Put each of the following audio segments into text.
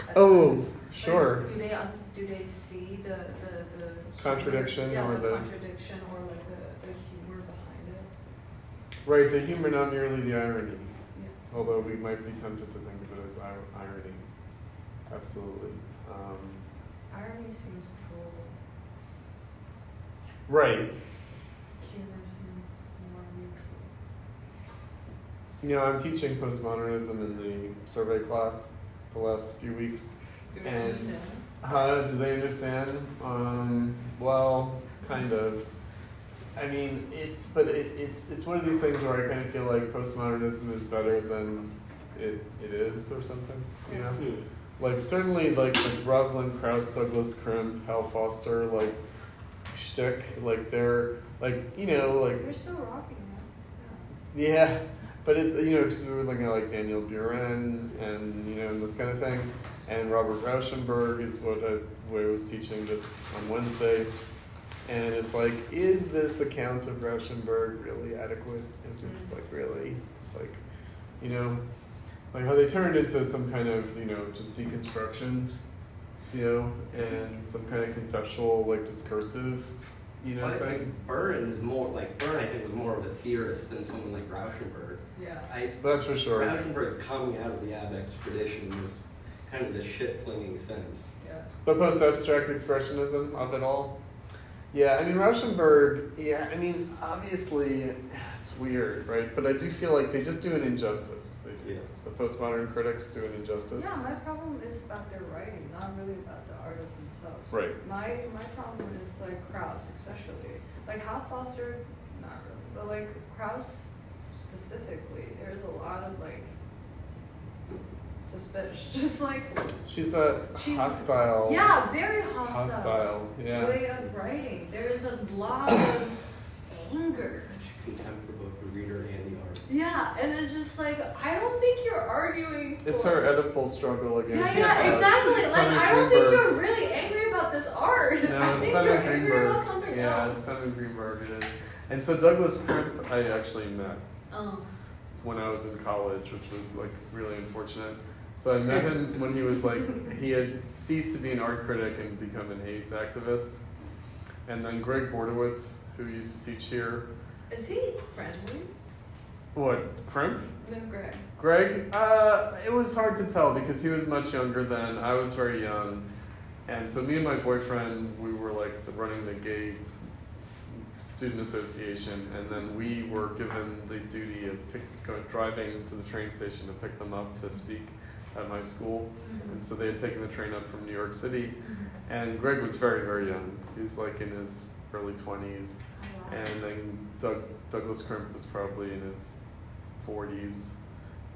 at Oh, times. sure. Like, do they see the Contradiction humor, or the the contradiction or like the humor behind it? right, the humor, not merely the irony. Yeah. Although we might be tempted to think of it as irony. Absolutely. Irony seems cruel. Right. Humor seems more neutral. You know, I'm teaching postmodernism in the survey class the last few weeks. Do they And understand? do they understand? Well, kind of. I mean, it's one of these things where I kind of feel like postmodernism is better than it is or something. You know, like certainly like Rosalind Krauss, Douglas Crimp, Hal Foster, like shtick, like they're like They're still rocking it. yeah. But it's, because we're looking at like Daniel Buren and this kind of thing. And Robert Rauschenberg is what I was teaching just on Wednesday. And it's like, is this account of Rauschenberg really adequate? Is this like really, like, like how they turned into some kind of, just deconstruction, and some kind of conceptual, like discursive, Well, I thing. think Byrne, I think, was more of a theorist than someone like Rauschenberg. Yeah. That's for sure. Rauschenberg, coming out of the Abex tradition, was kind of the shit-flinging sense. Yeah. The post-abstract expressionism of it all. Yeah, I mean, Rauschenberg, obviously, it's weird, right? But I do feel like they just do an injustice. They do. Yeah. The postmodern critics do an injustice. Yeah, my problem is about their writing, not really about the artists themselves. Right. My problem is like Krauss, especially. Like Hal Foster, not really, but like Krauss specifically, there's a lot of like suspicious, just like She's she's hostile. Yeah, very hostile. Hostile, yeah. Way of writing. There's a lot of anger. Contempt for both the reader and the artist. Yeah, and it's just like, I don't think you're arguing for... It's her Oedipal struggle against. Yeah, exactly. Like, I don't think Greenberg. you're really angry about this art. No, I it's think Fenwick you're angry Greenberg. about something Yeah, else. it's Fenwick Greenberg, it is. And so Douglas Crimp, I actually met when I was in college, which was like really unfortunate. So I met him when he was like, he had ceased to be an art critic and become an AIDS activist. And then Greg Bordowitz, who used to teach here. Is he friendly? What, Crimp? No, Greg. Greg? It was hard to tell because he was much younger than I was very young. And so me and my boyfriend, we were like running the gay student association, and then we were given the duty of driving to the train station to pick them up to speak at my school. And so they had taken the train up from New York City, and Greg was very, very young. He's like in his early 20s, and then Douglas Crimp was probably in his 40s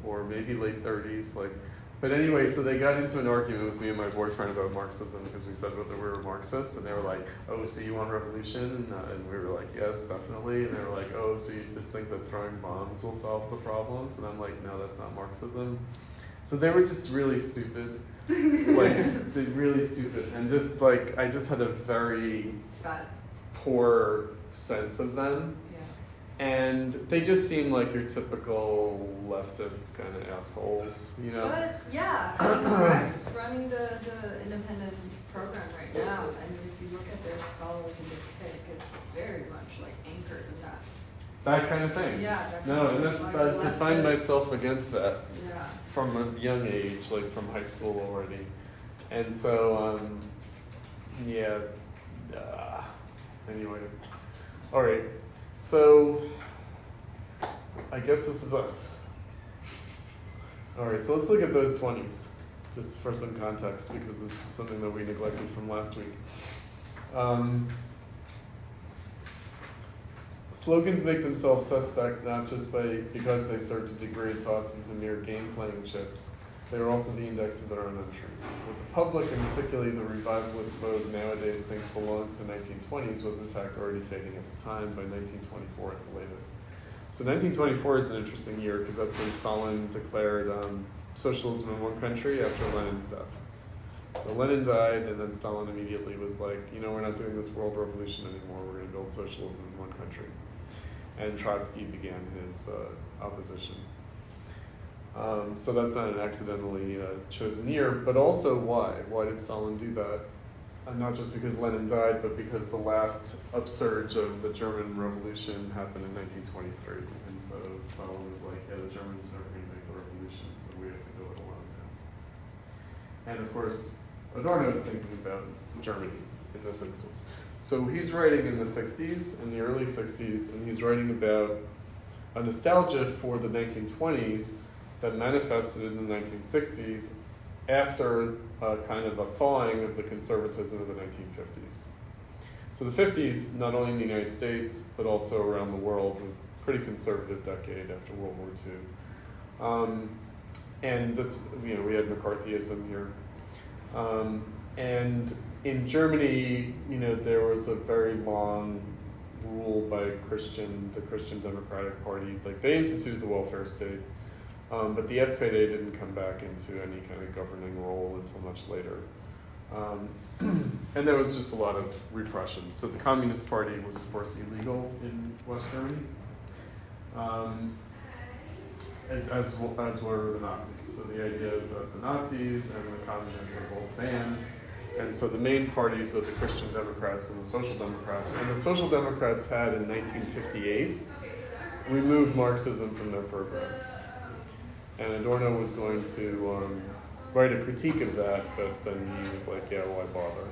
or maybe late 30s. But anyway, so they got into an argument with me and my boyfriend about Marxism because we said that we were Marxists, and they were like, "Oh, so you want revolution?" And we were like, "Yes, definitely." And they were like, "Oh, so you just think that throwing bombs will solve the problems?" And I'm like, "No, that's not Marxism." So they were just really stupid, they're really stupid, and just like I just had a very Bad. poor sense of them. Yeah. And they just seem like your typical leftist kind of assholes, But yeah, Greg's running the independent program right now, and if you look at their scholars in the critic, it's very much like anchored in that. That kind of thing. Yeah. That No, kind and of, that's like, I defined leftist- myself against that Yeah. from a young age, like from high school already. And so, anyway. All right, so I guess this is us. All right, so let's look at those 20s, just for some context, because this is something that we neglected from last week. Slogans make themselves suspect not just because they serve to degrade thoughts into mere game-playing chips. They are also the index of their own untruth. What the public, and particularly the revivalist mode nowadays, thinks belonged to the 1920s was in fact already fading at the time, by 1924 at the latest. So 1924 is an interesting year because that's when Stalin declared socialism in one country after Lenin's death. So Lenin died, and then Stalin immediately was like, we're not doing this world revolution anymore, we're going to build socialism in one country. And Trotsky began his opposition. So that's not an accidentally chosen year, but also why? Why did Stalin do that? Not just because Lenin died, but because the last upsurge of the German Revolution happened in 1923. And so Stalin was like, yeah, the Germans are never going to make the revolution, so we have to do it alone now. And of course, Adorno is thinking about Germany in this instance. So he's writing in the 60s, in the early 60s, and he's writing about a nostalgia for the 1920s that manifested in the 1960s after kind of a thawing of the conservatism of the 1950s. So the 50s, not only in the United States, but also around the world, was a pretty conservative decade after World War II. And that's, you know, we had McCarthyism here. And in Germany, you know, there was a very long rule by the Christian Democratic Party. Like, they instituted the welfare state. But the SPD didn't come back into any kind of governing role until much later. And there was just a lot of repression. So the Communist Party was, of course, illegal in West Germany, as were the Nazis. So the idea is that the Nazis and the Communists are both banned. And so the main parties are the Christian Democrats and the Social Democrats. And the Social Democrats had, in 1958, removed Marxism from their program. And Adorno was going to write a critique of that, but then he was like, yeah, why bother?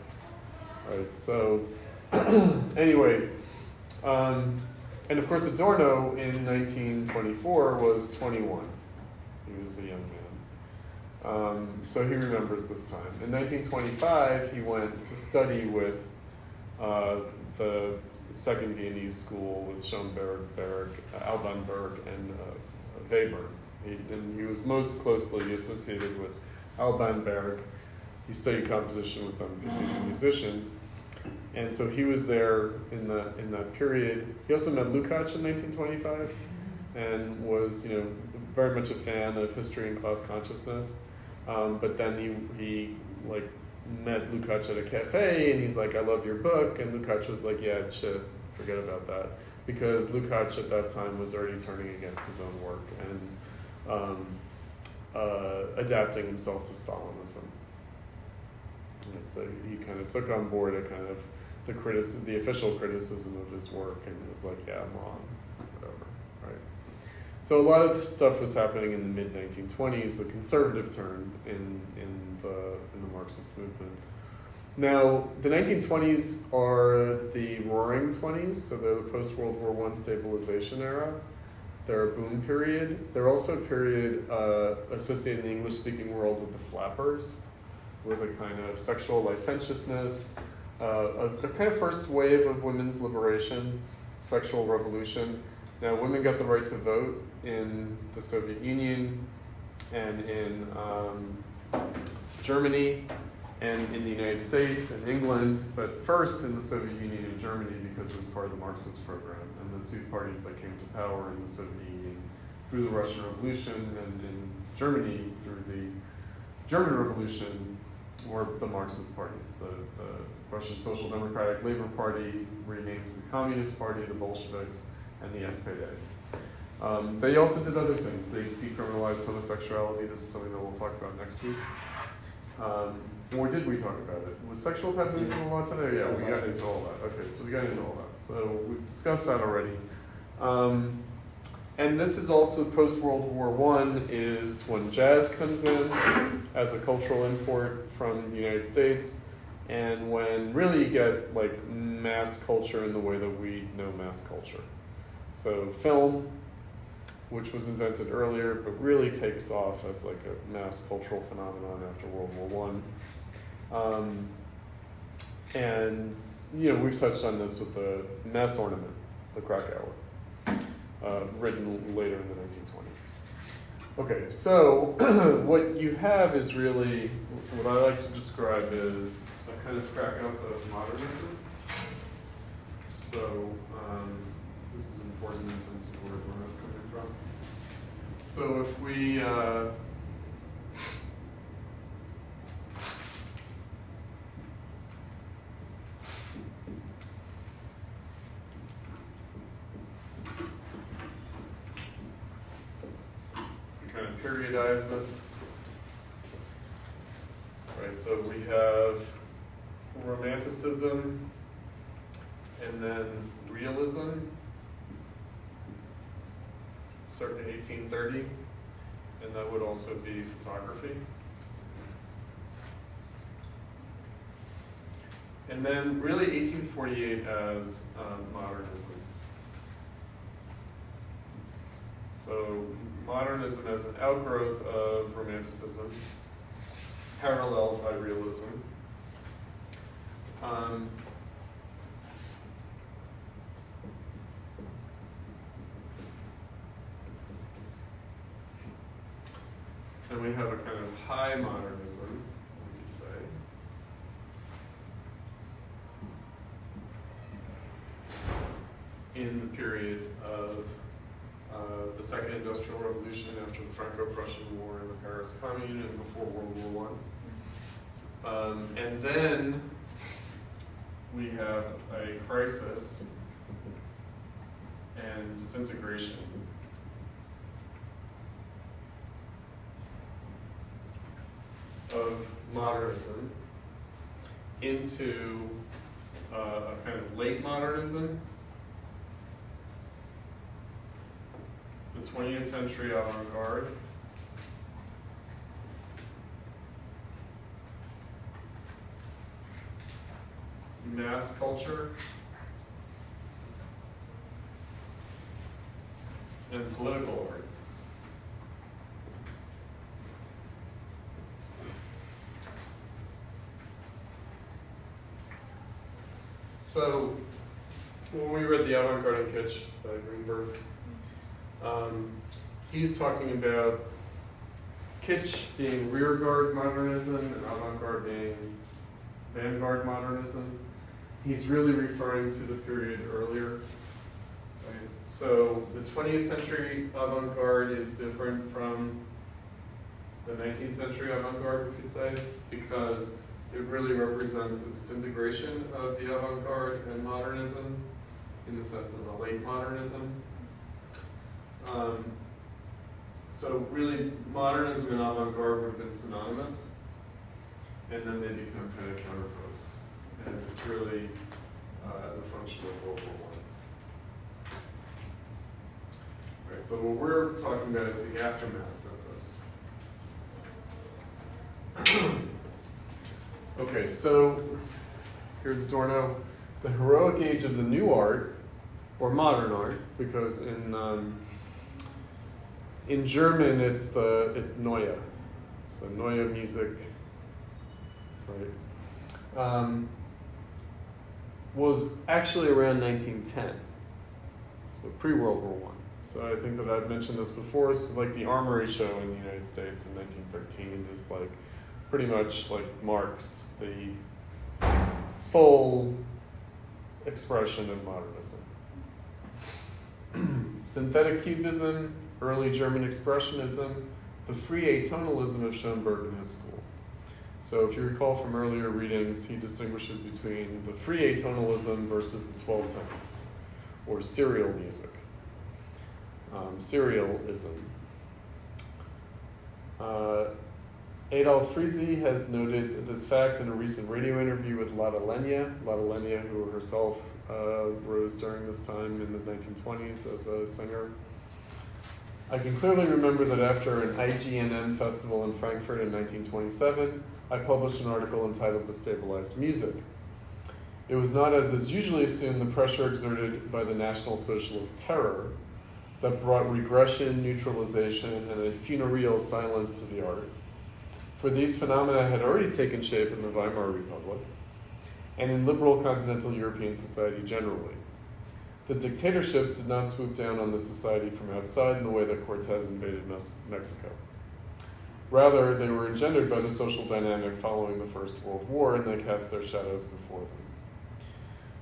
Right, so anyway, and of course Adorno in 1924 was 21. He was a young man. So he remembers this time. In 1925, he went to study with the Second Viennese School with Schoenberg, Alban Berg, and Weber. And he was most closely associated with Alban Berg. He studied composition with them because he's a musician. And so he was there in that period. He also met Lukács in 1925 and was, you know, very much a fan of history and class consciousness. But then he like met Lukács at a cafe and he's like, I love your book. And Lukács was like, yeah, shit, forget about that. Because Lukács at that time was already turning against his own work and adapting himself to Stalinism. And so he kind of took on board a kind of the official criticism of his work and was like, yeah, I'm wrong, whatever, right? So a lot of stuff was happening in the mid-1920s, a conservative turn in the Marxist movement. Now, the 1920s are the Roaring 20s, so they're the post-World War I stabilization era. They're a boom period. They're also a period associated in the English-speaking world with the flappers, with a kind of sexual licentiousness, a kind of first wave of women's liberation, sexual revolution. Now, women got the right to vote in the Soviet Union and in Germany and in the United States and England, but first in the Soviet Union and Germany because it was part of the Marxist program. And the two parties that came to power in the Soviet Union through the Russian Revolution and in Germany through the German Revolution were the Marxist parties. The Russian Social Democratic Labor Party, renamed the Communist Party, the Bolsheviks, and the SPD. They also did other things. They decriminalized homosexuality. This is something that we'll talk about next week. Or did we talk about it? Was sexual taboos in the law today? Yeah, we got into all that. Okay, so we got into all that. So we've discussed that already. And this is also post-World War I is when jazz comes in as a cultural import from the United States, and when really you get like mass culture in the way that we know mass culture. So film, which was invented earlier, but really takes off as like a mass cultural phenomenon after World War I. And, you know, we've touched on this with the mass ornament, the Krakauer, written later in the 1920s. Okay, so what you have is really, what I like to describe as a kind of crack up of modernism. So this is important in terms of where Adorno's coming from. So if we periodize this. Right, so we have Romanticism and then Realism, circa 1830, and that would also be photography. And then really 1848 as modernism. So modernism as an outgrowth of Romanticism, paralleled by realism. And we have a kind of high modernism, we could say. In the period of the Second Industrial Revolution after the Franco-Prussian War and the Paris Commune and before World War I. And then we have a crisis and disintegration of modernism into a kind of late modernism, the 20th century avant-garde, mass culture, and political art. So, when we read The Avant-Garde and Kitsch by Greenberg, he's talking about kitsch being rearguard modernism and avant-garde being vanguard modernism. He's really referring to the period earlier. Right? So the 20th century avant-garde is different from the 19th century avant-garde, we could say, because it really represents the disintegration of the avant-garde and modernism in the sense of a late modernism. So really, modernism and avant-garde would have been synonymous, and then they become kind of counterposed. And it's really as a function of World War I. Right, so what we're talking about is the aftermath of this. Okay, so here's Adorno. The heroic age of the new art, or modern art, because in German it's Neue, so Neue Musik, right? Was actually around 1910, so pre-World War I. So I think that I've mentioned this before. So like the Armory show in the United States in 1913 is like pretty much like marks the full expression of modernism. Synthetic Cubism, early German Expressionism, the free atonalism of Schoenberg in his school. So if you recall from earlier readings, he distinguishes between the free atonalism versus the 12-tone, or serial music. Serialism. Adolf Friese has noted this fact in a recent radio interview with Lotte Lenya, who herself rose during this time in the 1920s as a singer. I can clearly remember that after an IGNM festival in Frankfurt in 1927, I published an article entitled The Stabilized Music. It was not, as is usually assumed, the pressure exerted by the National Socialist terror that brought regression, neutralization, and a funereal silence to the arts. For these phenomena had already taken shape in the Weimar Republic and in liberal continental European society generally. The dictatorships did not swoop down on the society from outside in the way that Cortés invaded Mexico. Rather, they were engendered by the social dynamic following the First World War, and they cast their shadows before them.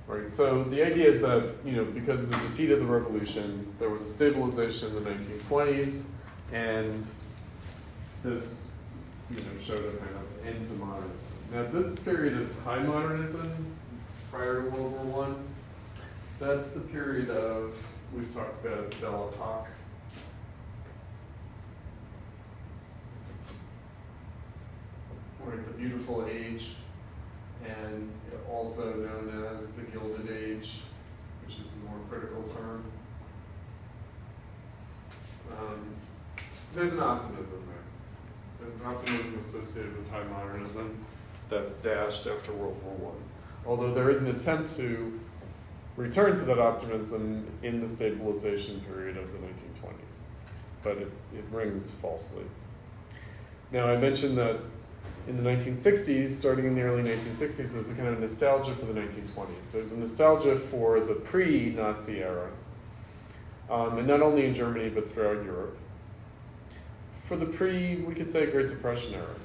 Right, so the idea is that, because of the defeat of the revolution, there was a stabilization in the 1920s, and this, showed a kind of end to modernism. Now, this period of high modernism, prior to World War I, that's the period of, we've talked about Belle Epoque. right, the beautiful age, and also known as the Gilded Age, which is a more critical term. There's an optimism there. There's an optimism associated with high modernism that's dashed after World War I. Although there is an attempt to return to that optimism in the stabilization period of the 1920s, but it rings falsely. Now, I mentioned that in the 1960s, starting in the early 1960s, there's a kind of nostalgia for the 1920s. There's a nostalgia for the pre-Nazi era, and not only in Germany, but throughout Europe. For the we could say, Great Depression era.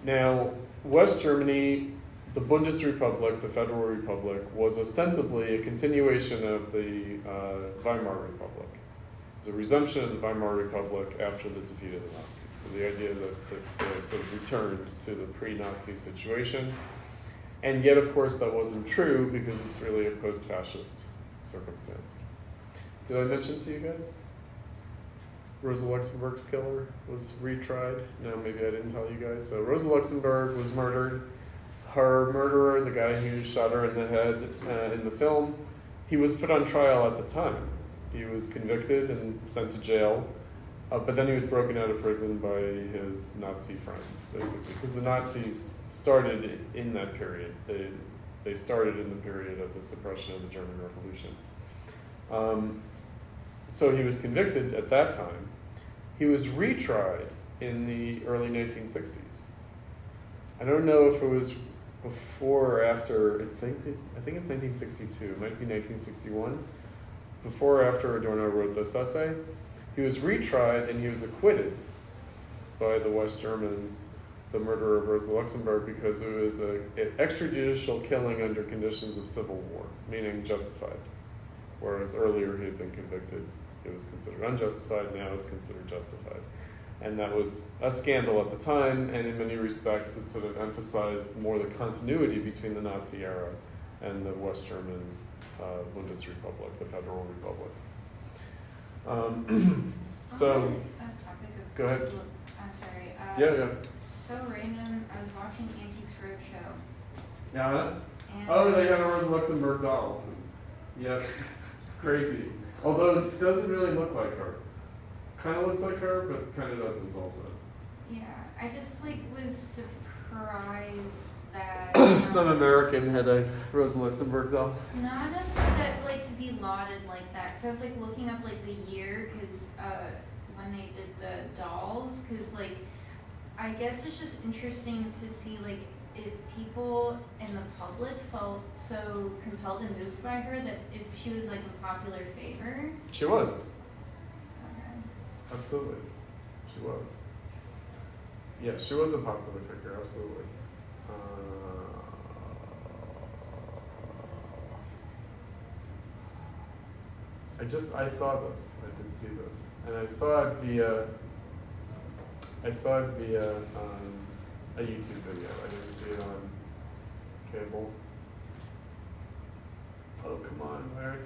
Now, West Germany, the Bundesrepublik, the Federal Republic, was ostensibly a continuation of the Weimar Republic. It's a resumption of the Weimar Republic after the defeat of the Nazis. So the idea that they sort of returned to the pre-Nazi situation. And yet, of course, that wasn't true because it's really a post-fascist circumstance. Did I mention to you guys? Rosa Luxemburg's killer was retried. No, maybe I didn't tell you guys. So Rosa Luxemburg was murdered. Her murderer, the guy who shot her in the head in the film, he was put on trial at the time. He was convicted and sent to jail, but then he was broken out of prison by his Nazi friends, basically, because the Nazis started in that period. They started in the period of the suppression of the German Revolution. So he was convicted at that time. He was retried in the early 1960s. I don't know if it was before or after, I think it's 1962, it might be 1961. Before or after Adorno wrote this essay. He was retried and he was acquitted by the West Germans, the murder of Rosa Luxemburg, because it was an extrajudicial killing under conditions of civil war, meaning justified. Whereas earlier he had been convicted, it was considered unjustified, now it's considered justified. And that was a scandal at the time, and in many respects it sort of emphasized more the continuity between the Nazi era and the West German Bundesrepublik, the Federal Republic. So, go ahead. I'm sorry. Yeah. So random. I was watching Antiques Roadshow. Yeah. And Oh, they had a Rosa Luxemburg doll. Yep. Crazy. Although it doesn't really look like her. Kind of looks like her, but kind of doesn't also. Yeah, I just was surprised that Some American had a Rosa Luxemburg doll. not necessarily that to be lauded like that. Because I was looking up the year because when they did the dolls, because I guess it's just interesting to see if people in the public felt so compelled and moved by her that if she was in popular favor. She was. Okay. Absolutely. She was. Yeah, she was a popular figure, absolutely. I saw this. I did see this. And I saw it via a YouTube video. I didn't see it on cable. Oh, come on. Why aren't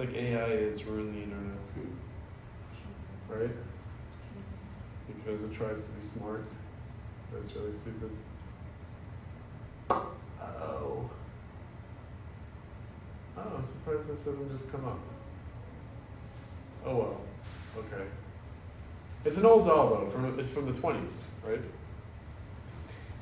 they? AI has ruined the internet. Right? Because it tries to be smart, but it's really stupid. Uh-oh. Oh, I'm surprised this doesn't just come up. Oh well, okay. It's an old doll though, it's from the 20s, right?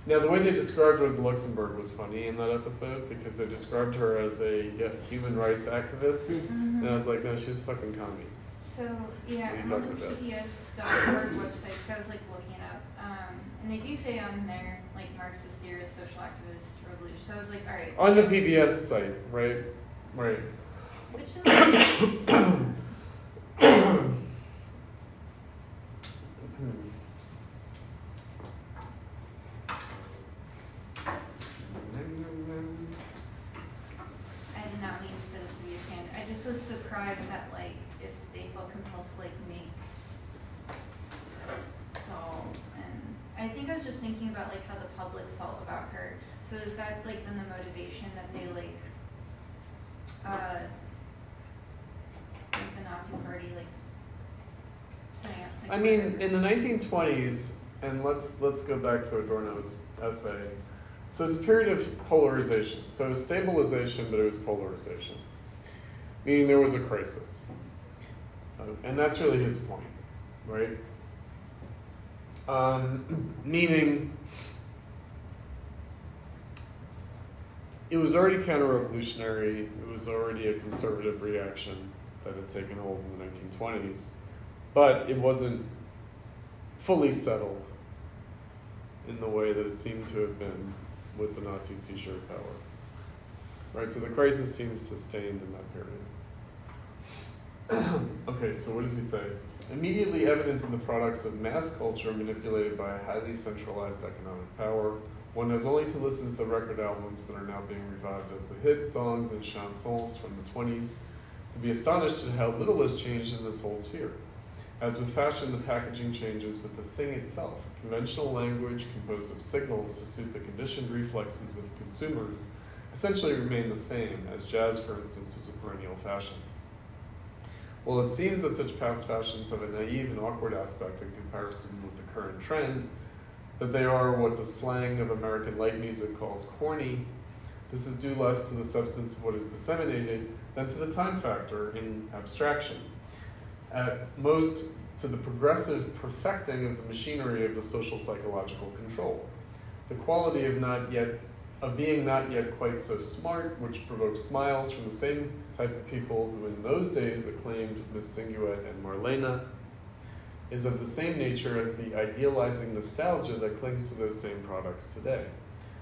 Now the way they described Rosa Luxemburg was funny in that episode because they described her as a human rights activist, and I was like, no, she's a fucking commie. So yeah, What are you I'm on talking the about? PBS.org website because I was looking it up, and they do say on there Marxist theorist, social activist, revolution. So I was all right. On the PBS site, right? Right. Which of them? I did not mean for this to be a tangent. I just was surprised that if they felt compelled to make dolls, and I think I was just thinking about how the public felt about her. So is that then the motivation that they the Nazi Party setting up I mean, in the 1920s, and let's go back to Adorno's essay. So it's a period of polarization. So it was stabilization, but it was polarization, meaning there was a crisis. And that's really his point, right? Meaning it was already counter-revolutionary, it was already a conservative reaction that had taken hold in the 1920s, but it wasn't fully settled in the way that it seemed to have been with the Nazi seizure of power. Right, so the crisis seems sustained in that period. Okay, so what does he say? Immediately evident in the products of mass culture manipulated by a highly centralized economic power, one has only to listen to the record albums that are now being revived as the hits, songs, and chansons from the 20s to be astonished at how little has changed in this whole sphere. As with fashion, the packaging changes, but the thing itself, conventional language composed of signals to suit the conditioned reflexes of consumers, essentially remain the same, as jazz, for instance, was a perennial fashion. Well, it seems that such past fashions have a naive and awkward aspect in comparison with the current trend, that they are what the slang of American light music calls corny. This is due less to the substance of what is disseminated than to the time factor in abstraction. At most, to the progressive perfecting of the machinery of the social psychological control. The quality of being not yet quite so smart, which provokes smiles from the same type of people who in those days acclaimed Miss Dinguet and Marlena, is of the same nature as the idealizing nostalgia that clings to those same products today.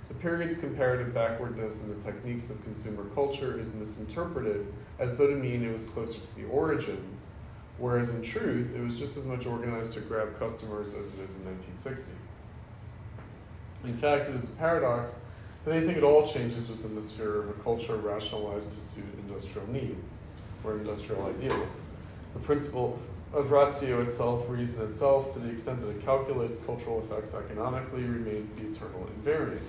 The period's comparative backwardness in the techniques of consumer culture is misinterpreted as though to mean it was closer to the origins, whereas in truth, it was just as much organized to grab customers as it is in 1960. In fact, it is a paradox that anything at all changes within the sphere of a culture rationalized to suit industrial needs, or industrial ideals. The principle of ratio itself, reason itself, to the extent that it calculates cultural effects economically, remains the eternal invariant.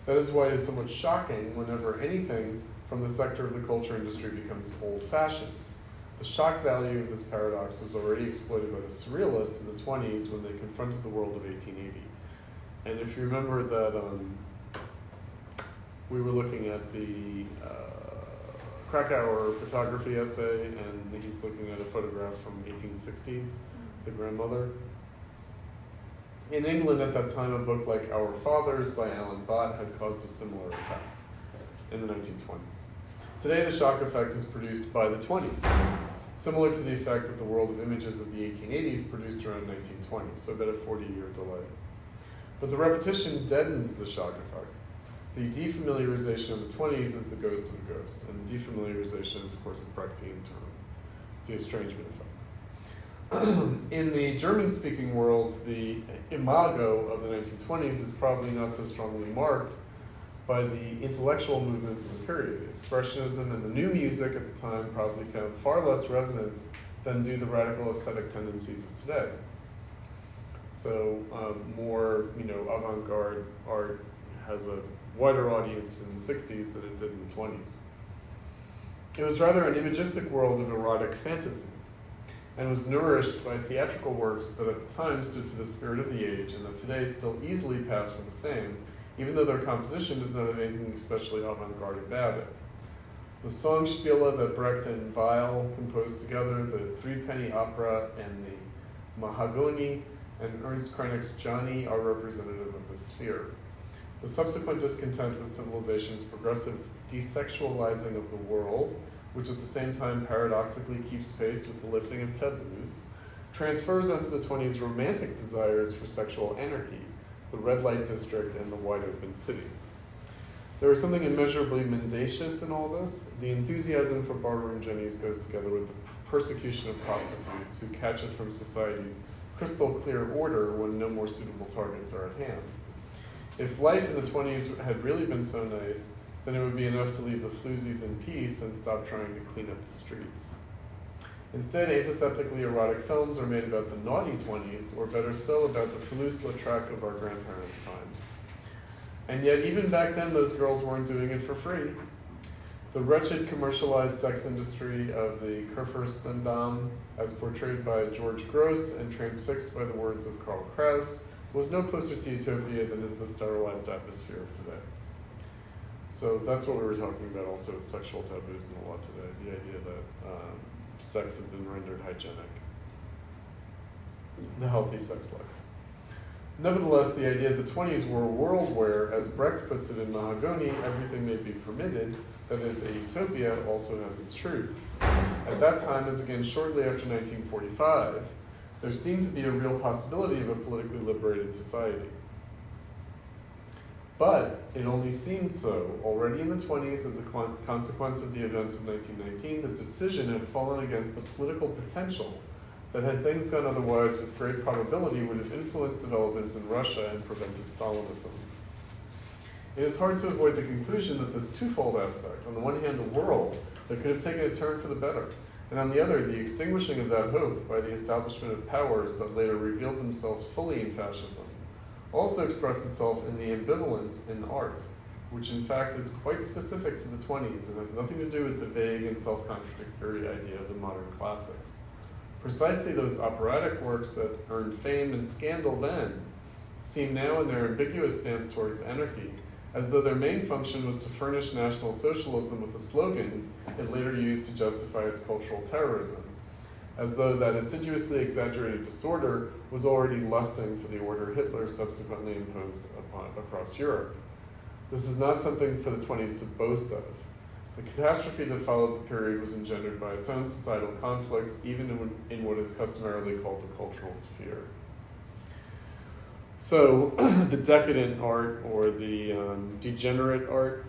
That is why it is somewhat shocking whenever anything from the sector of the culture industry becomes old-fashioned. The shock value of this paradox was already exploited by the surrealists in the 20s when they confronted the world of 1880. And if you remember that we were looking at the Krakauer photography essay, and he's looking at a photograph from 1860s, the grandmother. In England at that time, a book like Our Fathers by Alan Bott had caused a similar effect in the 1920s. Today, the shock effect is produced by the 20s, similar to the effect that the world of images of the 1880s produced around 1920, so about a 40-year delay. But the repetition deadens the shock effect. The defamiliarization of the 20s is the ghost of the ghost, and defamiliarization is, of course, a Brechtian term. It's the estrangement effect. In the German-speaking world, the imago of the 1920s is probably not so strongly marked by the intellectual movements of the period. Expressionism and the new music at the time probably found far less resonance than do the radical aesthetic tendencies of today. So more, avant-garde art has a wider audience in the 60s than it did in the 20s. It was rather an imagistic world of erotic fantasy, and was nourished by theatrical works that at the time stood for the spirit of the age and that today still easily pass for the same, even though their composition does not have anything especially avant-garde about it. The Songspiele that Brecht and Weil composed together, the Threepenny Opera, and the Mahagoni and Ernst Kreineck's Johnny are representative of this sphere. The subsequent discontent with civilization's progressive desexualizing of the world, which at the same time paradoxically keeps pace with the lifting of taboos, transfers onto the 20s romantic desires for sexual anarchy, the red light district, and the wide open city. There is something immeasurably mendacious in all this. The enthusiasm for barroom jennies goes together with the persecution of prostitutes who catch it from society's crystal clear order when no more suitable targets are at hand. If life in the 20s had really been so nice, then it would be enough to leave the floozies in peace and stop trying to clean up the streets. Instead, antiseptically erotic films are made about the naughty 20s, or better still, about the Toulouse-Lautrec of our grandparents' time. And yet, even back then, those girls weren't doing it for free. The wretched commercialized sex industry of the Kurfürstendamm, as portrayed by George Gross and transfixed by the words of Karl Kraus, was no closer to utopia than is the sterilized atmosphere of today. So that's what we were talking about also with sexual taboos in the law today, the idea that sex has been rendered hygienic, the healthy sex life. Nevertheless, the idea of the 20s were a world where, as Brecht puts it in Mahagoni, everything may be permitted, that is, a utopia also has its truth. At that time, as again shortly after 1945, there seemed to be a real possibility of a politically liberated society. But it only seemed so. Already in the 20s, as a consequence of the events of 1919, the decision had fallen against the political potential that, had things gone otherwise, with great probability would have influenced developments in Russia and prevented Stalinism. It is hard to avoid the conclusion that this twofold aspect, on the one hand, the world that could have taken a turn for the better, and on the other, the extinguishing of that hope by the establishment of powers that later revealed themselves fully in fascism, also expressed itself in the ambivalence in art, which in fact is quite specific to the 20s and has nothing to do with the vague and self-contradictory idea of the modern classics. Precisely those operatic works that earned fame and scandal then seem now in their ambiguous stance towards anarchy, as though their main function was to furnish National Socialism with the slogans it later used to justify its cultural terrorism, as though that assiduously exaggerated disorder was already lusting for the order Hitler subsequently imposed across Europe. This is not something for the 20s to boast of. The catastrophe that followed the period was engendered by its own societal conflicts, even in what is customarily called the cultural sphere. So, the decadent art, or the degenerate art,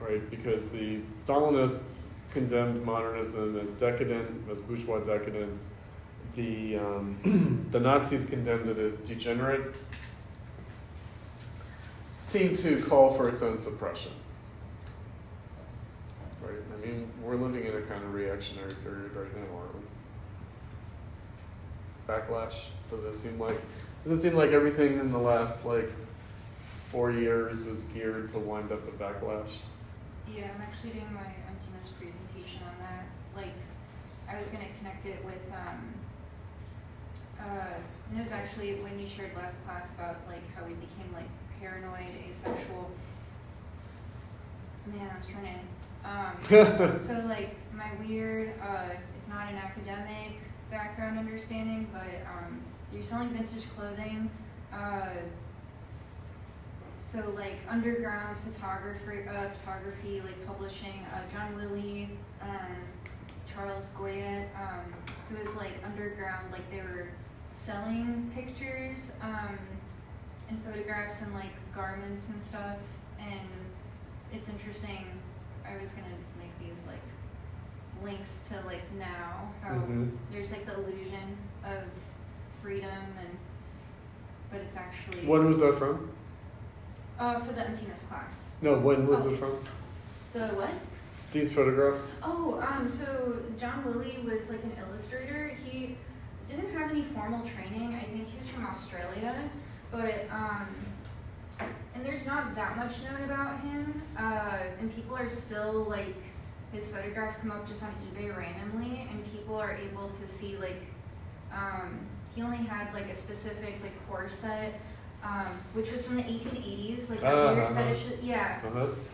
right, because the Stalinists condemned modernism as decadent, as bourgeois decadence. The Nazis condemned it as degenerate, seemed to call for its own suppression. Right? I mean, we're living in a kind of reactionary period right now, aren't we? Backlash, does it seem like? Does it seem like everything in the last, 4 years was geared to wind up a backlash? Yeah, I'm actually doing my emptiness presentation on that. I was going to connect it with, it was actually when you shared last class about, how we became, paranoid, asexual. Man, I was trying to, so, my weird, it's not an academic background understanding, but, you're selling vintage clothing, so underground photography, publishing, John Willie, Charles Goyette, so it was underground, they were selling pictures, and photographs and garments and stuff, and it's interesting. I was gonna make these links to now, how there's the illusion of freedom, but it's actually. When was that from? For the emptiness class. No, when was it from? The what? These photographs? Oh, so John Willie was an illustrator. He didn't have any formal training. I think he was from Australia, but and there's not that much known about him. And people are still his photographs come up just on eBay randomly, and people are able to see he only had a specific core set, which was from the 1880s, weird fetish. Yeah.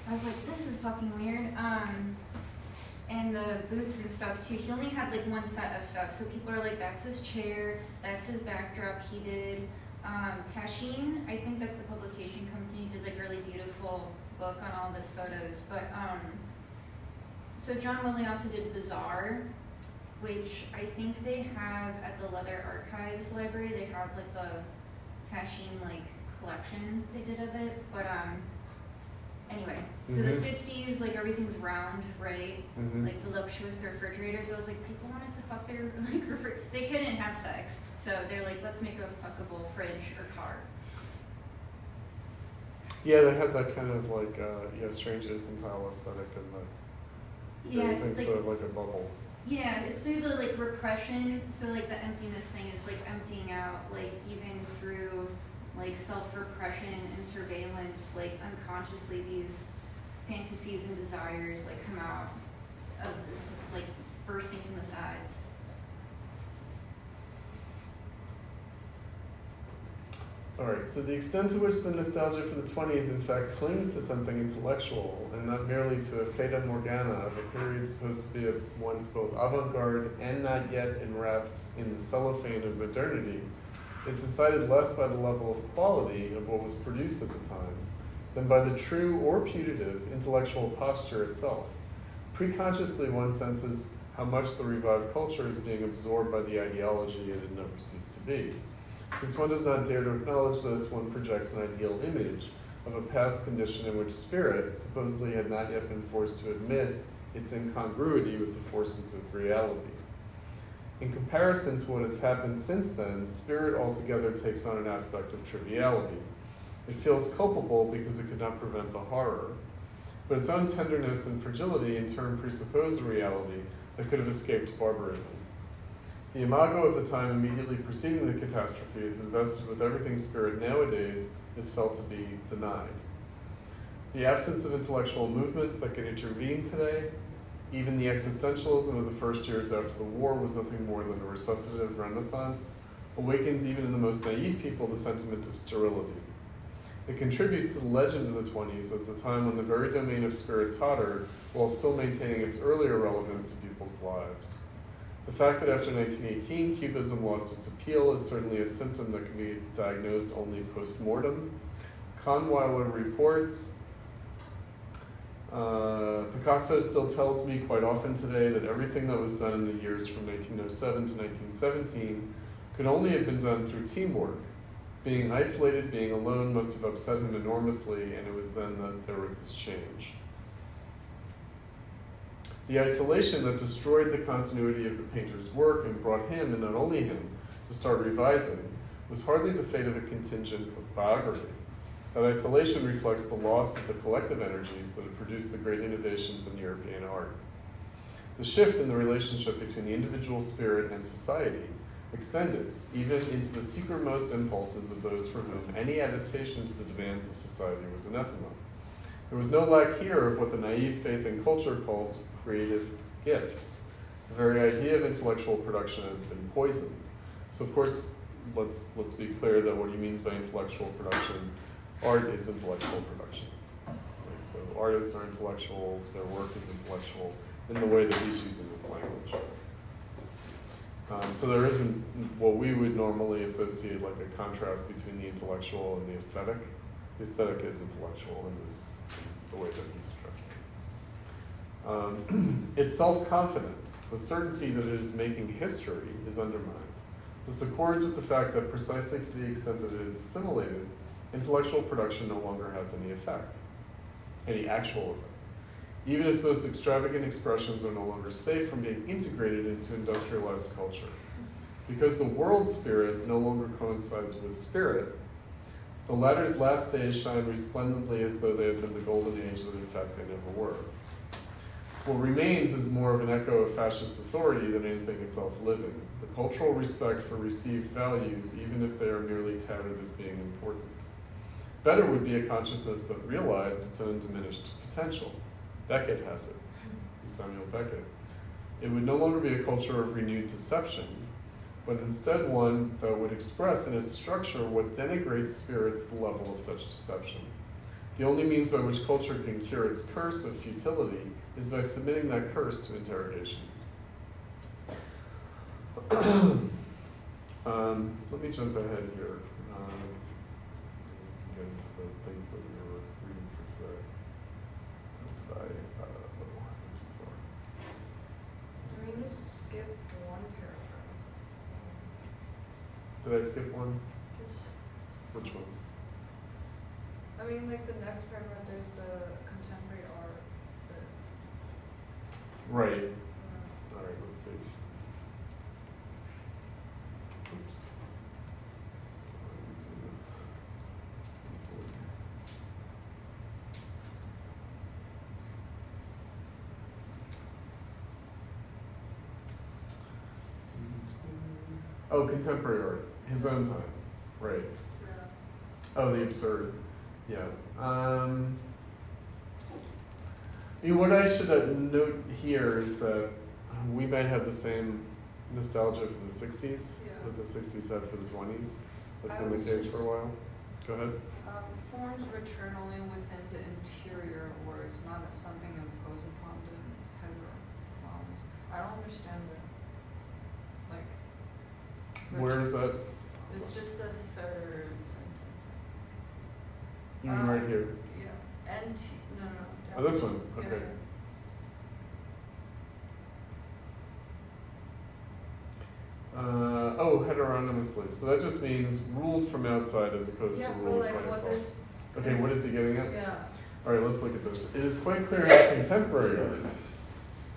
I was this is fucking weird. And the boots and stuff too. He only had one set of stuff, so people are that's his chair, that's his backdrop he did. Taschine, I think that's the publication company, did a really beautiful book on all of his photos. But so John Willie also did Bazaar, which I think they have at the Leather Archives Library. They have the Taschine collection they did of it. But anyway, so the 50s, everything's round, right? The voluptuous refrigerators. I was people wanted to fuck their they couldn't have sex, so they're let's make a fuckable fridge or car. Yeah, they had that kind of strange infantile aesthetic and everything's sort of a bubble. Yeah, it's through the repression. So the emptiness thing is emptying out even through self-repression and surveillance, unconsciously these fantasies and desires like come out of this, like bursting from the sides. Alright, so the extent to which the nostalgia for the 20s in fact clings to something intellectual and not merely to a fata morgana of a period supposed to be at once both avant-garde and not yet enwrapped in the cellophane of modernity is decided less by the level of quality of what was produced at the time than by the true or putative intellectual posture itself. Preconsciously one senses how much the revived culture is being absorbed by the ideology it had never ceased to be. Since one does not dare to acknowledge this, one projects an ideal image of a past condition in which spirit supposedly had not yet been forced to admit its incongruity with the forces of reality. In comparison to what has happened since then, spirit altogether takes on an aspect of triviality. It feels culpable because it could not prevent the horror. But its own tenderness and fragility in turn presuppose a reality that could have escaped barbarism. The imago of the time immediately preceding the catastrophe is invested with everything spirit nowadays is felt to be denied. The absence of intellectual movements that can intervene today, even the existentialism of the first years after the war was nothing more than a resuscitative renaissance, awakens even in the most naive people the sentiment of sterility. It contributes to the legend of the 20s as the time when the very domain of spirit tottered while still maintaining its earlier relevance to people's lives. The fact that after 1918 Cubism lost its appeal is certainly a symptom that can be diagnosed only post-mortem. Kahnweiler reports, Picasso still tells me quite often today that everything that was done in the years from 1907 to 1917 could only have been done through teamwork. Being isolated, being alone must have upset him enormously, and it was then that there was this change. The isolation that destroyed the continuity of the painter's work and brought him, and not only him, to start revising was hardly the fate of a contingent of biography. That isolation reflects the loss of the collective energies that have produced the great innovations in European art. The shift in the relationship between the individual spirit and society extended even into the secretmost impulses of those for whom any adaptation to the demands of society was anathema. There was no lack here of what the naive faith in culture calls creative gifts. The very idea of intellectual production had been poisoned. So of course, let's be clear that what he means by intellectual production, art is intellectual production. Right? So artists are intellectuals, their work is intellectual in the way that he's using this language. So there isn't what we would normally associate like a contrast between the intellectual and the aesthetic. The aesthetic is intellectual in this, the way that he's addressing it. Its self-confidence, the certainty that it is making history, is undermined. This accords with the fact that precisely to the extent that it is assimilated, intellectual production no longer has any effect, any actual effect. Even its most extravagant expressions are no longer safe from being integrated into industrialized culture. Because the world spirit no longer coincides with spirit, the latter's last days shine resplendently as though they had been the golden age that in fact they never were. What remains is more of an echo of fascist authority than anything itself living, the cultural respect for received values, even if they are merely touted as being important. Better would be a consciousness that realized its own diminished potential. Beckett has it, Samuel Beckett. It would no longer be a culture of renewed deception, but instead one that would express in its structure what denigrates spirit to the level of such deception. The only means by which culture can cure its curse of futility is by submitting that curse to interrogation. Let me jump ahead here. Get into the things that we were reading for today. Did I too far? I mean, just skip one paragraph. Did I skip one? Just, Which one? I mean, like the next paragraph, there's the contemporary art. Right. All right, let's see. Oops. Let me do this easily. Oh, contemporary art. His own time. Right. Yeah. Oh, the absurd. Yeah. What I should note here is that we might have the same nostalgia for the 60s Yeah. that the 60s had for the 20s. That's I been the was case just- for a while. Go ahead. Forms return only within the interior of words, not as something imposed upon the heteronorms. I don't understand the, like. Where is that? It's just the third sentence. You mean right here? Yeah, no. Oh, this one? Yeah, Okay. Heteronomously. So that just means ruled from outside as opposed Yeah, to but ruled like by what itself. is, Okay, what is he getting at? yeah, Alright, let's look at this. It is quite clear how contemporary art,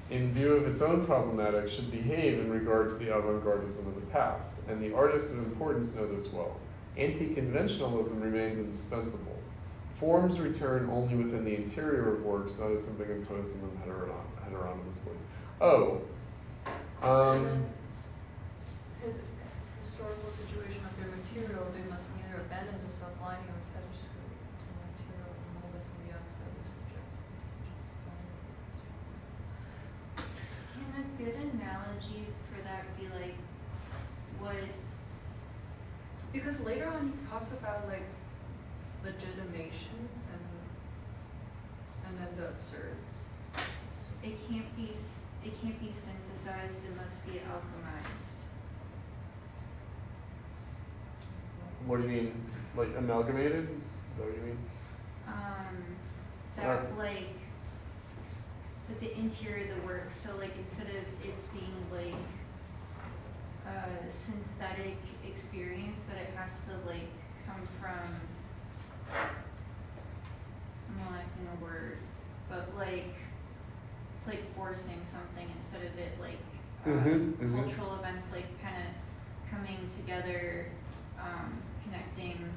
in view of its own problematic, should behave in regard to the avant-gardism of the past, and the artists of importance know this well. Anti-conventionalism remains indispensable. Forms return only within the interior of works, not as something imposed on them heteronomously. Oh. and then historical situation of their material, they must neither abandon themselves blindly or fetish to material molded from the outside or subject to Can a good analogy for that be like what? because later on he talks about like legitimation and then the absurds. It can't be synthesized. It must be alchemized. What do you mean? Like amalgamated? Is that what you mean? That like the interior of the work. So like instead of it being like a synthetic experience, that it has to like come from. I'm lacking a word, but like it's like forcing something instead of it like cultural events like kind of coming together, connecting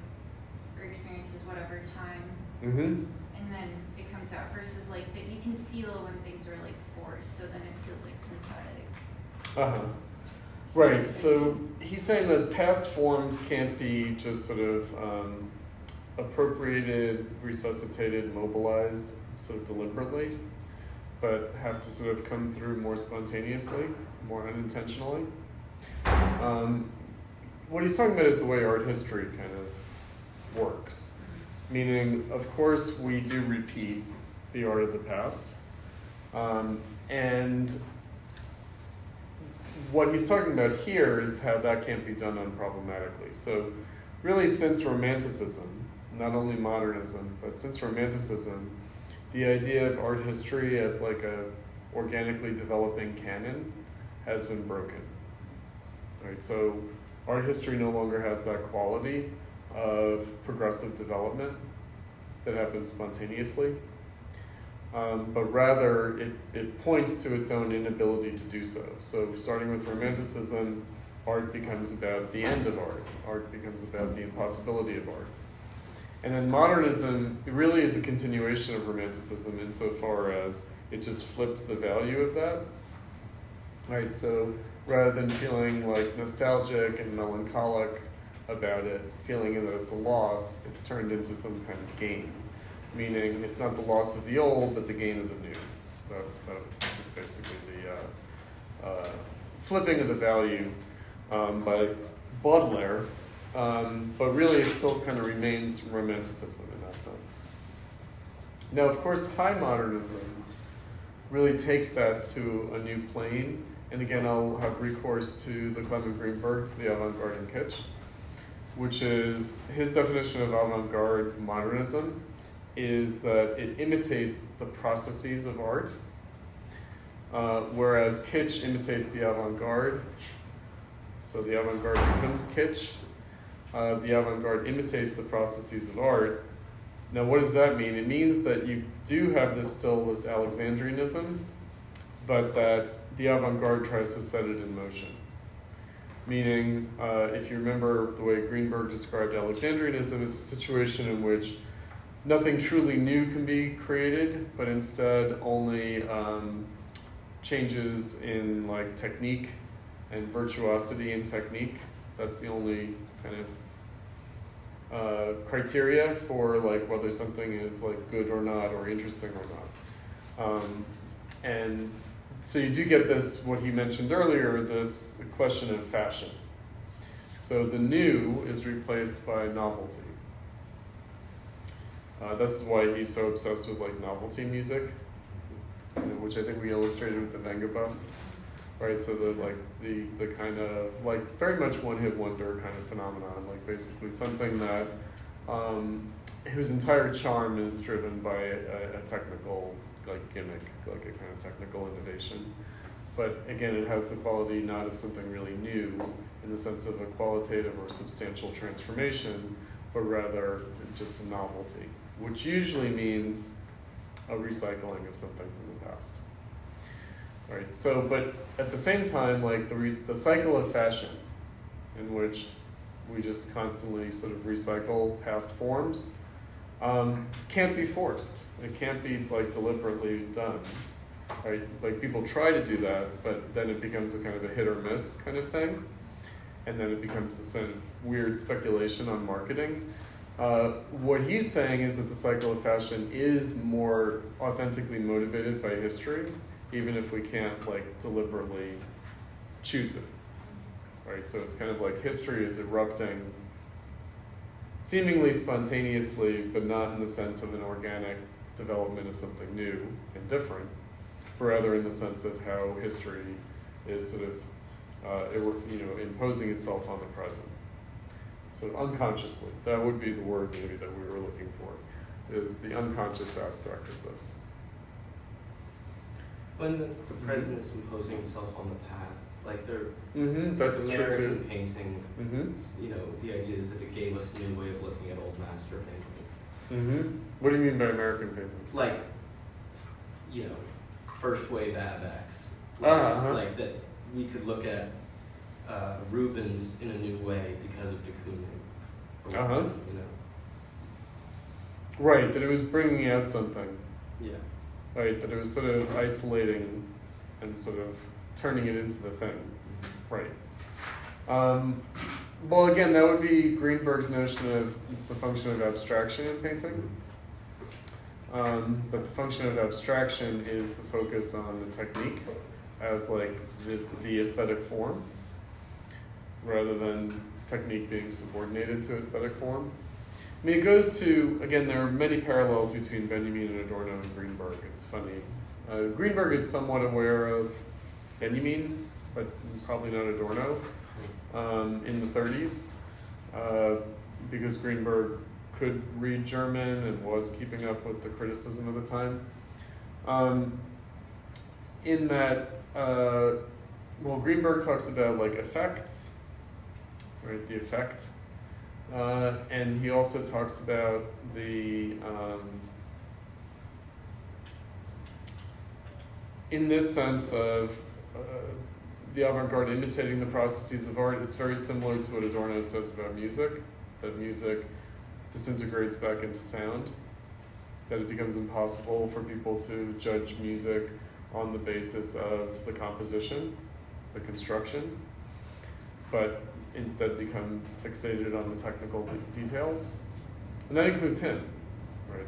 or experiences whatever time, and then it comes out versus like that you can feel when things are like forced, so then it feels like synthetic. Right, so he's saying that past forms can't be just sort of appropriated, resuscitated, mobilized sort of deliberately, but have to sort of come through more spontaneously, more unintentionally. What he's talking about is the way art history kind of works. Meaning, of course, we do repeat the art of the past. And what he's talking about here is how that can't be done unproblematically. So really since Romanticism, not only modernism, but since Romanticism, the idea of art history as like a organically developing canon has been broken. Right? So art history no longer has that quality of progressive development that happens spontaneously, but rather it points to its own inability to do so. So starting with Romanticism, art becomes about the end of art. Art becomes about the impossibility of art. And then modernism, it really is a continuation of Romanticism insofar as it just flips the value of that. Right, so rather than feeling like nostalgic and melancholic about it, feeling that it's a loss, it's turned into some kind of gain. Meaning it's not the loss of the old, but the gain of the new. That is basically the flipping of the value by Baudelaire. But really it still kind of remains Romanticism in that sense. Now, of course, high modernism really takes that to a new plane. And again, I'll have recourse to the Clement Greenberg, to the avant-garde and kitsch, which is his definition of avant-garde modernism is that it imitates the processes of art, whereas kitsch imitates the avant-garde. So the avant-garde becomes kitsch. The avant-garde imitates the processes of art. Now, what does that mean? It means that you do have this Alexandrianism, but that the avant-garde tries to set it in motion. Meaning, if you remember the way Greenberg described Alexandrianism, it's a situation in which nothing truly new can be created, but instead only changes in like technique and virtuosity in technique. That's the only kind of criteria for like whether something is like good or not, or interesting or And so you do get this, what he mentioned earlier, this question of fashion. So the new is replaced by novelty. This is why he's so obsessed with like novelty music, which I think we illustrated with the Venga bus, right? So the kind of like very much one-hit wonder kind of phenomenon, like basically something that whose entire charm is driven by a technical like gimmick, like a kind of technical innovation. But again, it has the quality not of something really new in the sense of a qualitative or substantial transformation, but rather just a novelty, which usually means a recycling of something from the past. Right. So, but at the same time, like the cycle of fashion, in which we just constantly sort of recycle past forms, can't be forced. It can't be like deliberately done. Right? Like people try to do that, but then it becomes a kind of a hit or miss kind of thing, and then it becomes this sort of weird speculation on marketing. What he's saying is that the cycle of fashion is more authentically motivated by history, even if we can't like deliberately choose it, right? So it's kind of like history is erupting seemingly spontaneously, but not in the sense of an organic development of something new and different, but rather in the sense of how history is sort of imposing itself on the present. So unconsciously, that would be the word maybe that we were looking for, is the unconscious aspect of this. When the present is imposing itself on the past, like That's true American too. painting, the idea is that it gave us a new way of looking at old master painting. What do you mean by American painting? Like, first wave ABEX. Like that we could look at Rubens in a new way because of de Kooning. Right, that it was bringing out something. Yeah. Right, that it was sort of isolating and sort of turning it into the thing. Right. Well, again, that would be Greenberg's notion of the function of abstraction in painting. But the function of abstraction is the focus on the technique as like the aesthetic form, rather than technique being subordinated to aesthetic form. I mean, it goes to, again, there are many parallels between Benjamin and Adorno and Greenberg. It's funny. Greenberg is somewhat aware of Benjamin, but probably not Adorno, in the 30s, because Greenberg could read German and was keeping up with the criticism of the time. In that, Greenberg talks about like effects, right? The effect. And he also talks about the, in this sense of the avant-garde imitating the processes of art, it's very similar to what Adorno says about music, that music disintegrates back into sound, that it becomes impossible for people to judge music on the basis of the composition, the construction, but instead become fixated on the technical details. And that includes him, right?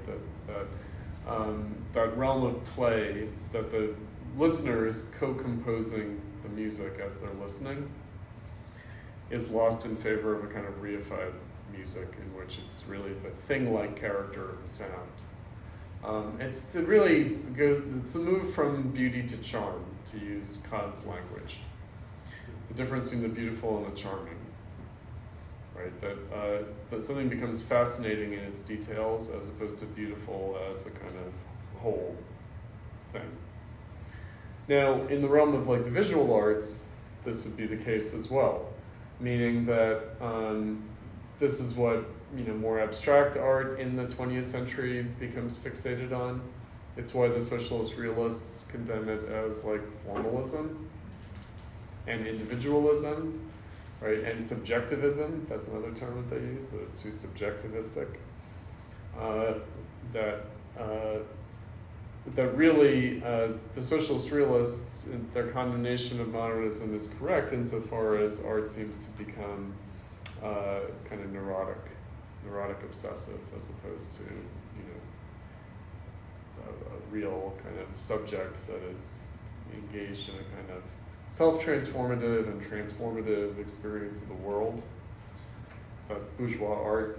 That realm of play, that the listener is co-composing the music as they're listening, is lost in favor of a kind of reified music in which it's really the thing-like character of the sound. It's the move from beauty to charm, to use Kant's language. The difference between the beautiful and the charming, right? That something becomes fascinating in its details as opposed to beautiful as a kind of whole thing. Now, in the realm of like the visual arts, this would be the case as well, meaning that this is what more abstract art in the 20th century becomes fixated on. It's why the socialist realists condemn it as like formalism and individualism, right? And subjectivism, that's another term that they use, that it's too subjectivistic. That really, the socialist realists, their condemnation of modernism is correct insofar as art seems to become kind of neurotic obsessive, as opposed to, real kind of subject that is engaged in a kind of self-transformative and transformative experience of the world that bourgeois art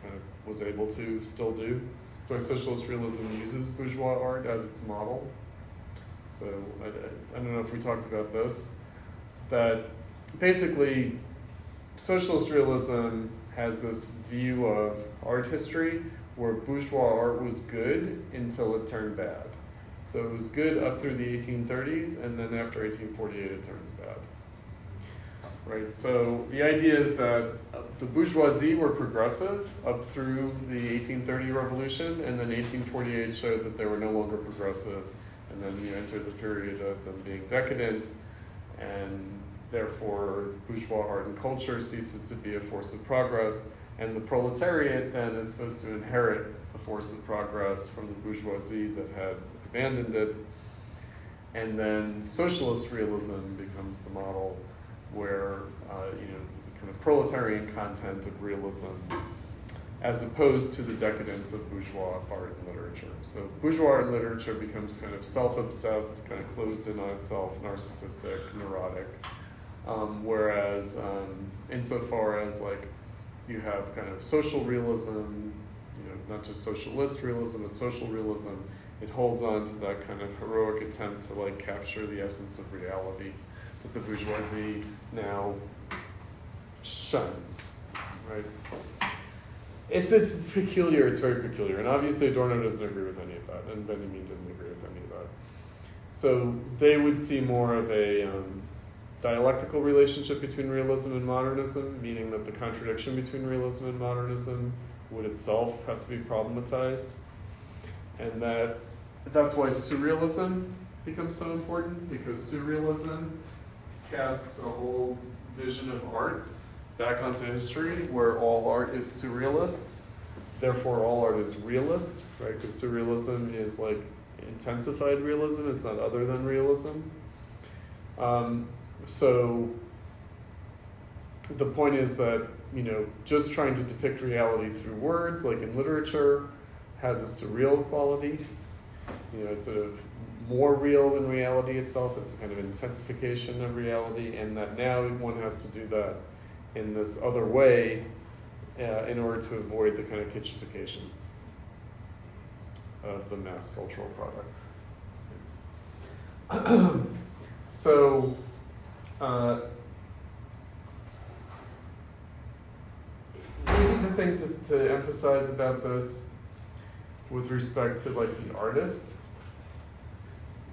kind of was able to still do. That's why socialist realism uses bourgeois art as its model. So I don't know if we talked about this, that basically socialist realism has this view of art history where bourgeois art was good until it turned bad. So it was good up through the 1830s, and then after 1848 it turns bad. Right, so the idea is that the bourgeoisie were progressive up through the 1830 revolution, and then 1848 showed that they were no longer progressive, and then you enter the period of them being decadent, and therefore bourgeois art and culture ceases to be a force of progress, and the proletariat then is supposed to inherit the force of progress from the bourgeoisie that had abandoned it, and then socialist realism becomes the model where the kind of proletarian content of realism as opposed to the decadence of bourgeois art and literature. So bourgeois art and literature becomes kind of self-obsessed, kind of closed in on itself, narcissistic, neurotic, whereas insofar as like you have kind of social realism, not just socialist realism, but social realism, it holds on to that kind of heroic attempt to like capture the essence of reality that the bourgeoisie now shuns, right? It's very peculiar, and obviously Adorno doesn't agree with any of that, and Benjamin didn't agree with any of that. So they would see more of a dialectical relationship between realism and modernism, meaning that the contradiction between realism and modernism would itself have to be problematized, and that's why surrealism becomes so important, because surrealism casts a whole vision of art back onto history where all art is surrealist, therefore all art is realist, right? Because surrealism is like intensified realism, it's not other than realism. So the point is that, just trying to depict reality through words, like in literature, has a surreal quality. It's sort of more real than reality itself. It's a kind of intensification of reality, and that now one has to do that in this other way in order to avoid the kind of kitchification of the mass cultural product. So, maybe the thing to emphasize about this with respect to like the artist.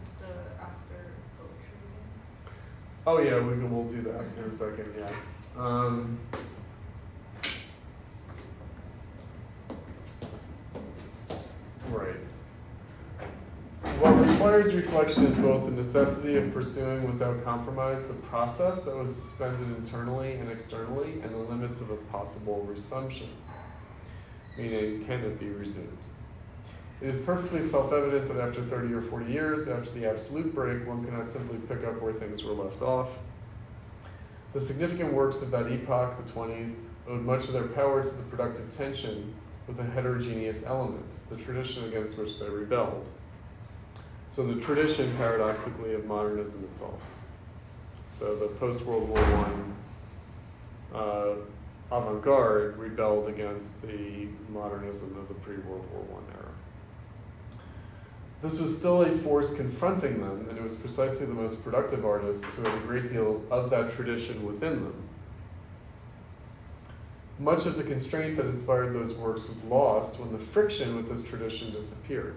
Is the after poetry? Oh yeah, we'll do that in a second, yeah. Right. What requires reflection is both the necessity of pursuing without compromise the process that was suspended internally and externally, and the limits of a possible resumption, meaning can it be resumed? It is perfectly self-evident that after 30 or 40 years, after the absolute break, one cannot simply pick up where things were left off. The significant works of that epoch, the 20s, owed much of their power to the productive tension with a heterogeneous element, the tradition against which they rebelled. So the tradition, paradoxically, of modernism itself. So the post-World War I avant-garde rebelled against the modernism of the pre-World War I era. This was still a force confronting them, and it was precisely the most productive artists who had a great deal of that tradition within them. Much of the constraint that inspired those works was lost when the friction with this tradition disappeared.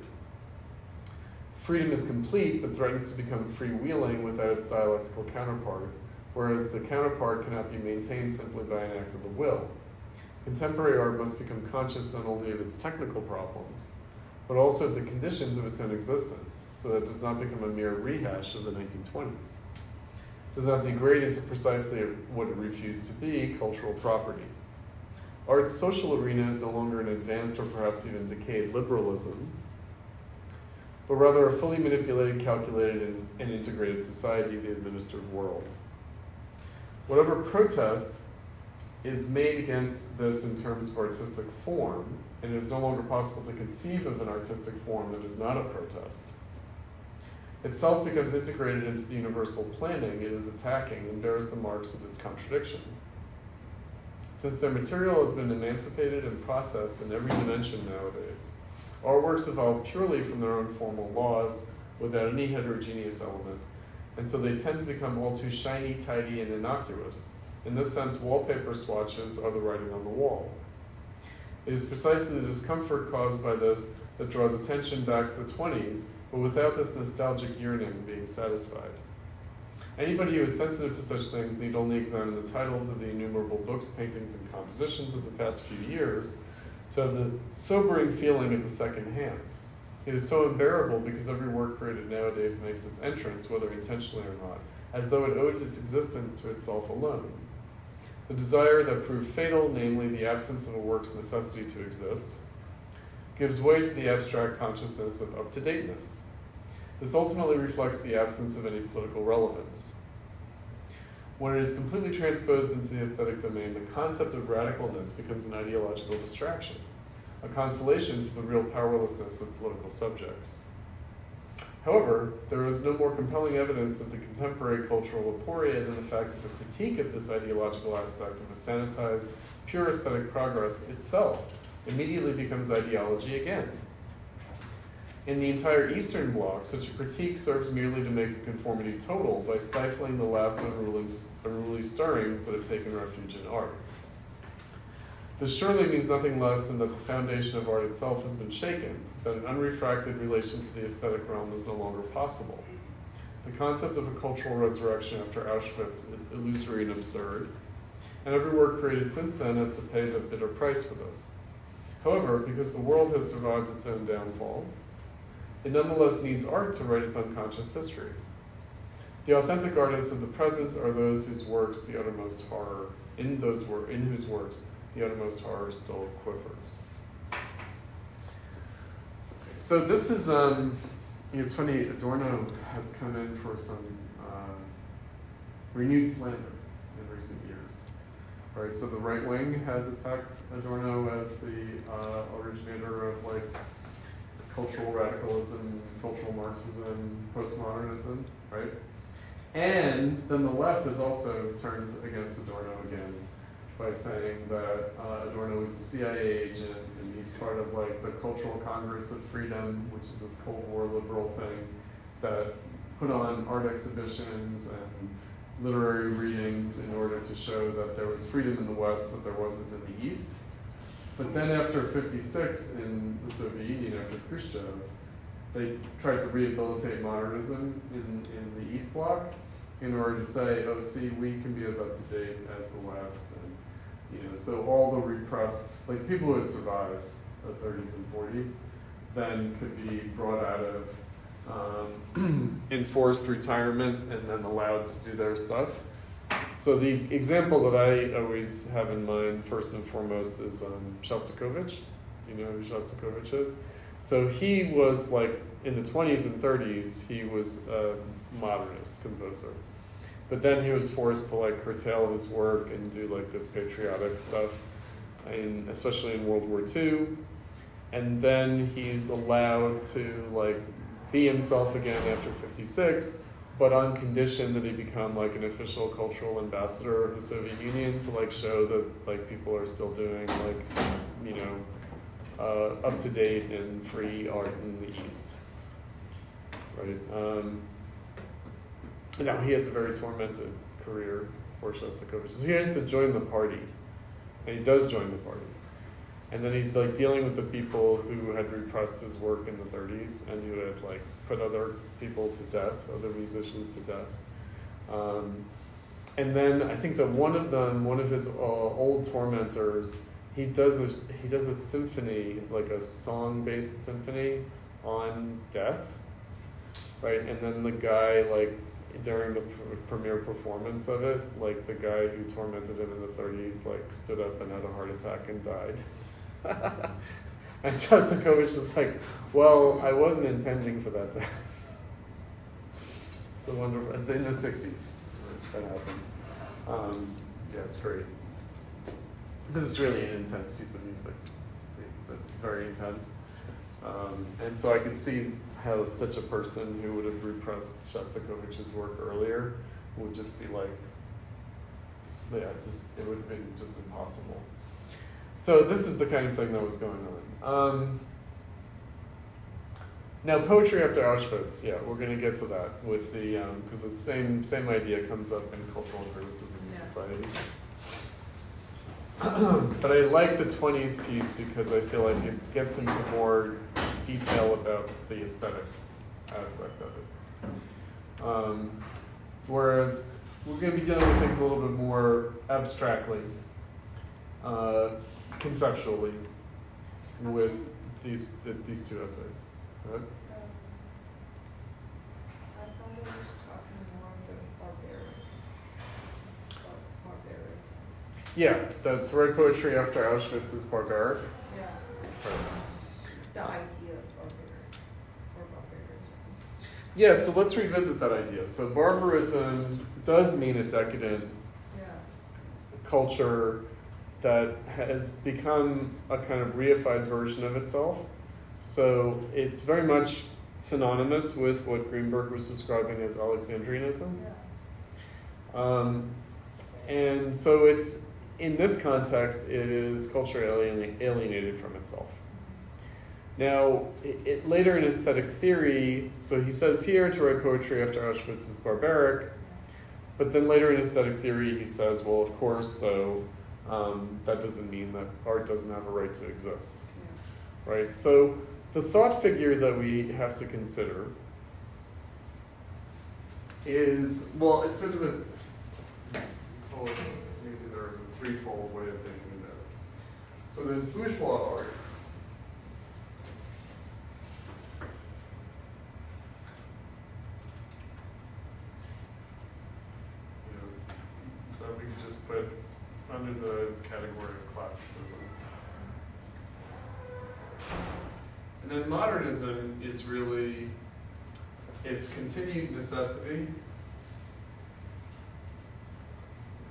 Freedom is complete, but threatens to become freewheeling without its dialectical counterpart, whereas the counterpart cannot be maintained simply by an act of the will. Contemporary art must become conscious not only of its technical problems, but also of the conditions of its own existence, so that it does not become a mere rehash of the 1920s. It does not degrade into precisely what it refused to be, cultural property. Art's social arena is no longer an advanced or perhaps even decayed liberalism, but rather a fully manipulated, calculated, and integrated society, the administered world. Whatever protest is made against this in terms of artistic form, and it is no longer possible to conceive of an artistic form that is not a protest. Itself becomes integrated into the universal planning it is attacking and bears the marks of this contradiction. Since their material has been emancipated and processed in every dimension nowadays, our works evolve purely from their own formal laws without any heterogeneous element, and so they tend to become all too shiny, tidy, and innocuous. In this sense, wallpaper swatches are the writing on the wall. It is precisely the discomfort caused by this that draws attention back to the 20s, but without this nostalgic yearning being satisfied. Anybody who is sensitive to such things need only examine the titles of the innumerable books, paintings, and compositions of the past few years to have the sobering feeling of the second hand. It is so unbearable because every work created nowadays makes its entrance, whether intentionally or not, as though it owed its existence to itself alone. The desire that proved fatal, namely the absence of a work's necessity to exist, gives way to the abstract consciousness of up-to-dateness. This ultimately reflects the absence of any political relevance. When it is completely transposed into the aesthetic domain, the concept of radicalness becomes an ideological distraction, a consolation for the real powerlessness of political subjects. However, there is no more compelling evidence of the contemporary cultural aporia than the fact that the critique of this ideological aspect of a sanitized, pure aesthetic progress itself immediately becomes ideology again. In the entire Eastern Bloc, such a critique serves merely to make the conformity total by stifling the last unruly stirrings that have taken refuge in art. This surely means nothing less than that the foundation of art itself has been shaken, that an unrefracted relation to the aesthetic realm is no longer possible. The concept of a cultural resurrection after Auschwitz is illusory and absurd, and every work created since then has to pay the bitter price for this. However, because the world has survived its own downfall, it nonetheless needs art to write its unconscious history. The authentic artists of the present are those whose works the uttermost horror, in whose works the uttermost horror still quivers. So this is, it's funny, Adorno has come in for some renewed slander in recent years. Right, so the right wing has attacked Adorno as the originator of like cultural radicalism, cultural Marxism, postmodernism, right? And then the left has also turned against Adorno again by saying that Adorno is a CIA agent and he's part of like the Cultural Congress of Freedom, which is this Cold War liberal thing that put on art exhibitions and literary readings in order to show that there was freedom in the West, but there wasn't in the East. But then after 56 in the Soviet Union, after Khrushchev, they tried to rehabilitate modernism in the East Bloc in order to say, oh, see, we can be as up-to-date as the West. And, so all the repressed, like the people who had survived the 30s and 40s, then could be brought out of enforced retirement and then allowed to do their stuff. So the example that I always have in mind, first and foremost, is Shostakovich. Do you know who Shostakovich is? So he was like, in the 20s and 30s, he was a modernist composer. But then he was forced to like curtail his work and do like this patriotic stuff, especially in World War II. And then he's allowed to like be himself again after 56, but on condition that he become like an official cultural ambassador of the Soviet Union to like show that like people are still doing like, up to date and free art in the East, right? Now he has a very tormented career for Shostakovich. So he has to join the party, and he does join the party. And then he's like dealing with the people who had repressed his work in the 30s and who had like put other people to death, other musicians to death. And then I think that one of his old tormentors, he does a symphony, like a song-based symphony on death, right? And then the guy, like during the premiere performance of it, like the guy who tormented him in the 30s, like stood up and had a heart attack and died. And Shostakovich is like, well, I wasn't intending for that to happen. It's a wonderful, in the 60s, that happens. Yeah, it's great. This is really an intense piece of music. It's very intense. And so I could see how such a person who would have repressed Shostakovich's work earlier would just be like, yeah, it would have been just impossible. So this is the kind of thing that was going on. Now, poetry after Auschwitz, yeah, we're going to get to that with the, because the same idea comes up in cultural criticism in society. But I like the 20s piece because I feel like it gets into more detail about the aesthetic aspect of it. Whereas we're going to be dealing with things a little bit more abstractly, conceptually, with these two essays. Right? I thought it was talking more of the barbarism. Yeah, the to write poetry after Auschwitz is barbaric. Yeah. Right. The idea of barbarism. Yeah, so let's revisit that idea. So barbarism does mean a decadent Yeah. culture that has become a kind of reified version of itself. So it's very much synonymous with what Greenberg was describing as Alexandrianism. Yeah. And so it's, in this context, it is culture alienated from itself. Now, later in aesthetic theory, so he says here to write poetry after Auschwitz is barbaric, but then later in aesthetic theory he says, well, of course, though, that doesn't mean that art doesn't have a right to exist. Yeah. Right? So the thought figure that we have to consider is, well, it's sort of a, maybe there's a threefold way of thinking about it. So there's bourgeois art. That we could just put under the category of classicism. And then modernism is really its continued necessity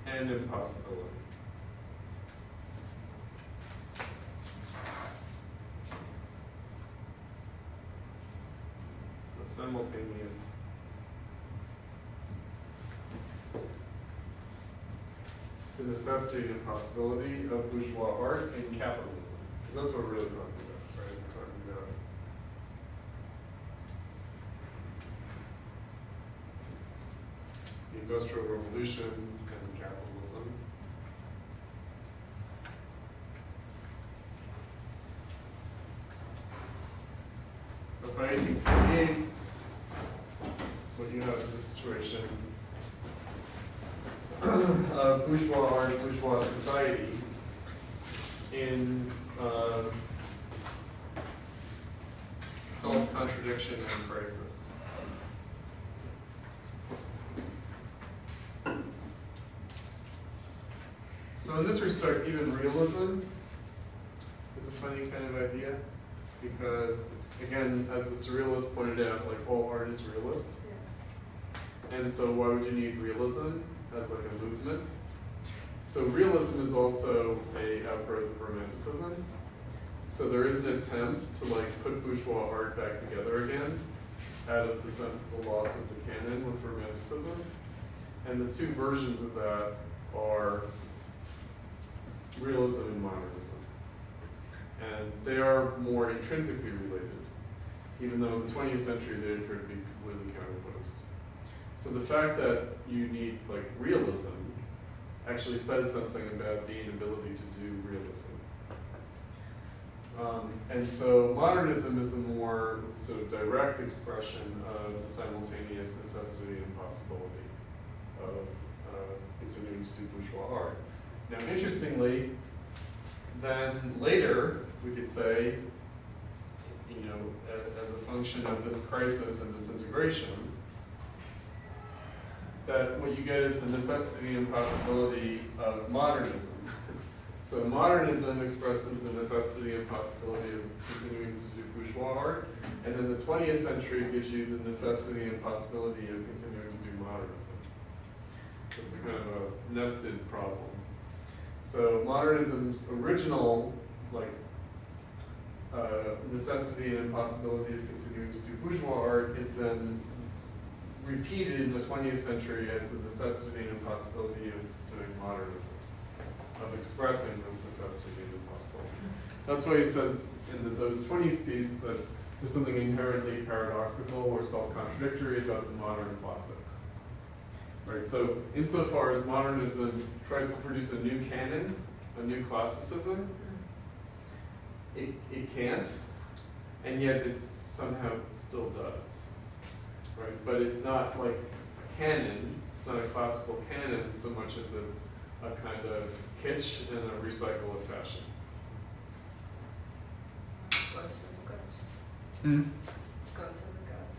and impossibility. So simultaneous the necessity and impossibility of bourgeois art and capitalism. Because that's what we're really talking about, right? We're talking about the Industrial Revolution and capitalism. But by 1848, what you have is a situation bourgeois art, bourgeois society in self-contradiction and crisis. So in this respect, even realism is a funny kind of idea because, again, as the surrealists pointed out, like all art is realist. Yeah. And so why would you need realism as like a movement? So realism is also a outgrowth of romanticism. So there is an attempt to like put bourgeois art back together again out of the sensible loss of the canon with romanticism. And the two versions of that are realism and modernism. And they are more intrinsically related, even though in the 20th century they appear to be completely counterposed. So the fact that you need like realism actually says something about the inability to do realism. And so modernism is a more sort of direct expression of the simultaneous necessity and possibility of continuing to do bourgeois art. Now, interestingly, then later we could say, you know, as a function of this crisis and disintegration, that what you get is the necessity and possibility of modernism. So modernism expresses the necessity and possibility of continuing to do bourgeois art, and then the 20th century gives you the necessity and possibility of continuing to do modernism. So it's a kind of a nested problem. So modernism's original, like, necessity and impossibility of continuing to do bourgeois art is then repeated in the 20th century as the necessity and impossibility of doing modernism, of expressing this necessity and impossibility. That's why he says in those 20s piece that there's something inherently paradoxical or self-contradictory about the modern classics. Right, so insofar as modernism tries to produce a new canon, a new classicism, it can't, and yet it somehow still does. Right, but it's not like a canon, it's not a classical canon so much as it's a kind of kitsch and a recycle of fashion.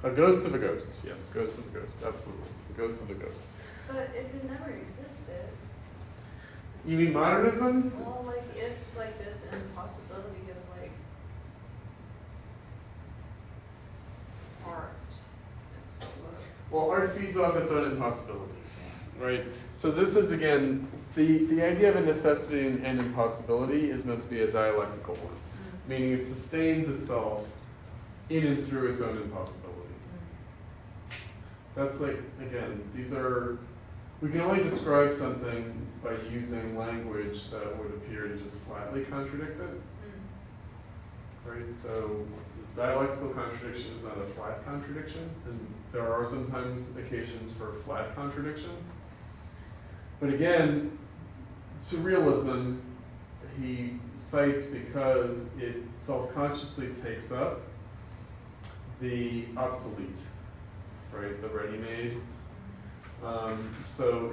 A ghost of a ghost, yes, ghost of a ghost, absolutely. A ghost of a ghost. But if it never existed, You mean modernism? well, like if like this impossibility of like art, it's what. Well, art feeds off its own impossibility, right? So this is, again, the idea of a necessity and impossibility is meant to be a dialectical one, meaning it sustains itself in and through its own impossibility. That's like, again, we can only describe something by using language that would appear to just flatly contradict it, right? So dialectical contradiction is not a flat contradiction, and there are sometimes occasions for flat contradiction. But again, surrealism he cites because it self-consciously takes up the obsolete, right, the ready-made. So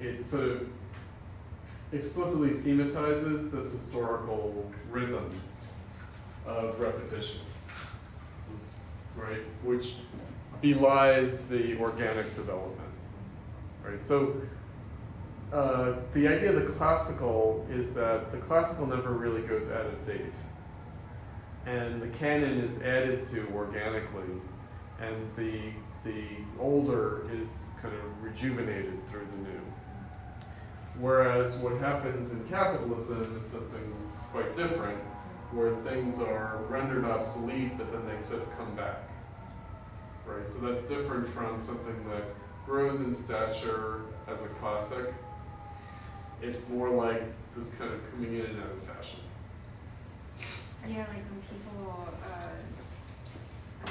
it sort of explicitly thematizes this historical rhythm of repetition, right, which belies the organic development, right? So the idea of the classical is that the classical never really goes out of date, and the canon is added to organically, and the older is kind of rejuvenated through the new. Whereas what happens in capitalism is something quite different, where things are rendered obsolete, but then they sort of come back, right? So that's different from something that grows in stature as a classic. It's more like this kind of coming in and out of fashion. Yeah, like when people are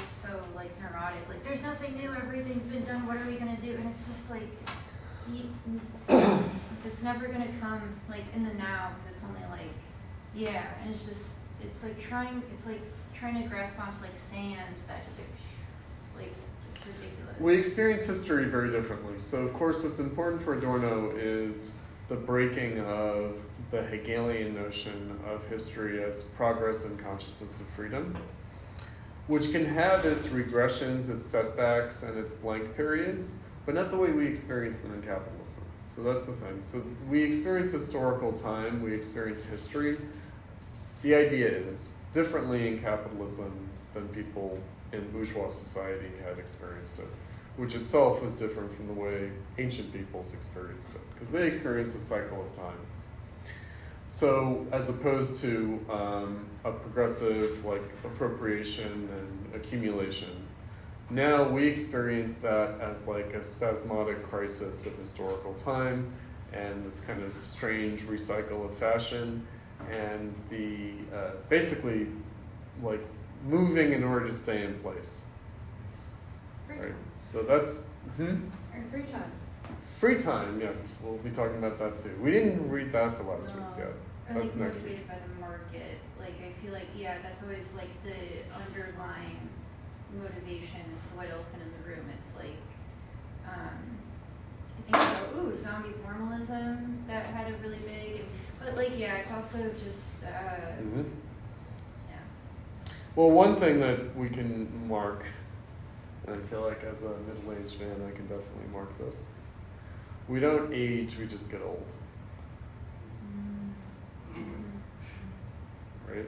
so like neurotic, like there's nothing new, everything's been done, what are we gonna do? And it's just like, it's never gonna come like in the now, because it's only like, yeah, and it's like trying to grasp onto like sand that just like it's ridiculous. We experience history very differently. So of course what's important for Adorno is the breaking of the Hegelian notion of history as progress and consciousness of freedom, which can have its regressions, its setbacks, and its blank periods, but not the way we experience them in capitalism. So that's the thing. So we experience historical time, we experience history. The idea is differently in capitalism than people in bourgeois society had experienced it, which itself was different from the way ancient peoples experienced it, because they experienced a cycle of time. So as opposed to a progressive like appropriation and accumulation, now we experience that as like a spasmodic crisis of historical time and this kind of strange recycle of fashion and the basically like moving in order to stay in place. Right. So that's Or free time. free time. Yes, we'll be talking about that too. We didn't read that for last week yet. Or That's like next week. motivated by the market. Like I feel like that's always like the underlying motivation. It's the white elephant in the room. It's like I think so. Ooh, zombie formalism that had a really big. But like it's also just yeah. Well, one thing that we can mark, and I feel like as a middle-aged man, I can definitely mark this. We don't age; we just get old. Right?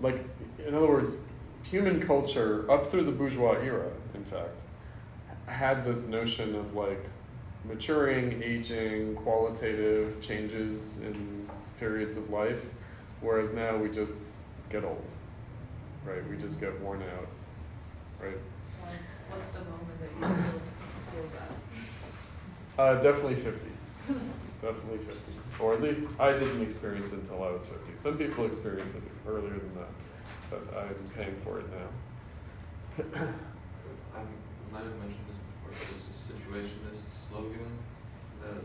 Like, in other words, human culture, up through the bourgeois era, in fact, had this notion of like maturing, aging, qualitative changes in periods of life, whereas now we just get old, right? We just get worn out, right? What's the moment that you feel that? Definitely 50. Definitely 50. Or at least I didn't experience it until I was 50. Some people experience it earlier than that, but I'm paying for it now. I might have mentioned this before, but there's a situationist slogan that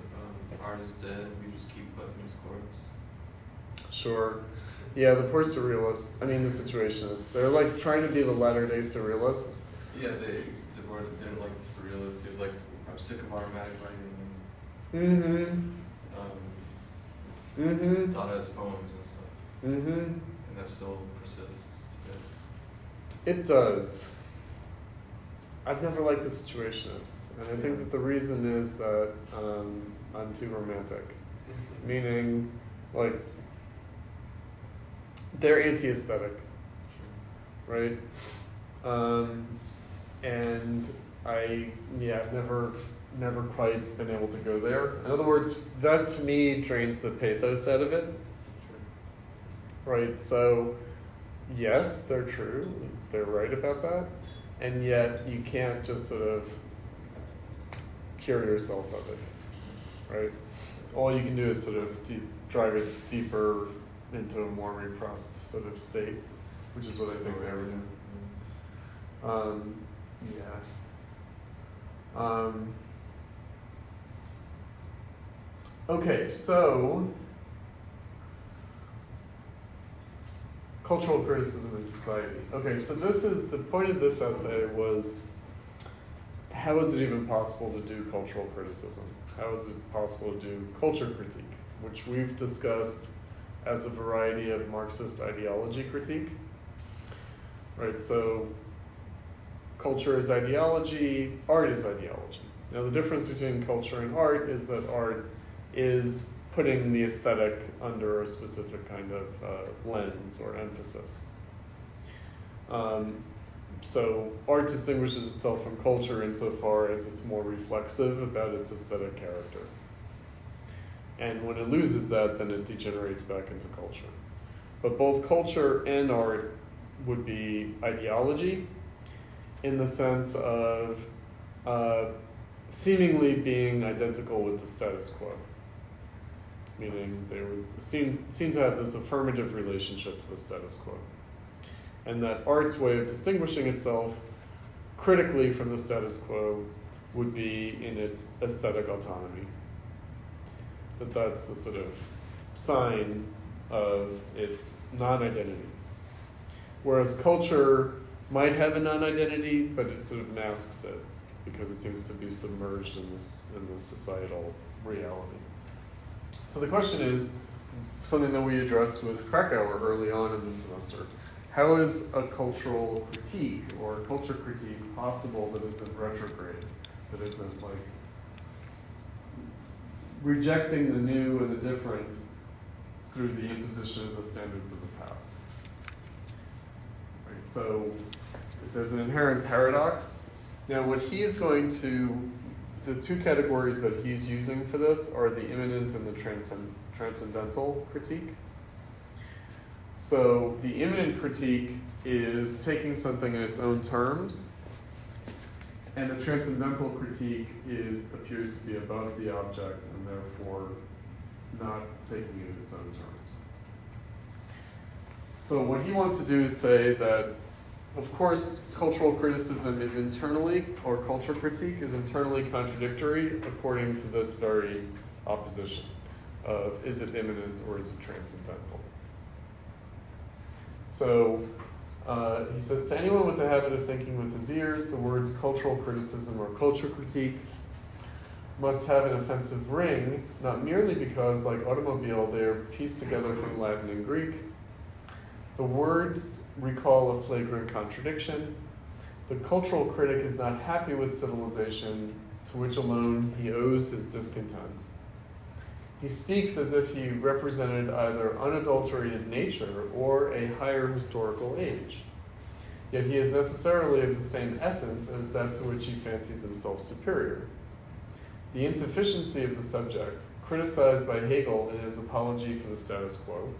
art is dead, we just keep fucking his corpse. Sure. Yeah, the poor surrealists, I mean the situationists, they're like trying to be the latter-day surrealists. Yeah, DeBoer didn't like the surrealists. He was like, I'm sick of automatic writing and taught us poems and stuff. And that still persists today. It does. I've never liked the situationists, and I think that the reason is that I'm too romantic. Meaning, like, they're anti-aesthetic, right? And I've never quite been able to go there. In other words, that to me drains the pathos out of it, right? So, yes, they're true, they're right about that, and yet you can't just sort of cure yourself of it, right? All you can do is sort of drive it deeper into a more repressed sort of state, which is what I think they were doing. Okay, so cultural criticism in society. Okay, so this is the point of this essay was, how is it even possible to do cultural criticism? How is it possible to do culture critique, which we've discussed as a variety of Marxist ideology critique, right? So culture is ideology, art is ideology. Now the difference between culture and art is that art is putting the aesthetic under a specific kind of lens or emphasis. So art distinguishes itself from culture insofar as it's more reflexive about its aesthetic character. And when it loses that, then it degenerates back into culture. But both culture and art would be ideology in the sense of seemingly being identical with the status quo. Meaning they would seem to have this affirmative relationship to the status quo. And that art's way of distinguishing itself critically from the status quo would be in its aesthetic autonomy. That's the sort of sign of its non-identity. Whereas culture might have a non-identity, but it sort of masks it because it seems to be submerged in this societal reality. So the question is, something that we addressed with Krakauer early on in the semester, how is a cultural critique or a culture critique possible that isn't retrograde, that isn't like rejecting the new and the different through the imposition of the standards of the past? Right, so there's an inherent paradox. Now what he's going to, the two categories that he's using for this are the immanent and the transcendental critique. So the immanent critique is taking something in its own terms, and the transcendental critique appears to be above the object and therefore not taking it in its own terms. So what he wants to do is say that, of course, cultural criticism is internally, or culture critique is internally contradictory according to this very opposition of is it immanent or is it transcendental? So he says, to anyone with the habit of thinking with his ears, the words cultural criticism or culture critique must have an offensive ring, not merely because, like automobile, they are pieced together from Latin and Greek. The words recall a flagrant contradiction. The cultural critic is not happy with civilization, to which alone he owes his discontent. He speaks as if he represented either unadulterated nature or a higher historical age. Yet he is necessarily of the same essence as that to which he fancies himself superior. the insufficiency of the subject, criticized by Hegel in his Apology for the Status Quo,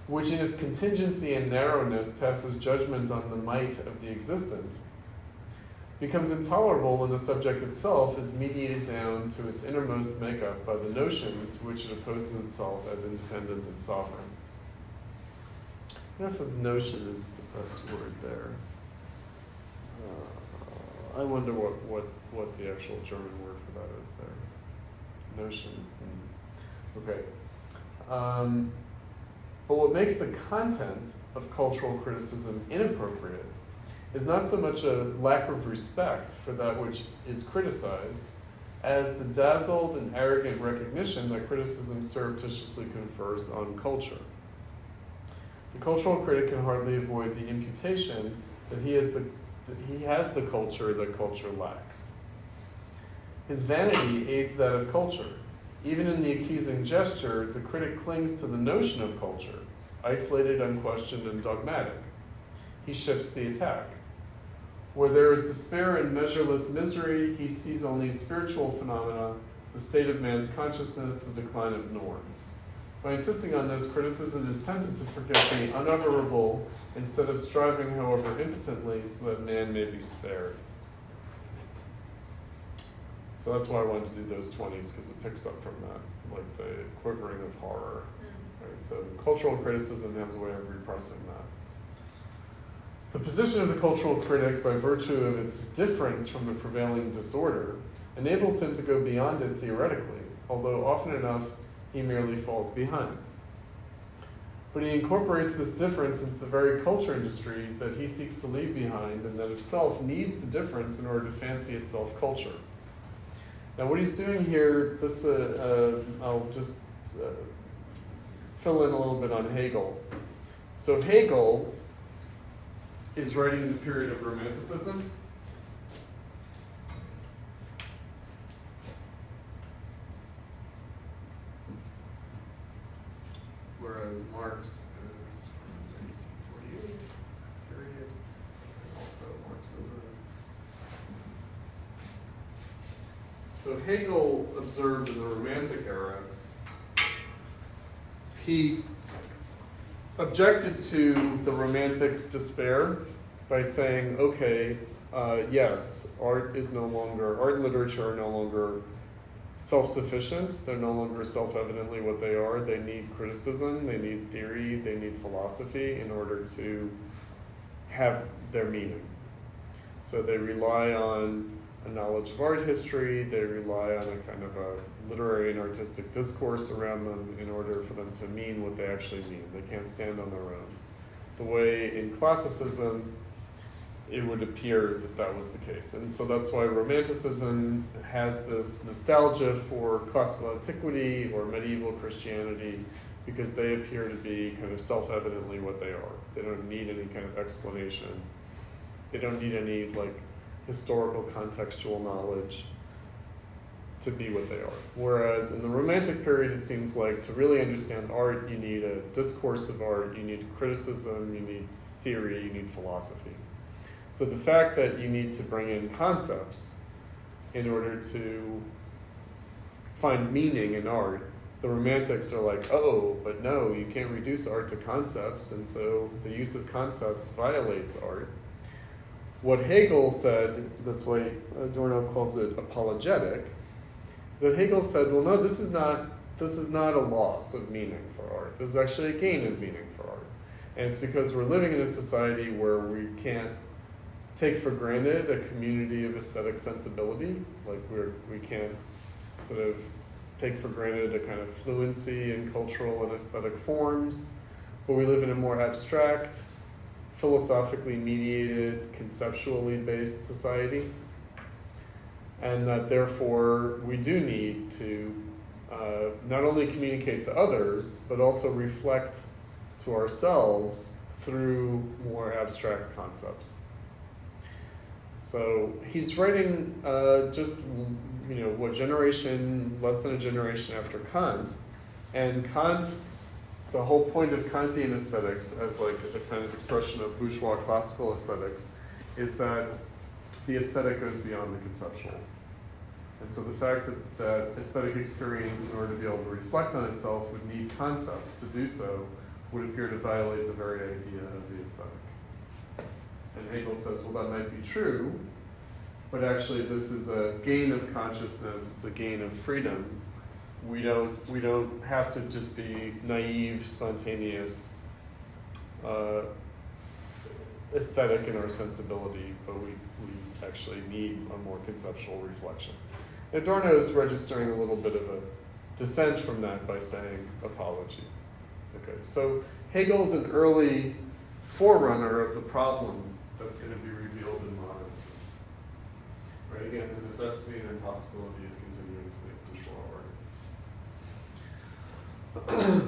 which in its contingency and narrowness passes judgment on the might of the existent, becomes intolerable when the subject itself is mediated down to its innermost makeup by the notion to which it opposes itself as independent and sovereign. I don't know if notion is the best word there. I wonder what the actual German word for that is there. Notion. Okay. But what makes the content of cultural criticism inappropriate is not so much a lack of respect for that which is criticized as the dazzled and arrogant recognition that criticism surreptitiously confers on culture. The cultural critic can hardly avoid the imputation that he has the culture that culture lacks. His vanity aids that of culture. Even in the accusing gesture, the critic clings to the notion of culture, isolated, unquestioned, and dogmatic. He shifts the attack. Where there is despair and measureless misery, he sees only spiritual phenomena, the state of man's consciousness, the decline of norms. By insisting on this, criticism is tempted to forget the unutterable instead of striving, however impotently, so that man may be spared. So that's why I wanted to do those 20s, because it picks up from that, like the quivering of horror. Right? So cultural criticism has a way of repressing that. The position of the cultural critic, by virtue of its difference from the prevailing disorder, enables him to go beyond it theoretically, although often enough he merely falls behind. But he incorporates this difference into the very culture industry that he seeks to leave behind, and that itself needs the difference in order to fancy itself culture. Now what he's doing here, this I'll just fill in a little bit on Hegel. So Hegel is writing in the period of Romanticism. Whereas Marx is from the 1848 period, and also Marxism. So Hegel observed in the Romantic era, he objected to the Romantic despair by saying, okay, yes, art and literature are no longer self-sufficient. They're no longer self-evidently what they are. They need criticism, they need theory, they need philosophy in order to have their meaning. So they rely on a knowledge of art history, they rely on a kind of a literary and artistic discourse around them in order for them to mean what they actually mean. They can't stand on their own. The way in classicism, it would appear that that was the case. And so that's why Romanticism has this nostalgia for classical antiquity or medieval Christianity, because they appear to be kind of self-evidently what they are. They don't need any kind of explanation. They don't need any historical contextual knowledge to be what they are. Whereas in the Romantic period, it seems like to really understand art, you need a discourse of art, you need criticism, you need theory, you need philosophy. So the fact that you need to bring in concepts in order to find meaning in art, the Romantics are like, oh, but no, you can't reduce art to concepts, and so the use of concepts violates art. What Hegel said, that's why Adorno calls it apologetic, that Hegel said, well, no, this is not a loss of meaning for art. This is actually a gain of meaning for art. And it's because we're living in a society where we can't take for granted a community of aesthetic sensibility. We can't sort of take for granted a kind of fluency in cultural and aesthetic forms, but we live in a more abstract, philosophically mediated, conceptually based society. And that therefore we do need to not only communicate to others, but also reflect to ourselves through more abstract concepts. So he's writing just, less than a generation after Kant. And Kant, the whole point of Kantian aesthetics as a kind of expression of bourgeois classical aesthetics is that the aesthetic goes beyond the conceptual. And so the fact that aesthetic experience, in order to be able to reflect on itself, would need concepts to do so, would appear to violate the very idea of the aesthetic. And Hegel says, well, that might be true, but actually this is a gain of consciousness, it's a gain of freedom. We don't have to just be naive, spontaneous, aesthetic in our sensibility, but we actually need a more conceptual reflection. Adorno is registering a little bit of a dissent from that by saying apology. Okay, so Hegel's an early forerunner of the problem that's going to be revealed in modernism. Right, again, the necessity and impossibility of continuing to control art.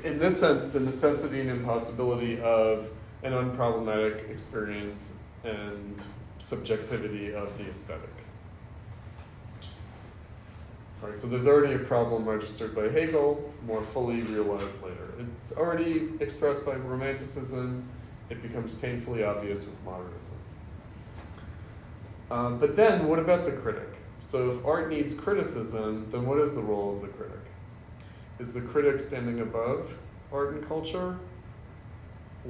In this sense, the necessity and impossibility of an unproblematic experience and subjectivity of the aesthetic. All right, so there's already a problem registered by Hegel, more fully realized later. It's already expressed by Romanticism. It becomes painfully obvious with modernism. But then, what about the critic? So if art needs criticism, then what is the role of the critic? Is the critic standing above art and culture?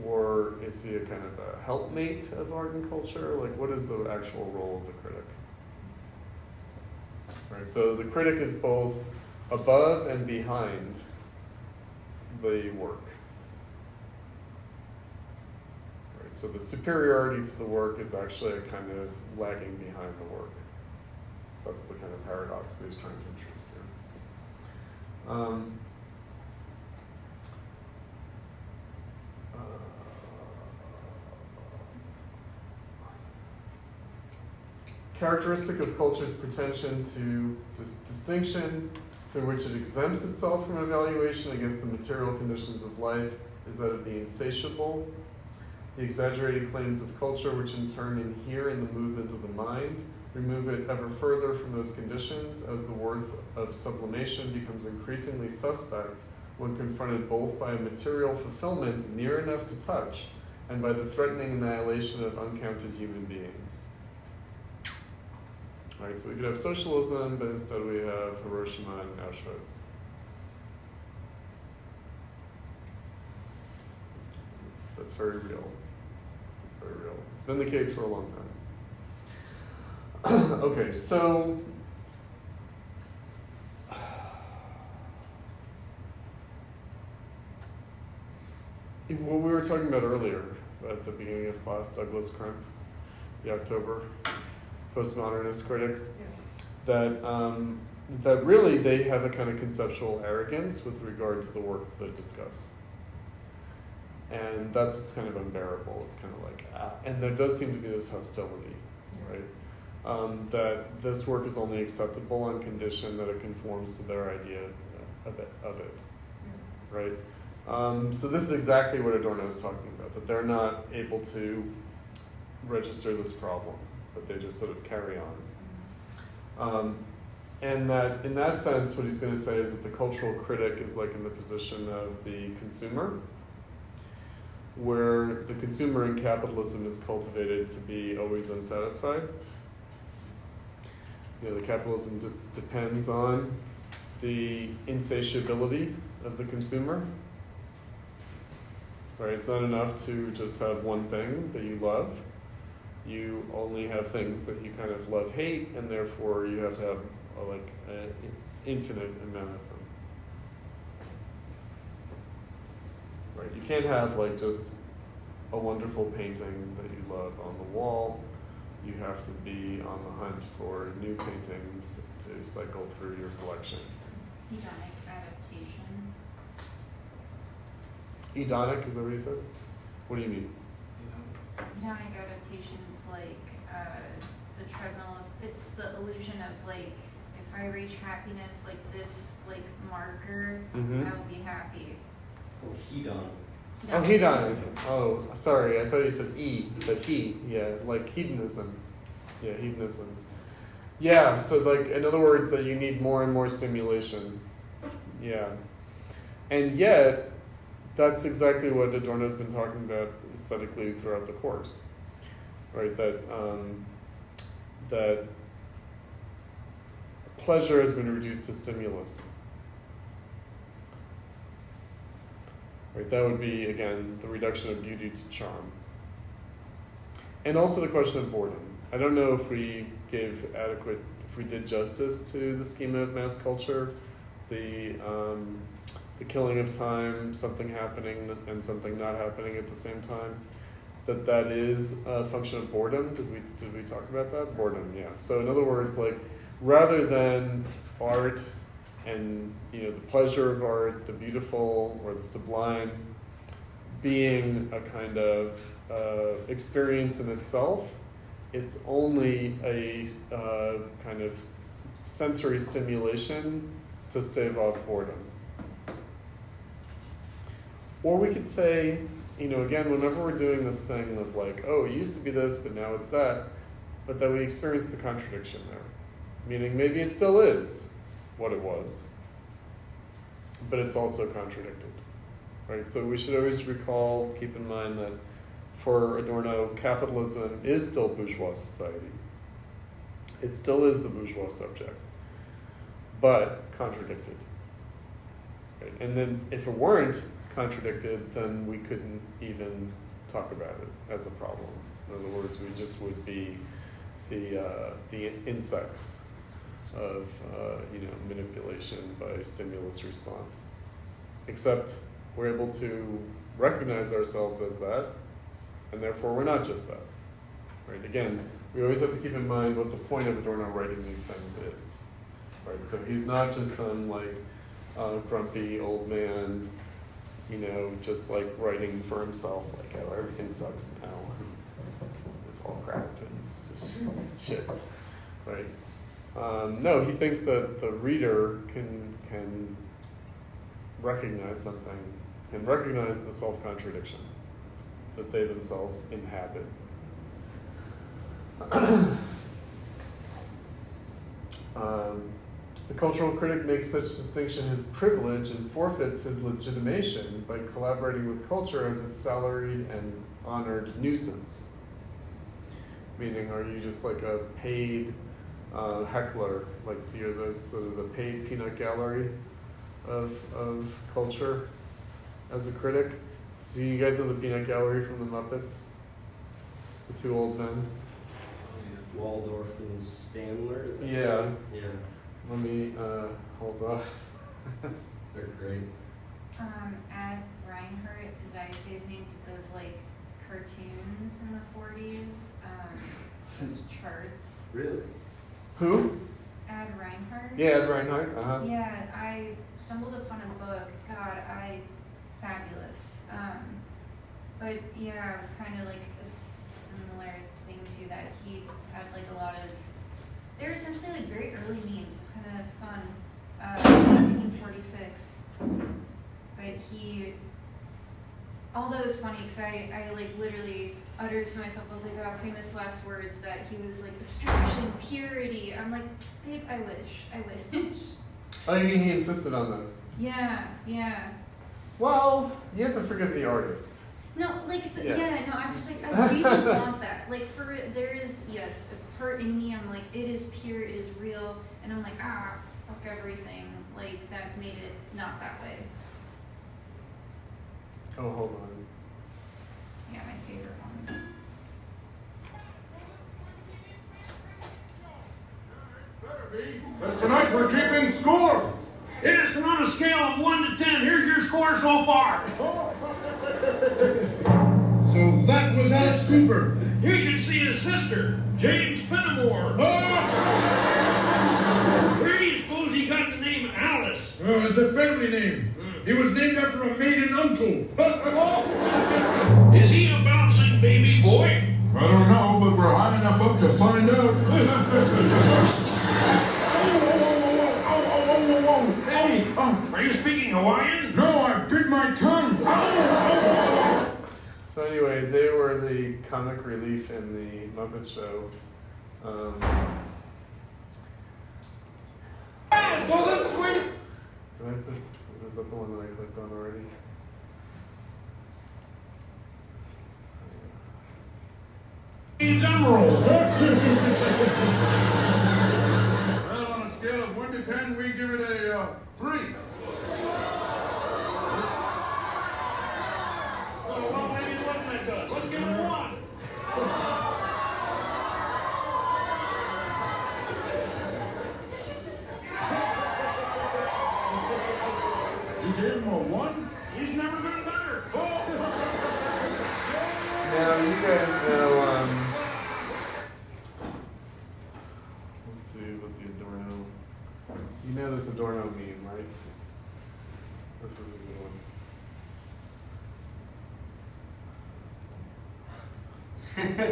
Or is he a kind of a helpmate of art and culture? Like, what is the actual role of the critic? Right, so the critic is both above and behind the work. Right, so the superiority to the work is actually a kind of lagging behind the work. That's the kind of paradox that he's trying to introduce here. Characteristic of culture's pretension to this distinction through which it exempts itself from evaluation against the material conditions of life is that of the insatiable. The exaggerated claims of culture, which in turn inhere in the movement of the mind, remove it ever further from those conditions as the worth of sublimation becomes increasingly suspect when confronted both by a material fulfillment near enough to touch and by the threatening annihilation of uncounted human beings. Right, so we could have socialism, but instead we have Hiroshima and Auschwitz. That's very real. It's very real. It's been the case for a long time. Okay, so what we were talking about earlier at the beginning of class, Douglas Crimp, the October postmodernist critics, that really they have a kind of conceptual arrogance with regard to the work that they discuss. And that's what's kind of unbearable. It's kind of like, and there does seem to be this hostility, right? That this work is only acceptable on condition that it conforms to their idea of it, right? So this is exactly what Adorno is talking about, that they're not able to register this problem, but they just sort of carry on. And that in that sense, what he's going to say is that the cultural critic is like in the position of the consumer, where the consumer in capitalism is cultivated to be always unsatisfied. You know, the capitalism depends on the insatiability of the consumer. Right? It's not enough to just have one thing that you love. You only have things that you kind of love, hate, and therefore you have to have an infinite amount of them. Right? You can't have like just a wonderful painting that you love on the wall. You have to be on the hunt for new paintings to cycle through your collection. Hedonic adaptation. Hedonic, is that what you said? What do you mean? Hedonic adaptation's like the treadmill. It's the illusion of like, if I reach happiness like this, like marker, Mm-hmm. I will be happy. Or hedon. Oh, hedonic. Oh, sorry. I thought you said but yeah, like hedonism. Yeah, hedonism. Yeah, so like, in other words, that you need more and more stimulation. Yeah. And yet, that's exactly what Adorno's been talking about aesthetically throughout the course. Right, that pleasure has been reduced to stimulus. Right, that would be, again, the reduction of beauty to charm. And also the question of boredom. I don't know if we did justice to the schema of mass culture, the killing of time, something happening and something not happening at the same time. That is a function of boredom. Did we talk about that? Boredom, yeah. So in other words, like, rather than art and the pleasure of art, the beautiful or the sublime, being a kind of experience in itself, it's only a kind of sensory stimulation to stave off boredom. Or we could say, again, whenever we're doing this thing of like, oh, it used to be this, but now it's that, but that we experience the contradiction there. Meaning maybe it still is what it was, but it's also contradicted, right? So we should always keep in mind that for Adorno, capitalism is still bourgeois society. It still is the bourgeois subject, but contradicted. Right? And then if it weren't contradicted, then we couldn't even talk about it as a problem. In other words, we just would be the insects of manipulation by stimulus response. Except we're able to recognize ourselves as that, and therefore we're not just that. Right? Again, we always have to keep in mind what the point of Adorno writing these things is. Right? So he's not just some grumpy old man, just like writing for himself, like, oh, everything sucks now. It's all crap and it's shit. Right? No, he thinks that the reader can recognize something, can recognize the self-contradiction that they themselves inhabit. The cultural critic makes such distinction his privilege and forfeits his legitimation by collaborating with culture as its salaried and honored nuisance. Meaning, are you just like a paid heckler, like you're the sort of the paid peanut gallery of culture as a critic? So you guys know the peanut gallery from the Muppets? The two old men? Waldorf and Stanler, is that Yeah. right? Yeah. Let me hold on. They're great. Ad Reinhardt, is that how you say his name? Did those like cartoons in the 40s? Those charts. Really? Who? Ad Reinhardt? Yeah, Ed Reinhardt. Uh-huh. Yeah, I stumbled upon a book. God, fabulous. But yeah, it was kind of like a similar thing to that. He had like a lot of, they're essentially like very early memes. It's kind of fun. 1946. But although it's funny because I like literally uttered to myself, I was like, oh, famous last words, that he was like abstraction, purity. I'm like, babe, I wish. Oh, you mean he insisted on this? Yeah. Well, you have to forgive the artist. No, like it's Yeah. no. I'm just like I really want that. Like there is a part in me. I'm like it is pure, it is real, and I'm like fuck everything. Like that made it not that way. Oh, hold on. Yeah, my favorite one. But tonight we're keeping score. Yes, and on a scale of 1 to 10, here's your score so far. So that was Alice Cooper. You should see his sister, James Fenimore. Where do you suppose he got the name Alice? Oh, it's a family name. He was named after a maiden uncle. Is he a bouncing baby boy? I don't know, but we're high enough up to find out. Hey, are you speaking Hawaiian? No, I bit my tongue. So anyway, they were the comic relief in the Muppet Show. So this is where... Did I put, was that the one that I clicked on already? Needs emeralds. Well, on a scale of you guys know, let's see what the Adorno, you know this Adorno meme, right? This is a good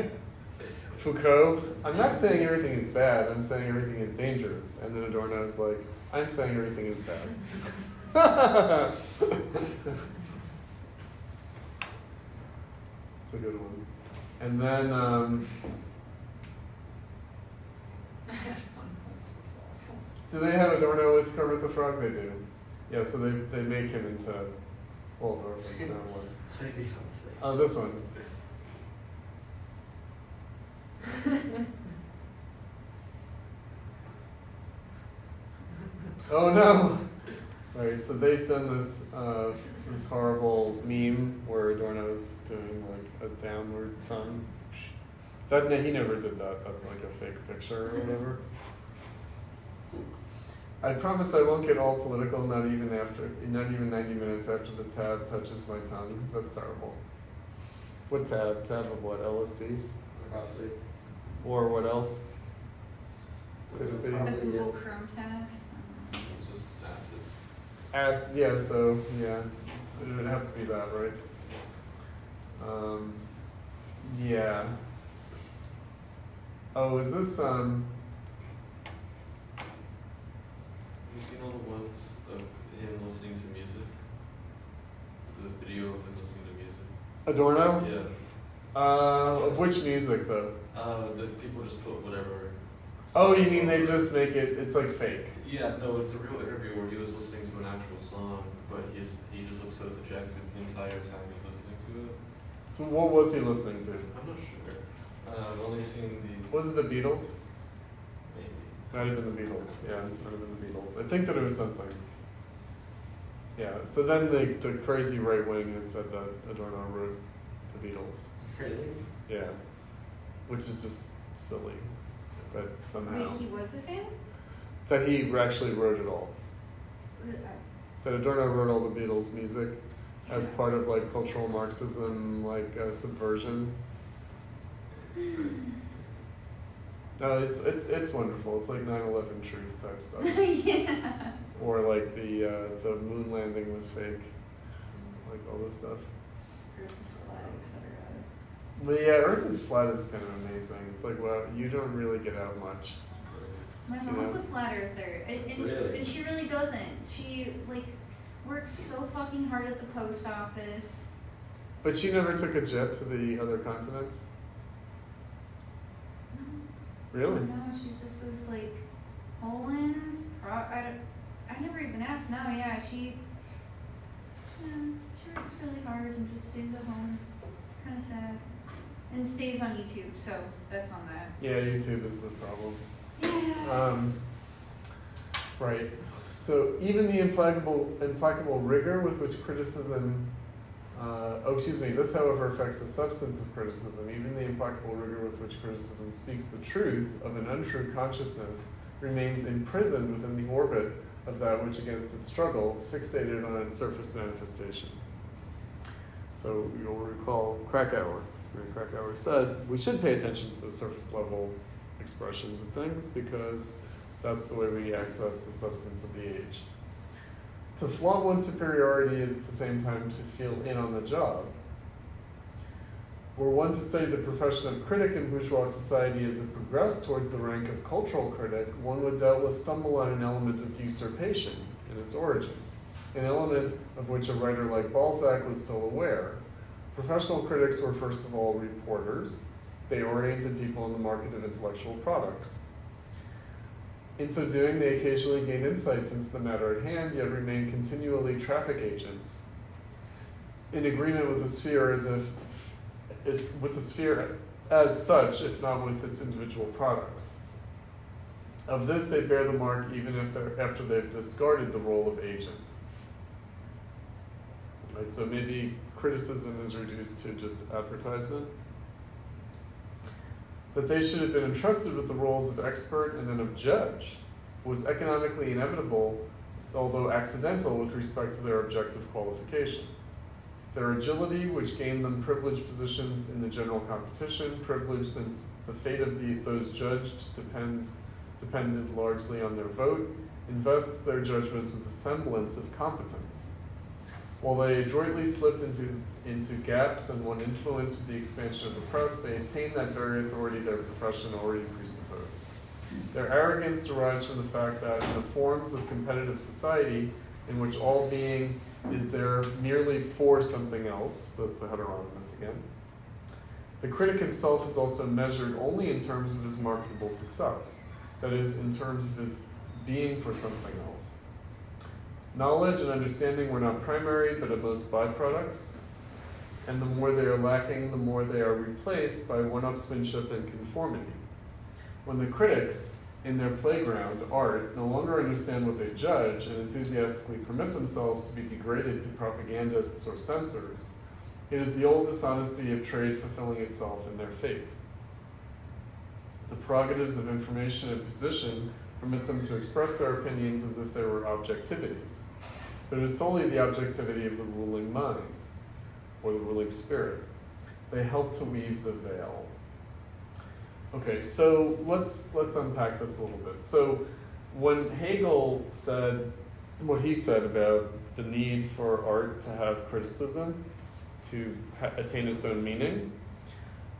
one. Foucault, I'm not saying everything is bad, I'm saying everything is dangerous. And then Adorno's like, I'm saying everything is bad. It's a good one. And then, do they have Adorno with Kermit the Frog? They do. Yeah, so they make him into Waldorf. That's not one. Oh, this one. Oh no! Right, so they've done this this horrible meme where Adorno's doing like a downward thumb. That he never did that. That's like a fake picture or whatever. I promise I won't get all political, not even 90 minutes after the tab touches my tongue. That's terrible. What tab? Tab of what? LSD? Probably. Or what else? Could it be? The Google Chrome tab. It's just acid. Yeah, so, yeah, it would have to be that, right? Yeah. Oh, is this, Have you seen all the ones of him listening to music? The video of him listening to music? Adorno? Yeah. Of which music, though? The people just put whatever. Oh, you mean they just make it, it's like fake? Yeah, no, it's a real interview where he was listening to an actual song, but he just looks so dejected the entire time he's listening to it. So what was he listening to? I'm not sure. I've only seen the. Was it the Beatles? Maybe. Might have been the Beatles, yeah, might have been the Beatles. I think that it was something. Yeah, so then the crazy right wing has said that Adorno wrote the Beatles. Really? Yeah, which is just silly, but somehow. Wait, he was a fan? That he actually wrote it all. That Adorno wrote all the Beatles music as part of like cultural Marxism, like subversion. No, it's wonderful. It's like 9/11 truth type stuff. Yeah. Or like the moon landing was fake, like all this stuff. Earth is flat, etc. But yeah, Earth is flat is kind of amazing. It's like, wow, you don't really get out much. My You mom's know? a flat earther, Really? and she really doesn't. She like works so fucking hard at the post office. But she never took a jet to the other continents? No. Really? No, she just was like Poland. I never even asked. No, yeah, she works really hard and just stays at home. Kind of sad, and stays on YouTube. So that's on that. Yeah, YouTube is the problem. Yeah. Right. So even the implacable rigor with which criticism, this however affects the substance of criticism. Even the implacable rigor with which criticism speaks the truth of an untrue consciousness remains imprisoned within the orbit of that which against its struggles, fixated on its surface manifestations. So you'll recall Krakauer. Krakauer said, we should pay attention to the surface level expressions of things because that's the way we access the substance of the age. To flaunt one's superiority is at the same time to feel in on the job. Were one to study the profession of critic in bourgeois society as it progressed towards the rank of cultural critic, one would doubtless stumble on an element of usurpation in its origins, an element of which a writer like Balzac was still aware. Professional critics were first of all reporters. They oriented people in the market of intellectual products. In so doing, they occasionally gained insights into the matter at hand, yet remained continually traffic agents, in agreement with the sphere with the sphere as such, if not with its individual products. Of this, they bear the mark even after they've discarded the role of agent. Right, so maybe criticism is reduced to just advertisement. That they should have been entrusted with the roles of expert and then of judge was economically inevitable, although accidental with respect to their objective qualifications. Their agility, which gained them privileged positions in the general competition, privileged since the fate of those judged depended largely on their vote, invests their judgments with a semblance of competence. While they adroitly slipped into gaps and won influence with the expansion of the press, they attain that very authority their profession already presupposed. Their arrogance derives from the fact that in the forms of competitive society, in which all being is there merely for something else, so that's the heteronymous again, the critic himself is also measured only in terms of his marketable success, that is, in terms of his being for something else. Knowledge and understanding were not primary, but at most byproducts, and the more they are lacking, the more they are replaced by one-upsmanship and conformity. When the critics, in their playground, art, no longer understand what they judge and enthusiastically permit themselves to be degraded to propagandists or censors, it is the old dishonesty of trade fulfilling itself in their fate. The prerogatives of information and position permit them to express their opinions as if they were objectivity. But it is solely the objectivity of the ruling mind, or the ruling spirit. They help to weave the veil. Okay, so let's unpack this a little bit. So when Hegel said what he said about the need for art to have criticism, to attain its own meaning,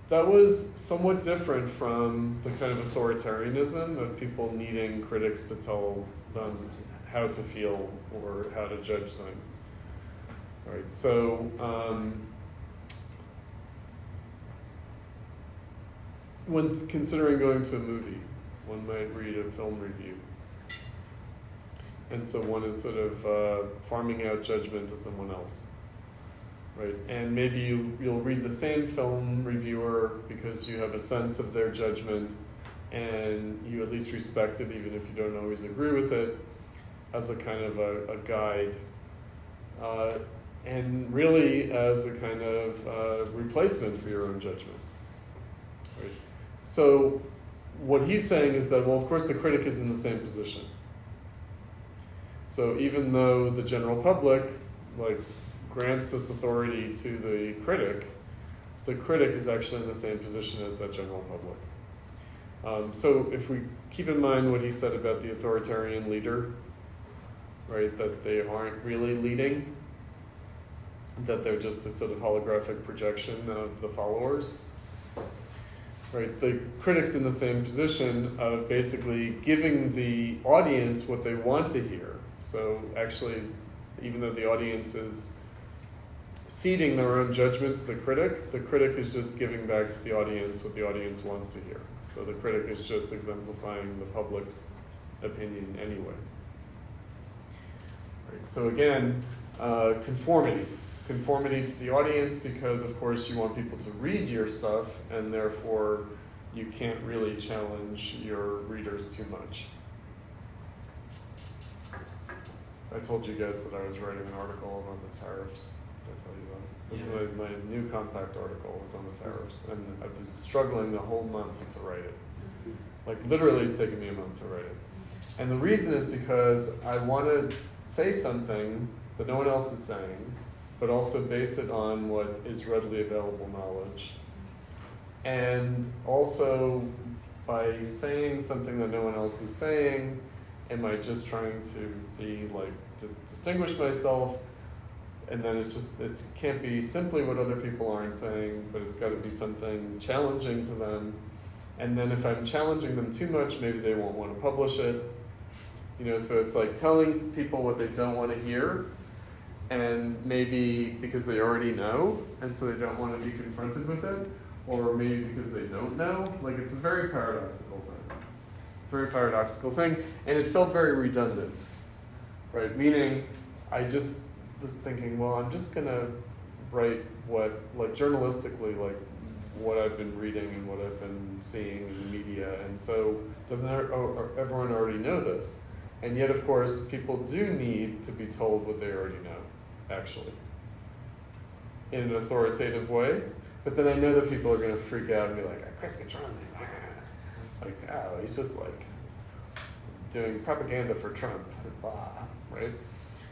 that was somewhat different from the kind of authoritarianism of people needing critics to tell them how to feel or how to judge things. All right, so when considering going to a movie, one might read a film review. And so one is sort of farming out judgment to someone else. Right, and maybe you'll read the same film reviewer because you have a sense of their judgment and you at least respect it even if you don't always agree with it as a kind of a guide. And really as a kind of replacement for your own judgment. Right? So what he's saying is that, well, of course the critic is in the same position. So even though the general public, grants this authority to the critic is actually in the same position as that general public. So if we keep in mind what he said about the authoritarian leader, right, that they aren't really leading, that they're just this sort of holographic projection of the followers, right, the critic's in the same position of basically giving the audience what they want to hear. So actually, even though the audience is ceding their own judgment to the critic is just giving back to the audience what the audience wants to hear. So the critic is just exemplifying the public's opinion anyway. Right. So again, conformity. Conformity to the audience because, of course, you want people to read your stuff and therefore you can't really challenge your readers too much. I told you guys that I was writing an article on the tariffs. Did I tell you that? This is my new compact article is on the tariffs, and I've been struggling the whole month to write it. Literally, it's taken me a month to write it. And the reason is because I want to say something that no one else is saying, but also base it on what is readily available knowledge. And also, by saying something that no one else is saying, am I just trying to be to distinguish myself? And then it can't be simply what other people aren't saying, but it's got to be something challenging to them. And then if I'm challenging them too much, maybe they won't want to publish it. So it's like telling people what they don't want to hear, and maybe because they already know, and so they don't want to be confronted with it, or maybe because they don't know. It's a very paradoxical thing. Very paradoxical thing, and it felt very redundant, right? Meaning, I just was thinking, well, I'm just gonna write what, journalistically, what I've been reading and what I've been seeing in the media, and so doesn't everyone already know this? And yet, of course, people do need to be told what they already know, actually, in an authoritative way. But then I know that people are gonna freak out and be like, Chris Cutrone, oh, he's just doing propaganda for Trump, blah, right?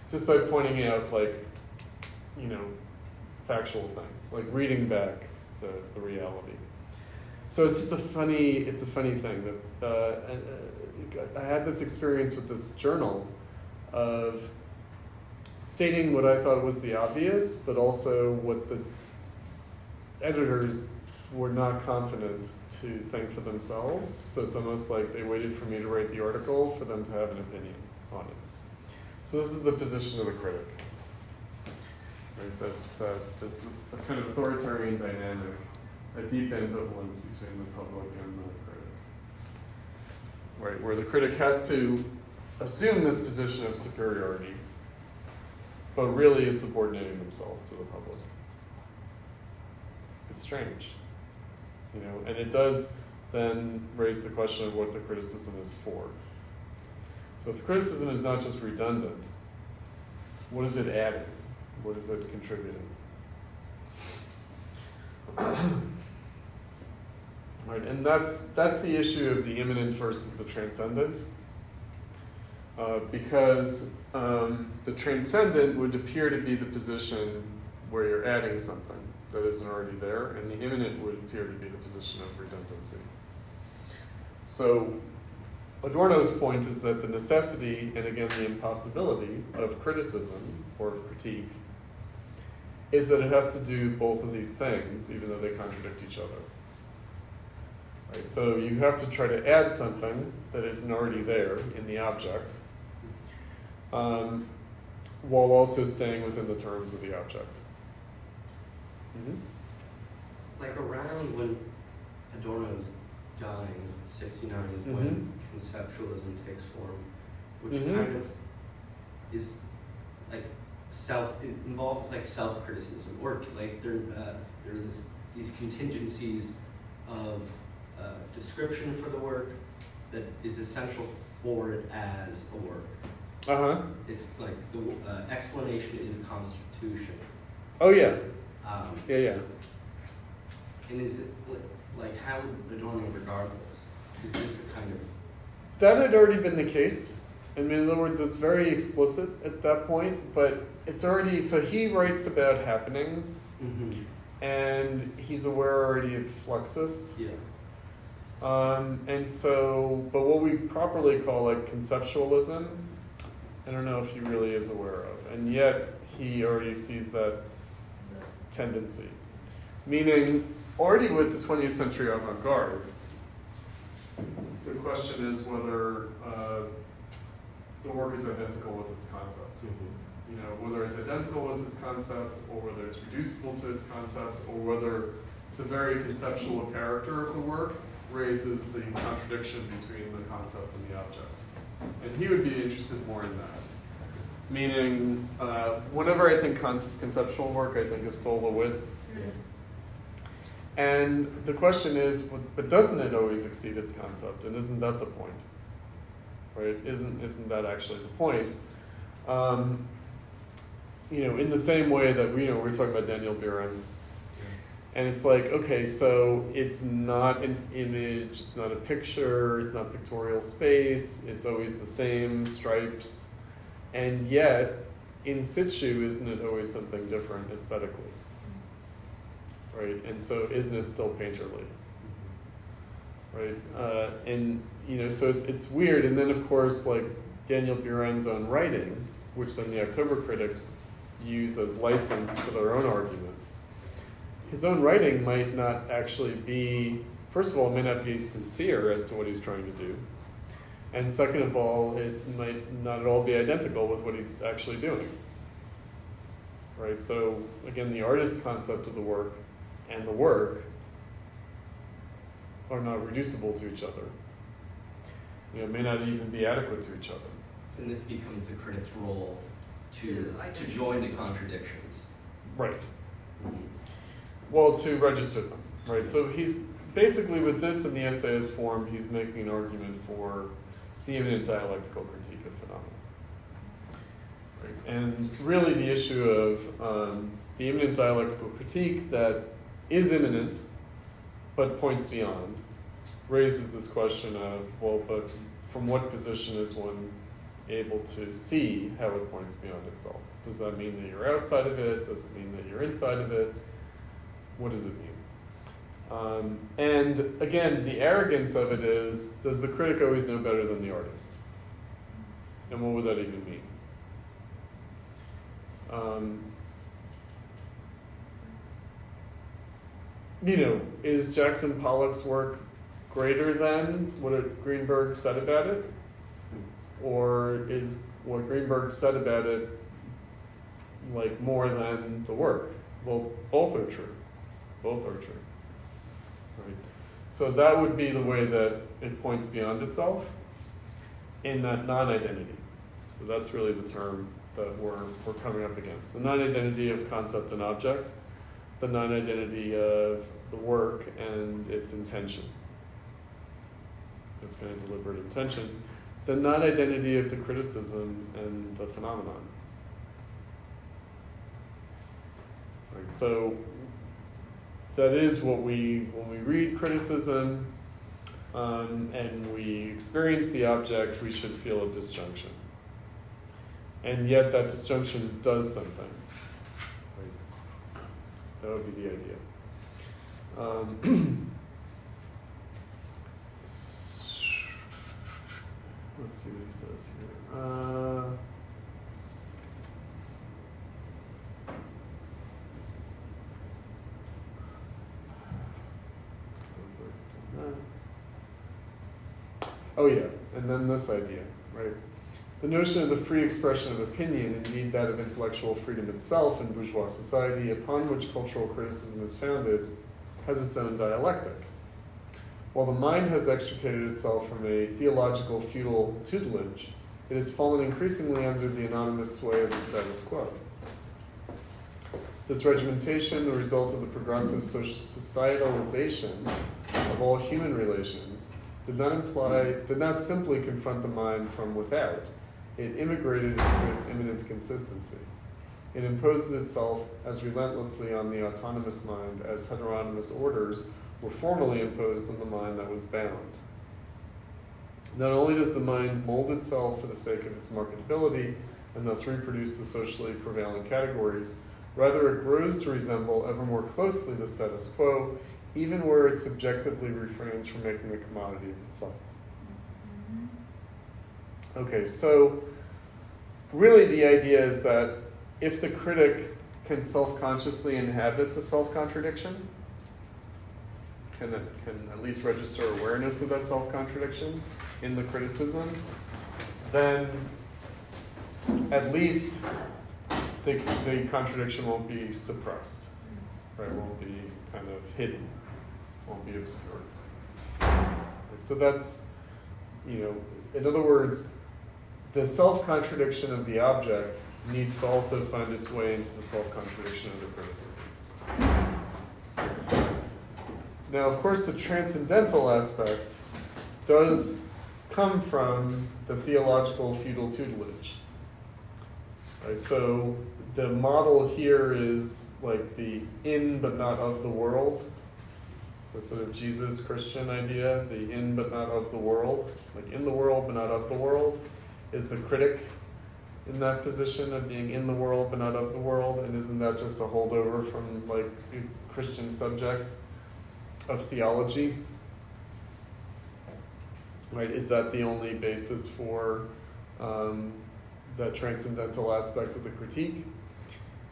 Just by pointing out factual things, like reading back the reality. So it's just a funny thing that I had this experience with this journal of stating what I thought was the obvious, but also what the editors were not confident to think for themselves. So it's almost like they waited for me to write the article for them to have an opinion on it. So this is the position of the critic. Right? That there's this kind of authoritarian dynamic, a deep ambivalence between the public and the critic. Right? Where the critic has to assume this position of superiority, but really is subordinating themselves to the public. It's strange. And it does then raise the question of what the criticism is for. So if the criticism is not just redundant, what is it adding? What is it contributing? Right, and that's the issue of the immanent versus the transcendent. Because the transcendent would appear to be the position where you're adding something that isn't already there, and the immanent would appear to be the position of redundancy. So Adorno's point is that the necessity, and again the impossibility, of criticism, or of critique, is that it has to do both of these things, even though they contradict each other. Right? So you have to try to add something that isn't already there in the object, while also staying within the terms of the object. Mm-hmm. Like around when Adorno's dying, 69 is when conceptualism takes form, which kind of is like involved like self-criticism, or like there are these contingencies of description for the work that is essential for it as a work. It's like the explanation is constitution. Oh yeah. Yeah. And is it like how would Adorno regard this? Is this the kind of that had already been the case? I mean, in other words, it's very explicit at that point, but it's already, so he writes about happenings, and he's aware already of fluxus. Yeah. And so, but what we properly call like conceptualism, I don't know if he really is aware of, and yet he already sees that tendency. Meaning, already with the 20th century avant-garde, the question is whether the work is identical with its concept. Whether it's identical with its concept, or whether it's reducible to its concept, or whether the very conceptual character of the work raises the contradiction between the concept and the object. And he would be interested more in that. Meaning, whenever I think conceptual work, I think of solo wit. And the question is, but doesn't it always exceed its concept? And isn't that the point? Right? Isn't that actually the point? In the same way that we're talking about Daniel Buren. And it's like, okay, so it's not an image, it's not a picture, it's not pictorial space, it's always the same stripes. And yet, in situ, isn't it always something different aesthetically? Right? And so isn't it still painterly? Right? So it's weird. And then, of course, like Daniel Buren's own writing, which then the October critics use as license for their own argument. His own writing might not actually be, first of all, it may not be sincere as to what he's trying to do. And second of all, it might not at all be identical with what he's actually doing. Right? So again, the artist's concept of the work and the work are not reducible to each other. May not even be adequate to each other. And this becomes the critic's role to join the contradictions. Right. Well, to register them, right? So he's basically, with this in the essayist form, he's making an argument for the immanent dialectical critique of phenomena. Right? And really the issue of the immanent dialectical critique that is immanent, but points beyond, raises this question of, well, but from what position is one able to see how it points beyond itself? Does that mean that you're outside of it? Does it mean that you're inside of it? What does it mean? And again, the arrogance of it is, does the critic always know better than the artist? And what would that even mean? Is Jackson Pollock's work greater than what Greenberg said about it? Or is what Greenberg said about it like more than the work? Well, both are true. Both are true. Right? So that would be the way that it points beyond itself in that non-identity. So that's really the term that we're coming up against. The non-identity of concept and object, the non-identity of the work and its intention, its kind of deliberate intention, the non-identity of the criticism and the phenomenon. Right, so that is what when we read criticism and we experience the object, we should feel a disjunction. And yet that disjunction does something. Right? That would be the idea. Let's see what he says here. Oh yeah, and then this idea, right? The notion of the free expression of opinion, indeed that of intellectual freedom itself in bourgeois society, upon which cultural criticism is founded, has its own dialectic. While the mind has extricated itself from a theological feudal tutelage, it has fallen increasingly under the anonymous sway of the status quo. This regimentation, the result of the progressive societalization of all human relations, did not simply confront the mind from without. It immigrated into its immanent consistency. It imposes itself as relentlessly on the autonomous mind as heteronymous orders were formerly imposed on the mind that was bound. Not only does the mind mold itself for the sake of its marketability and thus reproduce the socially prevailing categories, rather it grows to resemble ever more closely the status quo, even where it subjectively refrains from making a commodity of itself. Okay, so really the idea is that if the critic can self-consciously inhabit the self-contradiction, can at least register awareness of that self-contradiction in the criticism, then at least the contradiction won't be suppressed, right? Won't be kind of hidden, won't be obscured. Right? So that's, in other words, the self-contradiction of the object needs to also find its way into the self-contradiction of the criticism. Now, of course, the transcendental aspect does come from the theological feudal tutelage. Right? So the model here is like the in but not of the world, the sort of Jesus Christian idea, the in but not of the world, like in the world but not of the world. Is the critic in that position of being in the world but not of the world? And isn't that just a holdover from like the Christian subject of theology? Right? Is that the only basis for that transcendental aspect of the critique?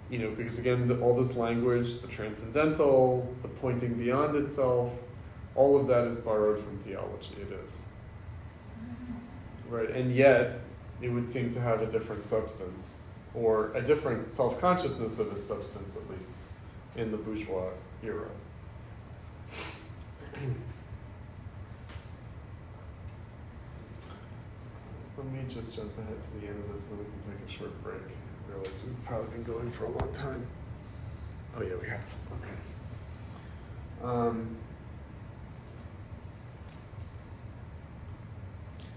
Because again, all this language, the transcendental, the pointing beyond itself, all of that is borrowed from theology. It is. Right? And yet, it would seem to have a different substance, or a different self-consciousness of its substance, at least, in the bourgeois era. Let me just jump ahead to the end of this, and then we can take a short break. I realize we've probably been going for a long time. Oh yeah, we have. Okay.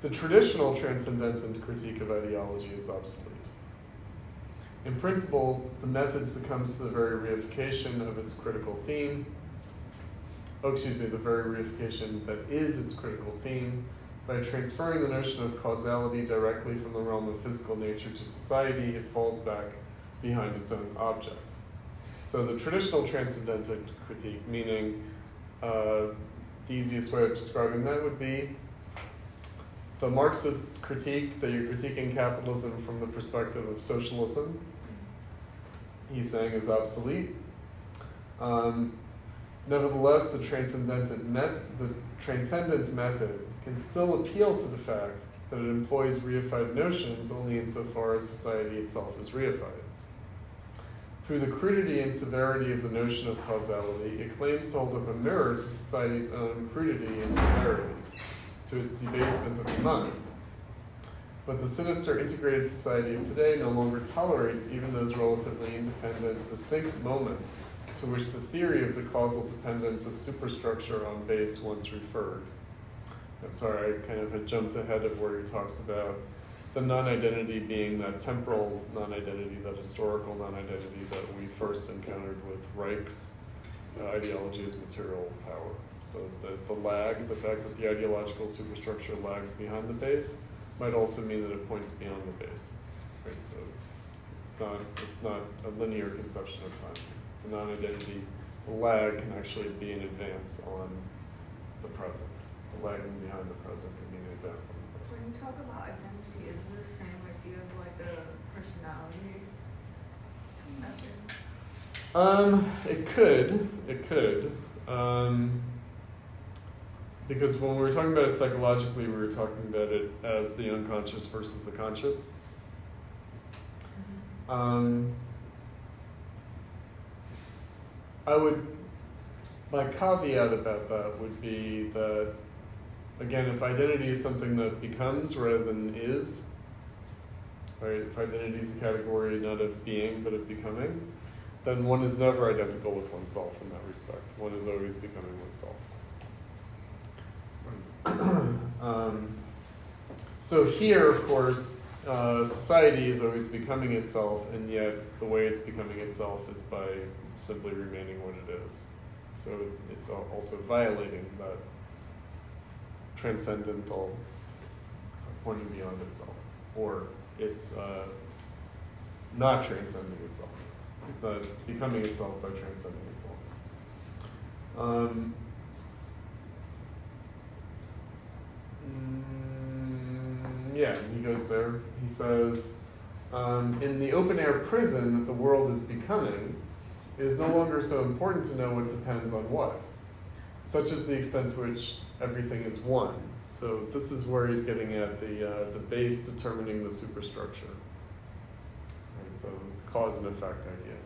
The traditional transcendent critique of ideology is obsolete. In principle, the method succumbs to the very reification of its critical theme. The very reification that is its critical theme. By transferring the notion of causality directly from the realm of physical nature to society, it falls back behind its own object. So the traditional transcendental critique, meaning the easiest way of describing that would be the Marxist critique that you're critiquing capitalism from the perspective of socialism, he's saying is obsolete. Nevertheless, the transcendent method can still appeal to the fact that it employs reified notions only insofar as society itself is reified. Through the crudity and severity of the notion of causality, it claims to hold up a mirror to society's own crudity and severity, to its debasement of the mind. But the sinister integrated society of today no longer tolerates even those relatively independent, distinct moments to which the theory of the causal dependence of superstructure on base once referred. I'm sorry, I kind of had jumped ahead of where he talks about the non-identity being that temporal non-identity, that historical non-identity that we first encountered with Reich's ideology as material power. So the lag, the fact that the ideological superstructure lags behind the base, might also mean that it points beyond the base. Right? So it's not a linear conception of time. The non-identity, the lag can actually be an advance on the present. The lagging behind the present can be an advance on the present. When you talk about identity, is it the same idea of like the personality message? It could. Because when we were talking about it psychologically, we were talking about it as the unconscious versus the conscious. My caveat about that would be that, again, if identity is something that becomes rather than is, right? If identity is a category not of being but of becoming, then one is never identical with oneself in that respect. One is always becoming oneself. So here, of course, society is always becoming itself, and yet the way it's becoming itself is by simply remaining what it is. So it's also violating that transcendental pointing beyond itself, or it's not transcending itself. It's not becoming itself by transcending itself. Yeah, he goes there. He says, in the open-air prison that the world is becoming, it is no longer so important to know what depends on what. Such is the extent to which everything is one. So this is where he's getting at the base determining the superstructure. Right, so the cause and effect idea.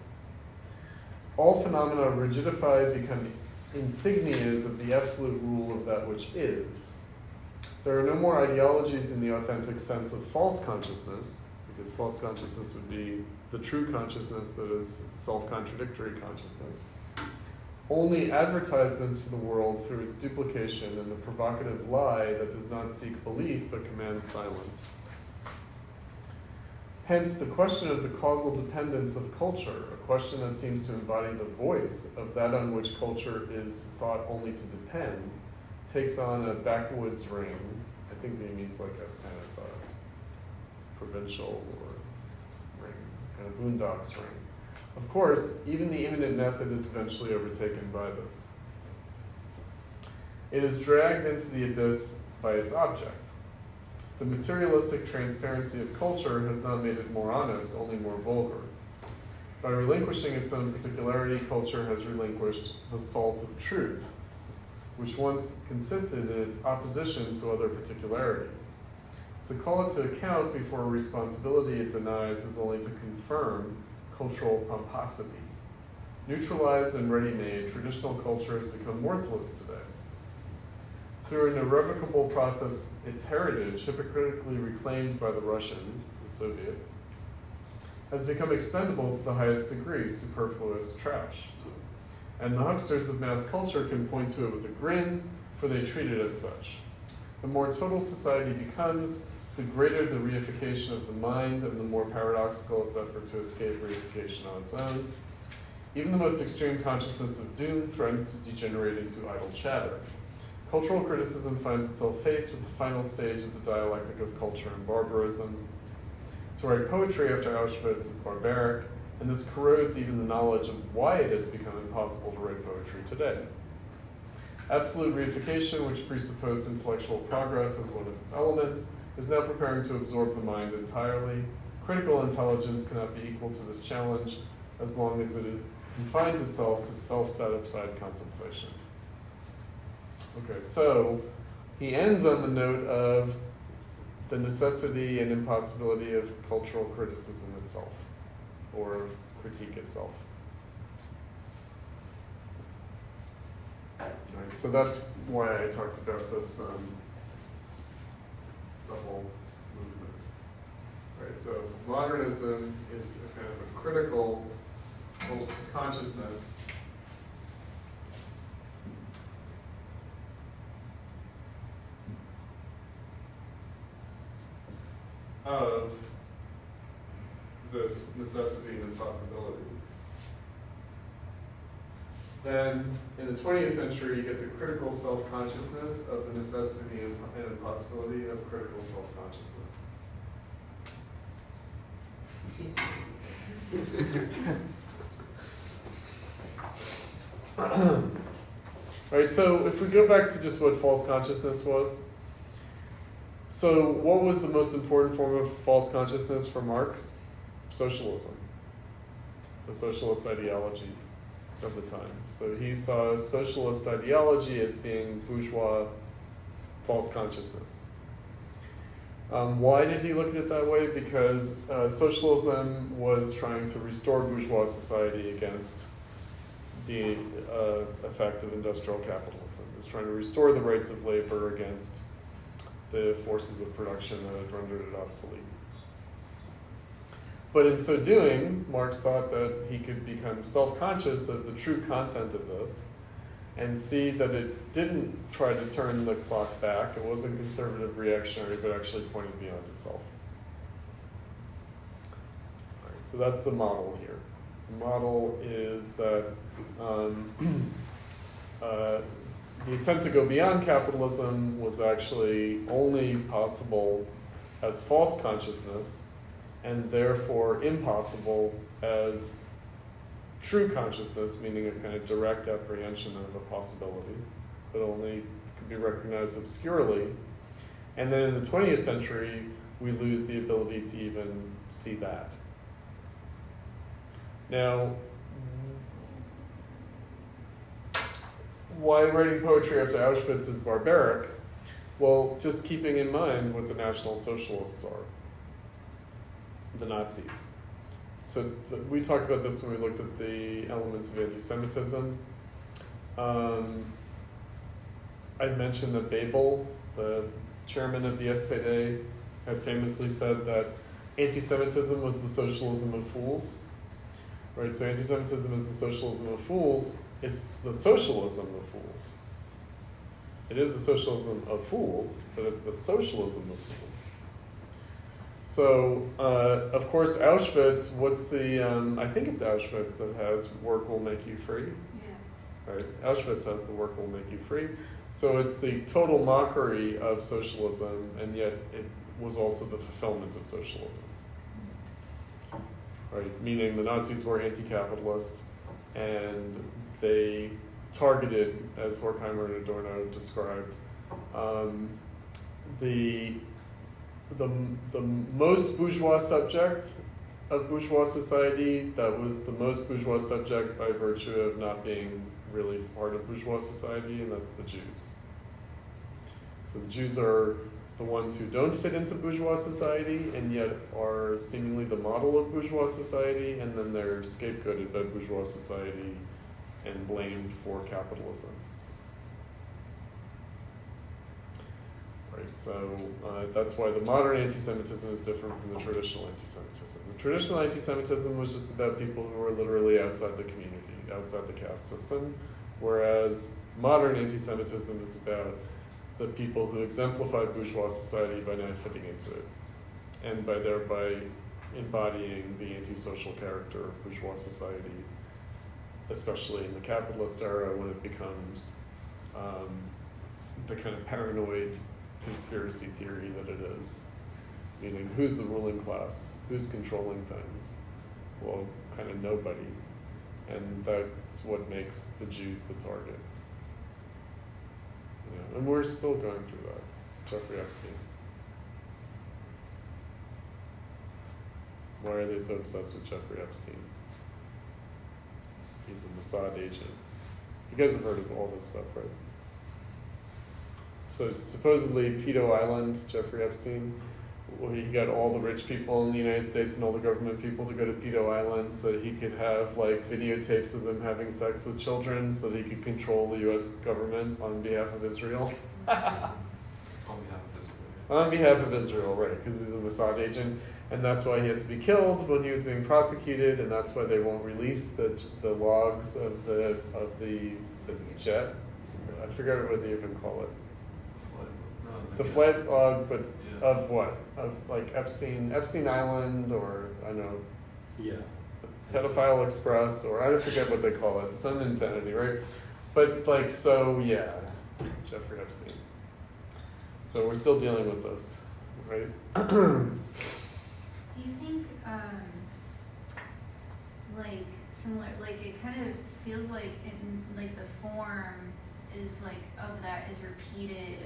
All phenomena rigidify, become insignias of the absolute rule of that which is. There are no more ideologies in the authentic sense of false consciousness, because false consciousness would be the true consciousness that is self-contradictory consciousness. Only advertisements for the world through its duplication and the provocative lie that does not seek belief but commands silence. Hence, the question of the causal dependence of culture, a question that seems to embody the voice of that on which culture is thought only to depend, takes on a backwoods ring. I think he means like a kind of provincial or ring, kind of boondocks ring. Of course, even the immanent method is eventually overtaken by this. It is dragged into the abyss by its object. The materialistic transparency of culture has not made it more honest, only more vulgar. By relinquishing its own particularity, culture has relinquished the salt of truth, which once consisted in its opposition to other particularities. To call it to account before a responsibility it denies is only to confirm cultural pomposity. Neutralized and ready-made, traditional culture has become worthless today. Through an irrevocable process, its heritage, hypocritically reclaimed by the Russians, the Soviets, has become expendable to the highest degree, superfluous trash. And the hucksters of mass culture can point to it with a grin, for they treat it as such. The more total society becomes, the greater the reification of the mind and the more paradoxical its effort to escape reification on its own. Even the most extreme consciousness of doom threatens to degenerate into idle chatter. Cultural criticism finds itself faced with the final stage of the dialectic of culture and barbarism. To write poetry after Auschwitz is barbaric, and this corrodes even the knowledge of why it has become impossible to write poetry today. Absolute reification, which presupposed intellectual progress as one of its elements, is now preparing to absorb the mind entirely. Critical intelligence cannot be equal to this challenge as long as it confines itself to self-satisfied contemplation. Okay, so he ends on the note of the necessity and impossibility of cultural criticism itself, or of critique itself. Right, so that's why I talked about this, the whole movement. Right, so modernism is a kind of a critical consciousness of this necessity and impossibility. Then, in the 20th century, you get the critical self-consciousness of the necessity and impossibility of critical self-consciousness. Right, so if we go back to just what false consciousness was, so what was the most important form of false consciousness for Marx? Socialism, the socialist ideology of the time. So he saw socialist ideology as being bourgeois false consciousness. Why did he look at it that way? Because socialism was trying to restore bourgeois society against the effect of industrial capitalism. It was trying to restore the rights of labor against the forces of production that had rendered it obsolete. But in so doing, Marx thought that he could become self-conscious of the true content of this and see that it didn't try to turn the clock back. It wasn't conservative reactionary, but actually pointed beyond itself. All right, so that's the model here. The model is that the attempt to go beyond capitalism was actually only possible as false consciousness, and therefore impossible as true consciousness, meaning a kind of direct apprehension of a possibility, but only could be recognized obscurely. And then in the 20th century, we lose the ability to even see that. Now, why writing poetry after Auschwitz is barbaric? Well, just keeping in mind what the National Socialists are, the Nazis. So we talked about this when we looked at the elements of anti-Semitism. I mentioned that Bebel, the chairman of the SPD, had famously said that anti-Semitism was the socialism of fools. Right, so anti-Semitism is the socialism of fools. It's the socialism of fools. It is the socialism of fools, but it's the socialism of fools. So, of course, Auschwitz, what's the, I think it's Auschwitz that has work will make you free. Yeah. Right? Auschwitz has the work will make you free. So it's the total mockery of socialism, and yet it was also the fulfillment of socialism. Right? Meaning the Nazis were anti-capitalist, and they targeted, as Horkheimer and Adorno described, the most bourgeois subject of bourgeois society that was the most bourgeois subject by virtue of not being really part of bourgeois society, and that's the Jews. So the Jews are the ones who don't fit into bourgeois society and yet are seemingly the model of bourgeois society, and then they're scapegoated by bourgeois society and blamed for capitalism. Right, so that's why the modern anti-Semitism is different from the traditional anti-Semitism. The traditional anti-Semitism was just about people who were literally outside the community, outside the caste system, whereas modern anti-Semitism is about the people who exemplify bourgeois society by not fitting into it, and by thereby embodying the antisocial character of bourgeois society, especially in the capitalist era when it becomes the kind of paranoid conspiracy theory that it is. Meaning, who's the ruling class? Who's controlling things? Well, kind of nobody. And that's what makes the Jews the target. And we're still going through that. Jeffrey Epstein. Why are they so obsessed with Jeffrey Epstein? He's a Mossad agent. You guys have heard of all this stuff, right? So supposedly Pedo Island, Jeffrey Epstein, well, he got all the rich people in the United States and all the government people to go to Pedo Island so that he could have like videotapes of them having sex with children so that he could control the US government on behalf of Israel. On behalf of Israel, right, because he's a Mossad agent, and that's why he had to be killed when he was being prosecuted, and that's why they won't release the logs of the jet. I forget what they even call it. The flight log, but yeah. of what? Of like Epstein Island, or I don't know, Yeah. Pedophile Express, or I forget what they call it. It's some insanity, right? But like, so yeah, Jeffrey Epstein. So we're still dealing with this, right? Do you think, like, similar, like, it kind of feels like, like, the form is, like, of that is repeated,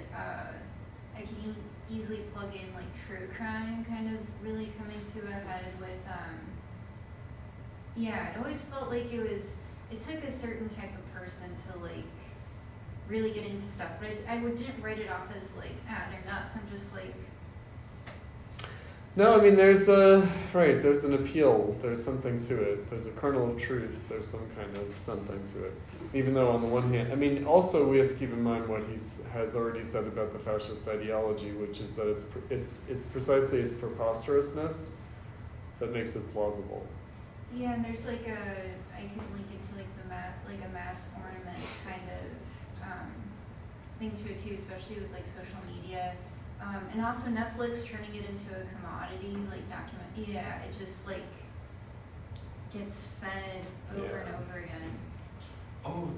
I can easily plug in, like, true crime kind of really coming to a head with, yeah, it always felt like it took a certain type of person to, like, really get into stuff, but I didn't write it off as, like, they're nuts, I'm just, like... No, I mean, there's an appeal, there's something to it, there's a kernel of truth, there's some kind of something to it. Even though on the one hand, I mean, also we have to keep in mind what he has already said about the fascist ideology, which is that it's precisely its preposterousness that makes it plausible. Yeah, and there's like I can link it to like a mass ornament kind of thing to it too, especially with like social media. And also Netflix turning it into a commodity, like document. Yeah, it just like gets fed over and over again. Oh,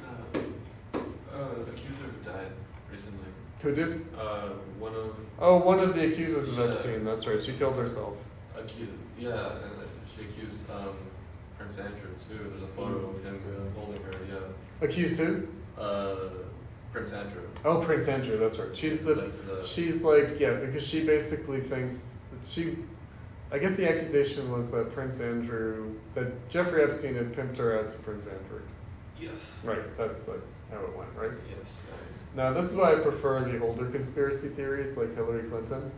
the accuser died recently. Who did? One of the accusers of Yeah. Epstein, that's right, she killed herself. and she accused Prince Andrew too. There's a photo of him holding her. Yeah. Accused who? Prince Andrew. Oh, Prince Andrew, that's right. She's like, yeah, because she basically thinks that I guess the accusation was that that Jeffrey Epstein had pimped her out to Prince Andrew. Yes. Right, that's how it went, right? Yes. Now, this is why I prefer the older conspiracy theories, like Hillary Clinton,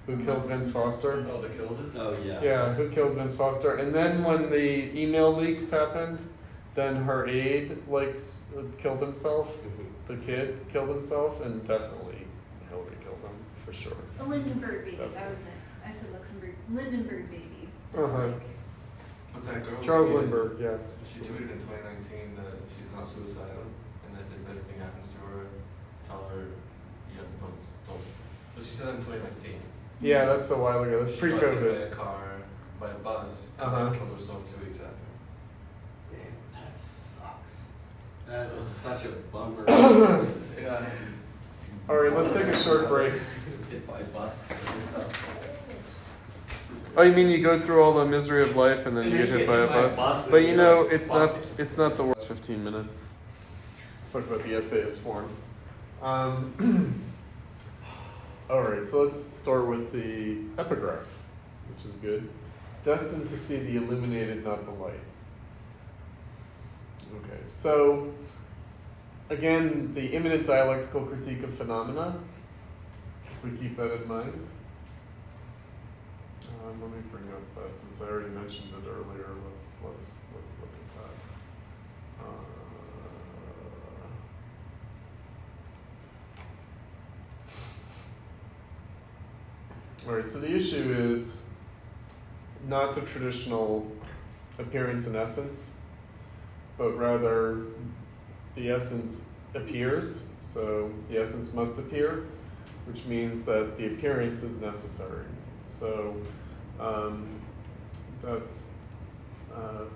who killed Vince Foster. Oh, the Kildis? Oh, yeah. Yeah, who killed Vince Foster. And then when the email leaks happened, then her aide, killed himself. The kid killed himself, and definitely Hillary killed him, for sure. A Lindenberg baby, Definitely. that was it. I said Luxembourg. Lindenberg baby. That's Uh-huh. like... But that girl. Charles tweeted- Lindbergh, yeah. She tweeted in 2019 that she's not suicidal, and that if anything happens to her, tell her, don't. So she said that in 2019. Yeah, that's a while ago. That's She got hit by pre-COVID. a car, by a bus, and Uh-huh. then killed herself 2 weeks after. Man, that sucks. That is So- such a bummer. Yeah. All right, let's take a short break. Hit by bus. Oh, you mean you go through all the misery of life and then you get hit by a bus? But you know, it's not the worst 15 minutes. Talk about the essayist form. All right, so let's start with the epigraph, which is good. Destined to see the illuminated, not the light. Okay, so again, the imminent dialectical critique of phenomena. If we keep that in mind. Let me bring up that since I already mentioned it earlier. Let's look at that. All right. So the issue is not the traditional appearance and essence, but rather the essence appears. So the essence must appear, which means that the appearance is necessary. So that's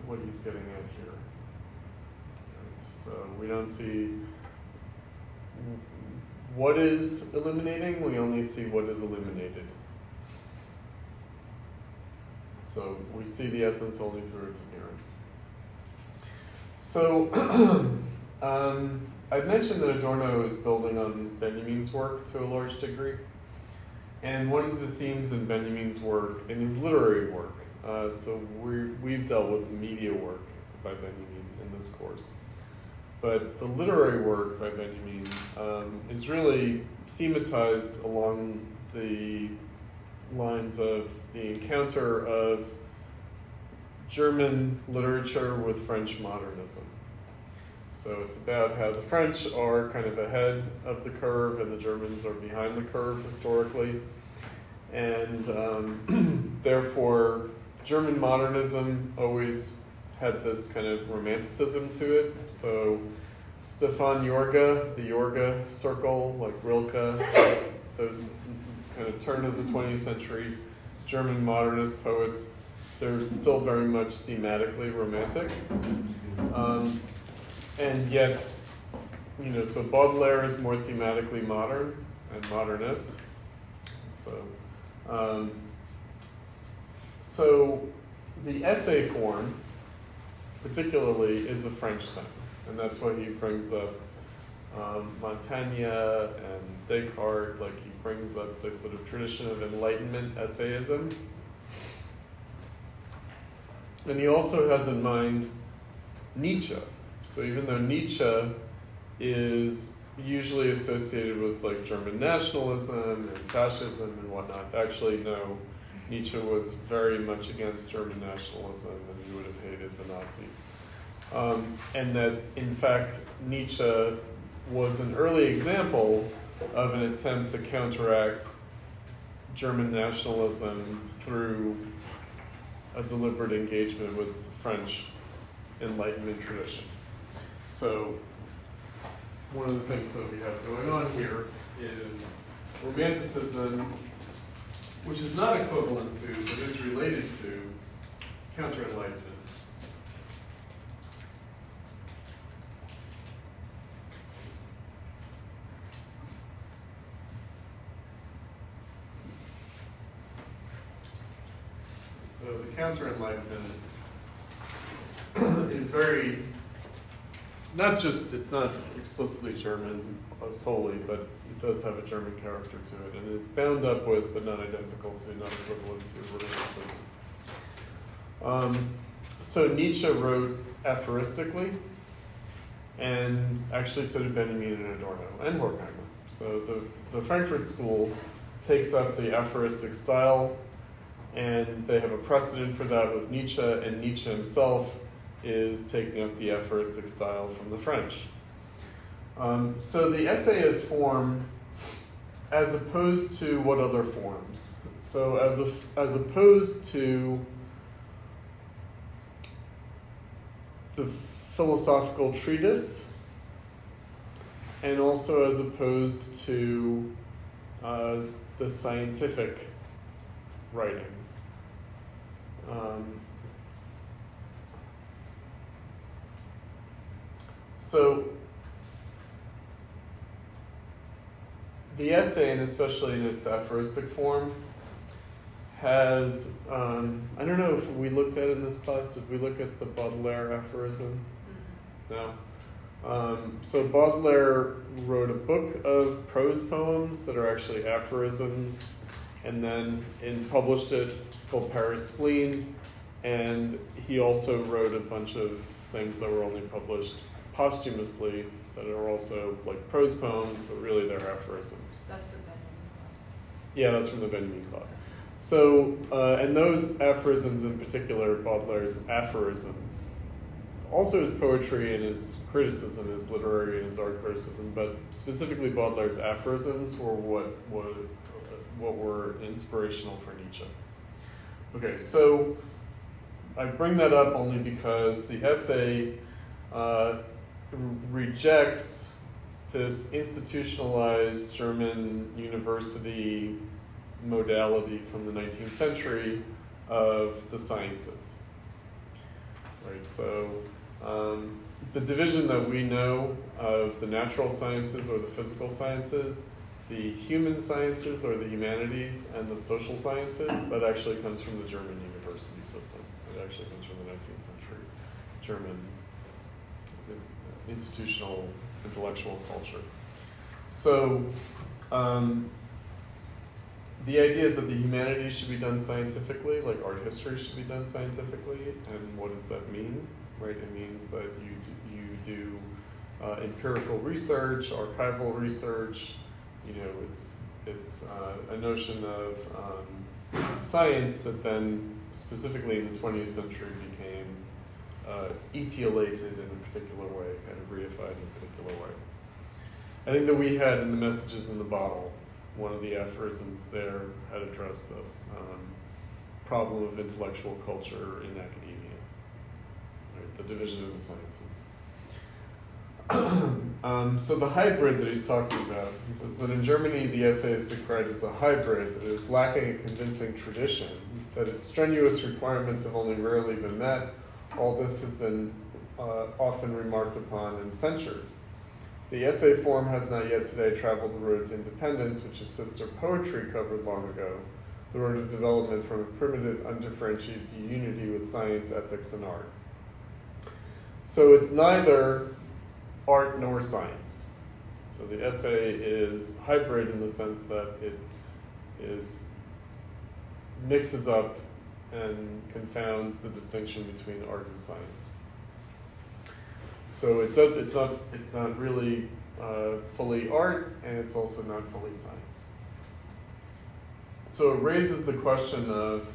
what he's getting at here. So we don't see what is illuminating, we only see what is illuminated. So we see the essence only through its appearance. So, I mentioned that Adorno is building on Benjamin's work to a large degree. And one of the themes in Benjamin's work, in his literary work, so we've dealt with the media work by Benjamin in this course. But the literary work by Benjamin is really thematized along the lines of the encounter of German literature with French modernism. So it's about how the French are kind of ahead of the curve and the Germans are behind the curve historically. And therefore, German modernism always had this kind of romanticism to it. So Stefan Jorge, the Jorge circle, like Rilke, those kind of turn of the 20th century German modernist poets, they're still very much thematically romantic. And yet, so Baudelaire is more thematically modern and modernist. So the essay form, particularly, is a French thing. And that's why he brings up Montaigne and Descartes, like he brings up the sort of tradition of Enlightenment essayism. And he also has in mind Nietzsche. So even though Nietzsche is usually associated with like German nationalism and fascism and whatnot, actually no, Nietzsche was very much against German nationalism and he would have hated the Nazis. And that in fact Nietzsche was an early example of an attempt to counteract German nationalism through a deliberate engagement with the French Enlightenment tradition. So one of the things that we have going on here is Romanticism, which is not equivalent to, but is related to, counter-Enlightenment. So the counter-Enlightenment is very, it's not explicitly German solely, but it does have a German character to it, and is bound up with, but not identical to, not equivalent to, Romanticism. So Nietzsche wrote aphoristically, and actually so did Benjamin and Adorno, and Horkheimer. So the Frankfurt School takes up the aphoristic style, and they have a precedent for that with Nietzsche, and Nietzsche himself is taking up the aphoristic style from the French. So the essayist form, as opposed to what other forms? So as opposed to the philosophical treatise, and also as opposed to the scientific writing. So the essay, and especially in its aphoristic form, has, I don't know if we looked at it in this class, did we look at the Baudelaire aphorism? No. So Baudelaire wrote a book of prose poems that are actually aphorisms, and then published it called Paris Spleen, and he also wrote a bunch of things that were only published posthumously that are also like prose poems, but really they're aphorisms. That's the Benjamin class. Yeah, that's from the Benjamin class. So, and those aphorisms in particular, Baudelaire's aphorisms, also his poetry and his criticism, his literary and his art criticism, but specifically Baudelaire's aphorisms were what were inspirational for Nietzsche. Okay, so I bring that up only because the essay rejects this institutionalized German university modality from the 19th century of the sciences. Right, so the division that we know of the natural sciences or the physical sciences, the human sciences or the humanities, and the social sciences, that actually comes from the German university system. It actually comes from the 19th century German is institutional intellectual culture. So the idea is that the humanities should be done scientifically, like art history should be done scientifically, and what does that mean? Right? It means that you do empirical research, archival research. You know, it's a notion of science that then, specifically in the 20th century, became etiolated in a particular way, kind of reified in a particular way. I think that we had in the Messages in the Bottle, one of the aphorisms there had addressed this problem of intellectual culture in academia, right? The division of the sciences. So the hybrid that he's talking about, he says that in Germany the essay is decried as a hybrid that is lacking a convincing tradition, that its strenuous requirements have only rarely been met. All this has been often remarked upon and censured. The essay form has not yet today traveled the road to independence, which his sister poetry covered long ago, the road of development from a primitive, undifferentiated unity with science, ethics, and art. So it's neither art nor science. So the essay is hybrid in the sense that it mixes up and confounds the distinction between art and science. So it's not really fully art, and it's also not fully science. So it raises the question of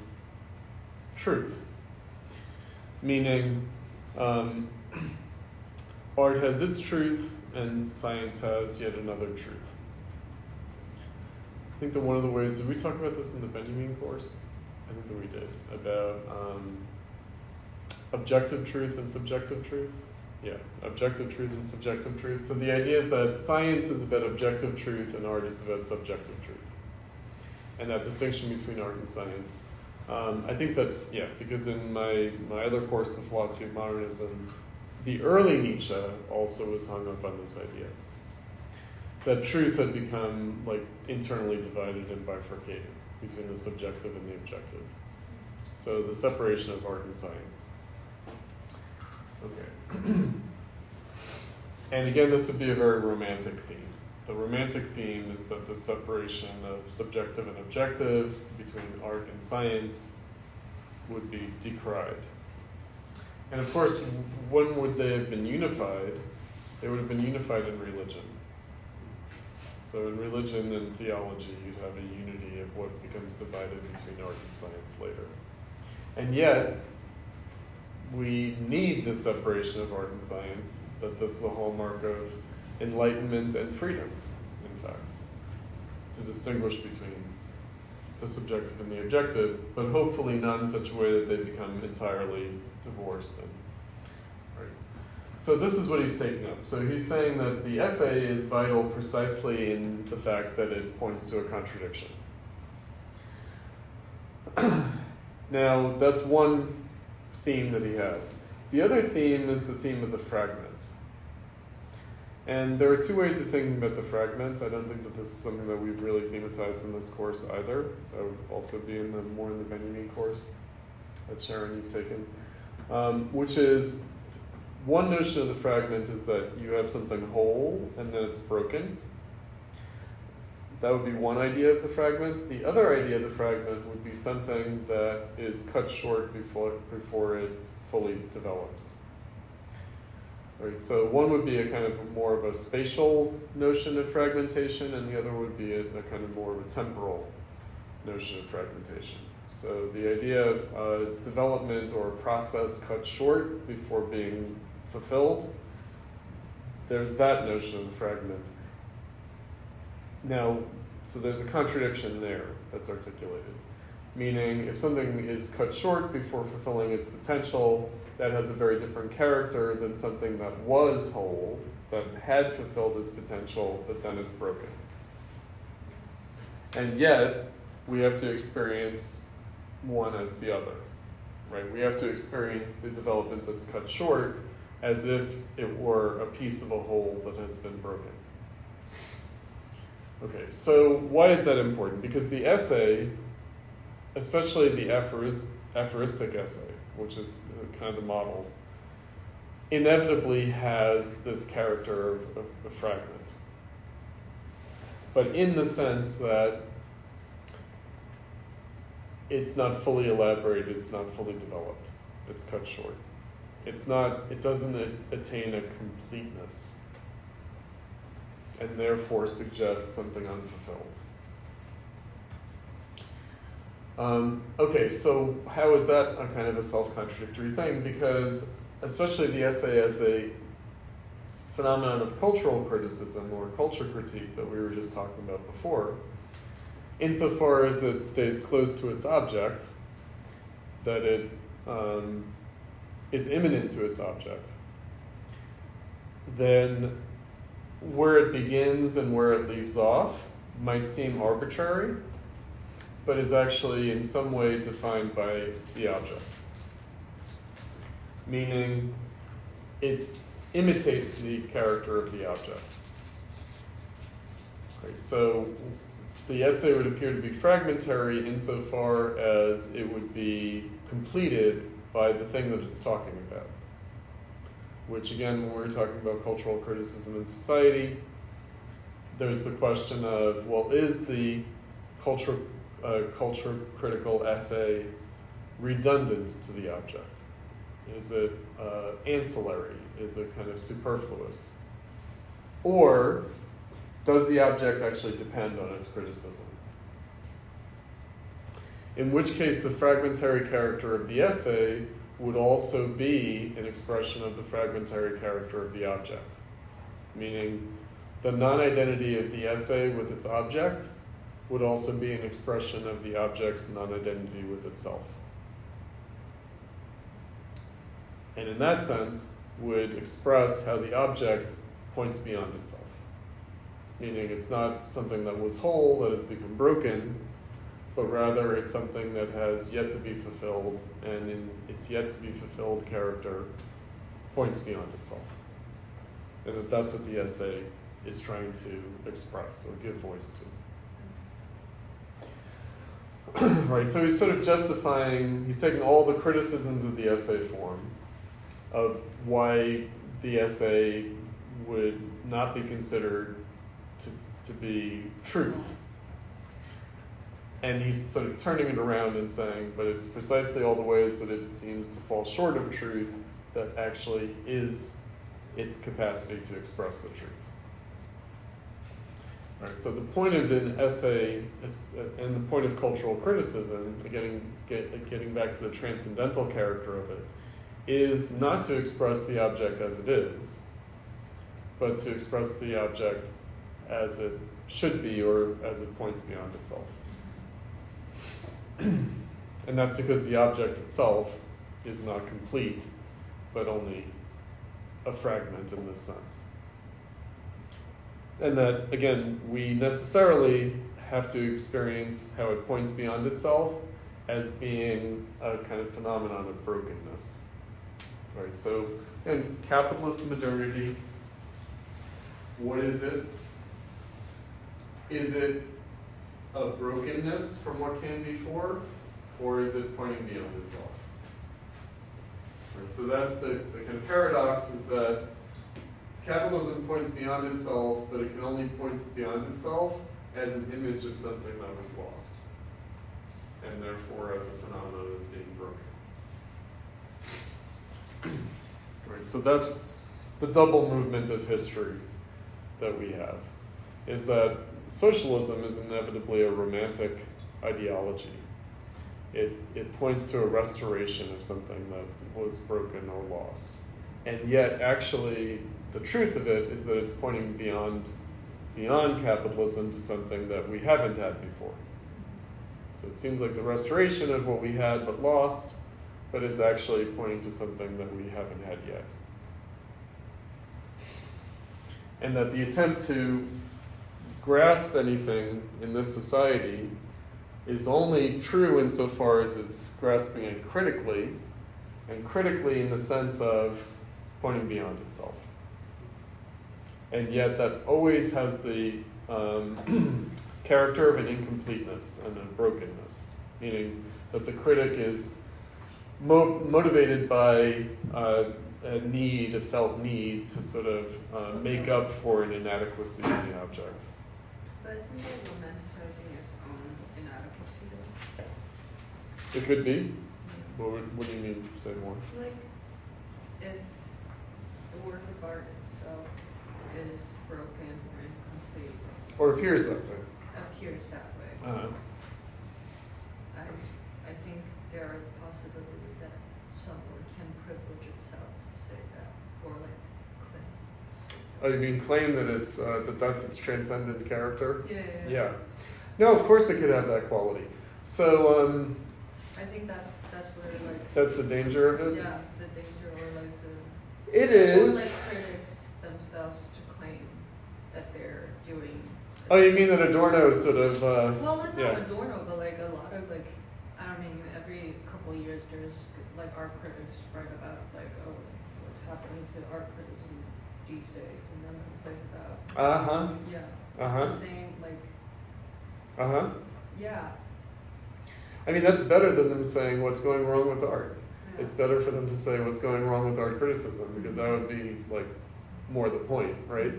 truth, meaning art has its truth and science has yet another truth. I think that one of the ways, did we talk about this in the Benjamin course? I think that we did, about objective truth and subjective truth. Yeah, objective truth and subjective truth. So the idea is that science is about objective truth and art is about subjective truth. And that distinction between art and science. I think that, yeah, because in my other course, The Philosophy of Modernism, the early Nietzsche also was hung up on this idea. That truth had become like internally divided and bifurcated between the subjective and the objective. So the separation of art and science. Okay. And again, this would be a very romantic theme. The romantic theme is that the separation of subjective and objective between art and science would be decried. And of course, when would they have been unified? They would have been unified in religion. So in religion and theology, you'd have a unity of what becomes divided between art and science later. And yet, we need this separation of art and science, that this is a hallmark of enlightenment and freedom, in fact, to distinguish between the subjective and the objective, but hopefully not in such a way that they become entirely divorced. Right. So this is what he's taking up. So he's saying that the essay is vital precisely in the fact that it points to a contradiction. Now, that's one theme that he has. The other theme is the theme of the fragment. And there are two ways of thinking about the fragment. I don't think that this is something that we've really thematized in this course either. That would also be more in the Benjamin course that Sharon, you've taken. Which is, one notion of the fragment is that you have something whole and then it's broken. That would be one idea of the fragment. The other idea of the fragment would be something that is cut short before it fully develops. Right, so one would be a kind of more of a spatial notion of fragmentation, and the other would be a kind of more of a temporal notion of fragmentation. So the idea of development or a process cut short before being fulfilled, there's that notion of the fragment. Now, so there's a contradiction there that's articulated. Meaning, if something is cut short before fulfilling its potential, that has a very different character than something that was whole, that had fulfilled its potential, but then is broken. And yet, we have to experience one as the other, right? We have to experience the development that's cut short as if it were a piece of a whole that has been broken. Okay, so why is that important? Because the essay, especially the aphoristic essay, which is kind of the model, inevitably has this character of a fragment. But in the sense that it's not fully elaborated, it's not fully developed, it's cut short. It doesn't attain a completeness, and therefore suggests something unfulfilled. Okay, so how is that a kind of a self-contradictory thing? Because especially the essay as a phenomenon of cultural criticism or culture critique that we were just talking about before, insofar as it stays close to its object, that it is imminent to its object, then where it begins and where it leaves off might seem arbitrary, but is actually in some way defined by the object. Meaning, it imitates the character of the object. Right, so the essay would appear to be fragmentary insofar as it would be completed by the thing that it's talking about. Which again, when we're talking about cultural criticism in society, there's the question of, well, is the culture critical essay redundant to the object? Is it ancillary? Is it kind of superfluous? Or does the object actually depend on its criticism? In which case, the fragmentary character of the essay would also be an expression of the fragmentary character of the object. Meaning, the non-identity of the essay with its object would also be an expression of the object's non-identity with itself. And in that sense, would express how the object points beyond itself. Meaning it's not something that was whole, that has become broken, but rather it's something that has yet to be fulfilled, and in its yet to be fulfilled character points beyond itself. And that's what the essay is trying to express or give voice to. Right, so he's sort of justifying, he's taking all the criticisms of the essay form, of why the essay would not be considered to be truth. And he's sort of turning it around and saying, but it's precisely all the ways that it seems to fall short of truth that actually is its capacity to express the truth. All right, so the point of an essay and the point of cultural criticism, getting back to the transcendental character of it, is not to express the object as it is, but to express the object as it should be or as it points beyond itself. And that's because the object itself is not complete, but only a fragment in this sense. And that, again, we necessarily have to experience how it points beyond itself as being a kind of phenomenon of brokenness. Right, so, in capitalist modernity, what is it? Is it a brokenness from what came before, or is it pointing beyond itself? Right, so that's the kind of paradox, is that capitalism points beyond itself, but it can only point beyond itself as an image of something that was lost, and therefore as a phenomenon of being broken. Right, so that's the double movement of history that we have, is that socialism is inevitably a romantic ideology. It points to a restoration of something that was broken or lost. And yet, actually, the truth of it is that it's pointing beyond capitalism to something that we haven't had before. So it seems like the restoration of what we had but lost, but is actually pointing to something that we haven't had yet. And that the attempt to grasp anything in this society is only true insofar as it's grasping it critically, and critically in the sense of pointing beyond itself. And yet that always has the character of an incompleteness and a brokenness, meaning that the critic is motivated by a felt need to sort of make up for an inadequacy in the object. But isn't it romanticizing its own inadequacy though? It could be. What do you mean? Say more. Like, if the work of art itself is broken or incomplete, Or appears that way. appears that way, I think there are possibility that someone can privilege itself to say that, or like claim itself. Oh, you mean claim that it's that's its transcendent character? Yeah. No, of course it could have that quality. So I think that's where like that's the danger of it. yeah, the danger or like the It or is. like critics themselves to claim that they're doing. Oh, you mean that Adorno sort of? Well, not yeah. Adorno, but like a lot of like, I mean, every couple of years there's like art critics write about like, oh, what's happening to art criticism these days, and then they complain about. Yeah. It's the same like. Yeah. I mean, that's better than them saying what's going wrong with art. Yeah. It's better for them to say what's going wrong with art criticism, because that would be like more the point, right?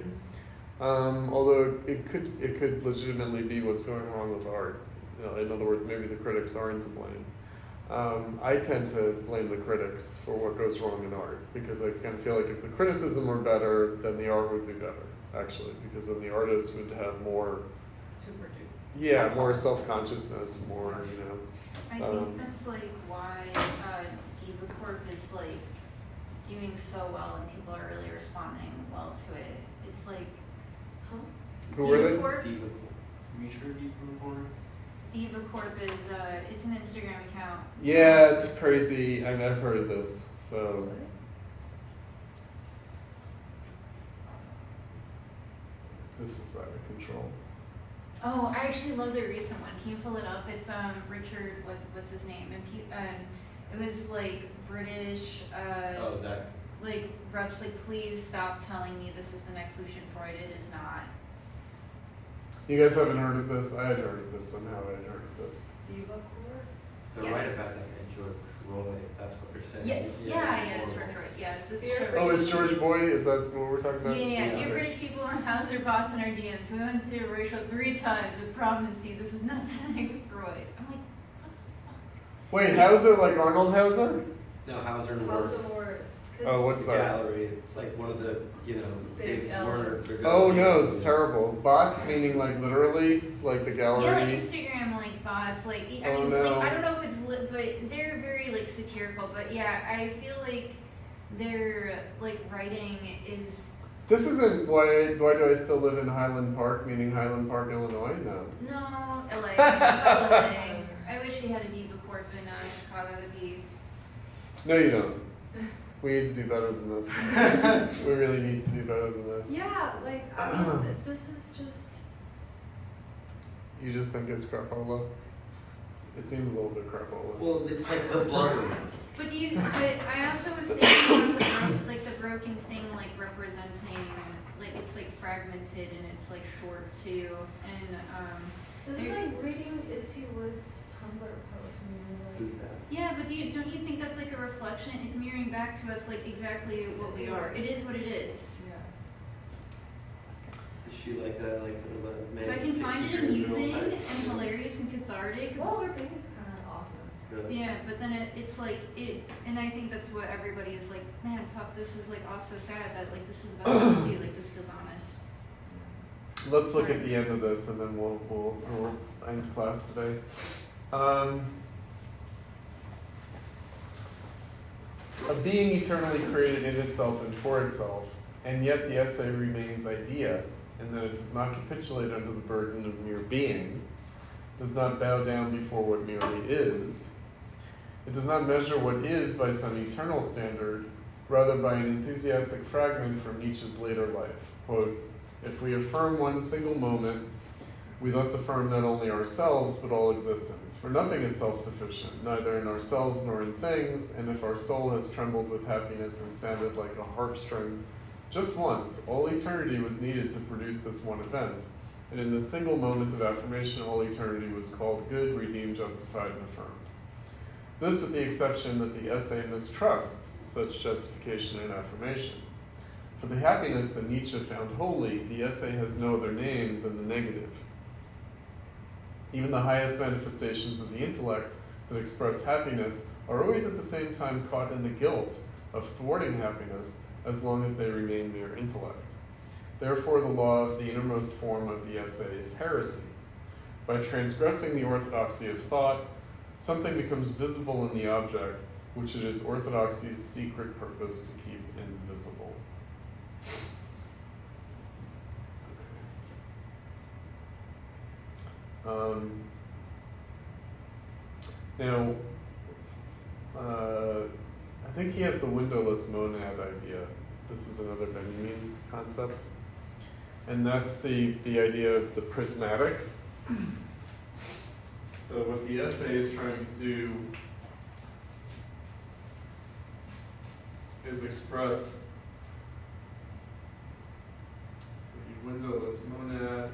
Although it could legitimately be what's going wrong with art. You know, in other words, maybe the critics aren't to blame. I tend to blame the critics for what goes wrong in art, because I kind of feel like if the criticism were better, then the art would be better, actually, because then the artist would have more, more self-consciousness, more, you know. I think that's like why Diva Corp is like doing so well and people are really responding well to it. It's like, Who were they? Diva Corp. Diva, you sure Diva Corp? Diva Corp is it's an Instagram account. Yeah, it's crazy. I mean, I've heard of this, so. This is out of control. Oh, I actually love the recent one. Can you pull it up? It's Richard. What's his name? And it was like British. Oh, that. Like reps like, please stop telling me this is the next solution for it. It is not. You guys haven't heard of this? I had heard of this. Somehow I had heard of this. Diva Corp? They're Yeah. right about that guy, George Roy, if that's what they're saying. Yes. Yeah. It's Richard. Yes. It's Dear George. Oh, it's George Boy? Is that what we're talking about? Yeah. Yeah. Dear British people and how's their bots in our DMs? We went to Rachel 3 times with prominency. This is not the next Freud. I'm like, Wait, Hauser like Arnold Hauser? No, Hauser and House Wirth. of Word. Oh, what's that? Gallery. It's like one of the, Big David L. Werner. Oh no, terrible. Bots meaning like literally, like the gallery. yeah, like Instagram like bots. Like I Oh, mean, no. like I don't know if it's lit, but they're very like satirical. But yeah, I feel like their like writing is. This isn't why do I still live in Highland Park, meaning Highland Park, Illinois? No. No, LA. It's all LA. I wish we had a Diva Corp in Chicago. That'd be. No, you don't. We need to do better than this. We really need to do better than this. Yeah, like, I mean, this is just. You just think it's crapola? It seems a little bit crapola. Well, it's like the blubber. But I also was thinking about the broken thing, like representing, like it's like fragmented and it's like short too, and This is like reading Itsy Wood's Tumblr post and you're like. Who's that? yeah, but don't you think that's like a reflection? It's mirroring back to us like exactly what we are. It is what it is. Yeah. Is she like a kind of a man? So I can find it amusing and hilarious and cathartic. Well, her thing is kind of awesome. Really? Yeah, but then it's like it, and I think that's what everybody is like. Man, fuck, this is like also sad that like this is the best I can do. Like this feels honest. Let's look at the end of this and then we'll end class today. A being eternally created in itself and for itself, and yet the essay remains idea, in that it does not capitulate under the burden of mere being, does not bow down before what merely is. It does not measure what is by some eternal standard, rather by an enthusiastic fragment from Nietzsche's later life. Quote, if we affirm one single moment, we thus affirm not only ourselves, but all existence. For nothing is self-sufficient, neither in ourselves nor in things, and if our soul has trembled with happiness and sounded like a harp string just once, all eternity was needed to produce this one event. And in this single moment of affirmation, all eternity was called good, redeemed, justified, and affirmed. This with the exception that the essay mistrusts such justification and affirmation. For the happiness that Nietzsche found holy, the essay has no other name than the negative. Even the highest manifestations of the intellect that express happiness are always at the same time caught in the guilt of thwarting happiness as long as they remain mere intellect. Therefore, the law of the innermost form of the essay is heresy. By transgressing the orthodoxy of thought, something becomes visible in the object, which it is orthodoxy's secret purpose to keep invisible. Now, I think he has the windowless monad idea. This is another Benjamin concept. And that's the idea of the prismatic. So what the essay is trying to do is express the windowless monad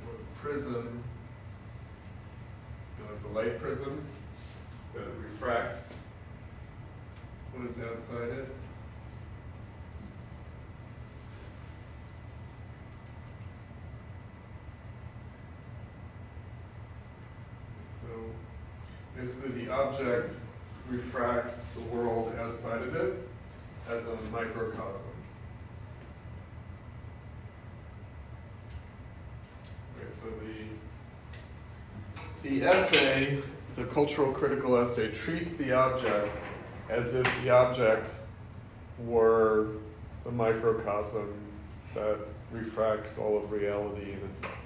or the prism, like the light prism that refracts what is outside it. So basically the object refracts the world outside of it as a microcosm. Right, so the essay, the cultural critical essay, treats the object as if the object were the microcosm that refracts all of reality in itself.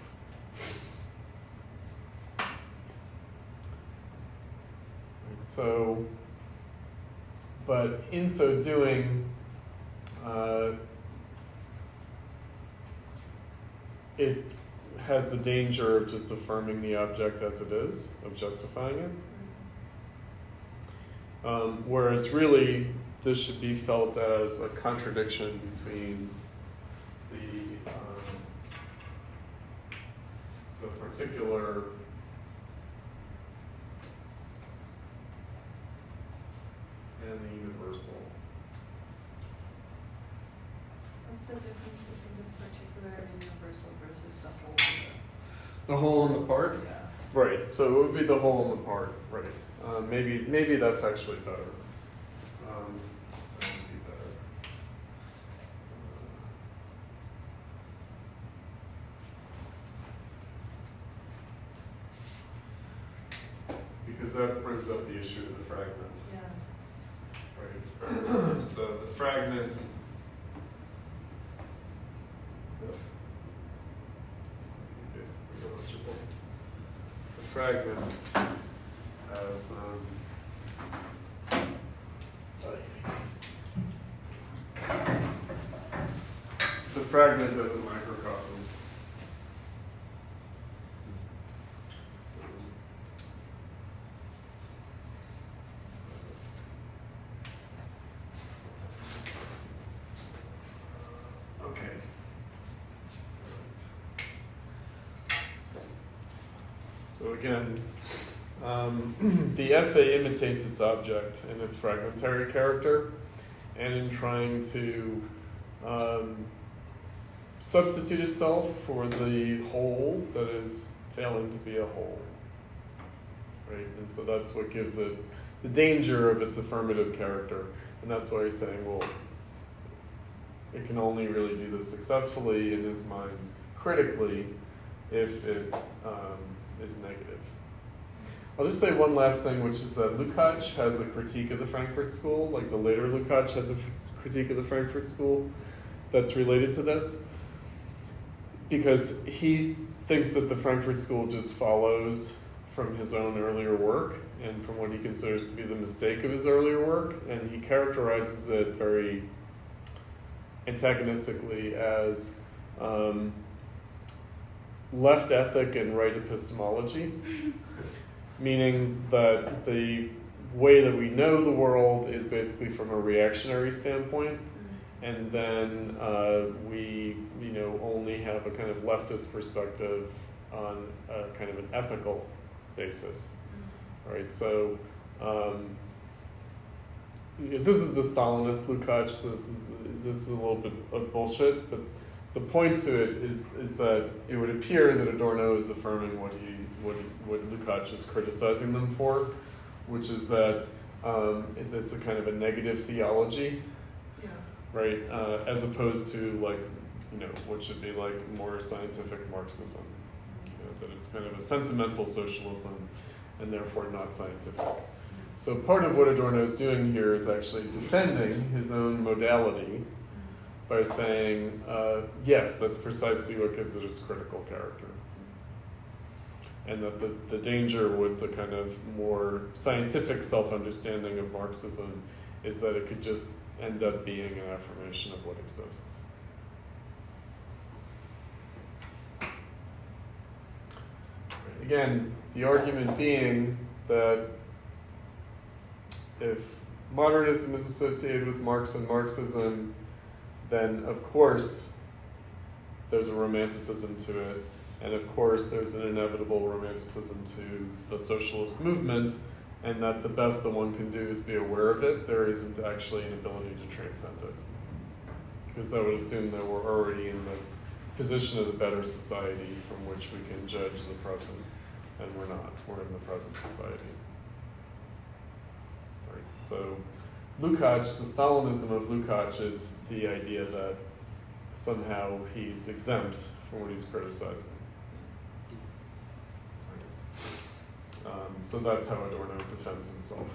So, but in so doing, it has the danger of just affirming the object as it is, of justifying it. Whereas really, this should be felt as a contradiction between the particular and the universal. What's the difference between the particular and universal versus the whole? The whole and the part? Yeah. Right, so it would be the whole and the part, right. Maybe that's actually better. That would be better. Because that brings up the issue of the fragment. Yeah. Right. So the fragment. Basically illegible. The fragment as the fragment as a microcosm. So, okay. So again, the essay imitates its object in its fragmentary character, and in trying to substitute itself for the whole that is failing to be a whole. Right? And so that's what gives it the danger of its affirmative character. And that's why he's saying, well, it can only really do this successfully in his mind critically if it is negative. I'll just say one last thing, which is that Lukács has a critique of the Frankfurt School, like the later Lukács has a critique of the Frankfurt School that's related to this, because he thinks that the Frankfurt School just follows from his own earlier work and from what he considers to be the mistake of his earlier work, and he characterizes it very antagonistically as left ethic and right epistemology, meaning that the way that we know the world is basically from a reactionary standpoint, and then we only have a kind of leftist perspective on a kind of an ethical basis. right? So if this is the Stalinist Lukács, this is a little bit of bullshit, but the point to it is that it would appear that Adorno is affirming what Lukács is criticizing them for, which is that it's a kind of a negative theology, Yeah. right? As opposed to like, what should be like more scientific Marxism, that it's kind of a sentimental socialism and therefore not scientific. So part of what Adorno is doing here is actually defending his own modality by saying, yes, that's precisely what gives it its critical character. And that the danger with the kind of more scientific self-understanding of Marxism is that it could just end up being an affirmation of what exists. Again, the argument being that if modernism is associated with Marx and Marxism, then of course there's a romanticism to it, and of course there's an inevitable romanticism to the socialist movement, and that the best that one can do is be aware of it. There isn't actually an ability to transcend it, because that would assume that we're already in the position of the better society from which we can judge the present, and we're not. We're in the present society. Right. So Lukács, the Stalinism of Lukács is the idea that somehow he's exempt from what he's criticizing. So that's how Adorno defends himself.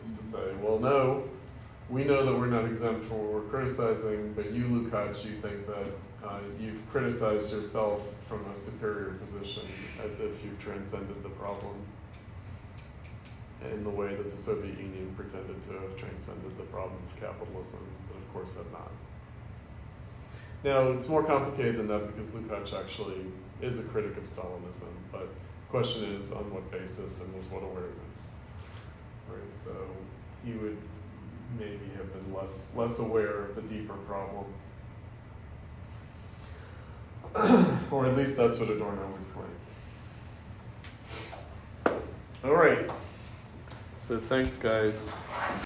Is to say, well, no, we know that we're not exempt from what we're criticizing, but you, Lukács, you think that you've criticized yourself from a superior position, as if you've transcended the problem in the way that the Soviet Union pretended to have transcended the problem of capitalism, but of course have not. Now, it's more complicated than that because Lukács actually is a critic of Stalinism, but the question is on what basis and with what awareness. Right, so he would maybe have been less aware of the deeper problem. Or at least that's what Adorno would claim. All right. So thanks, guys.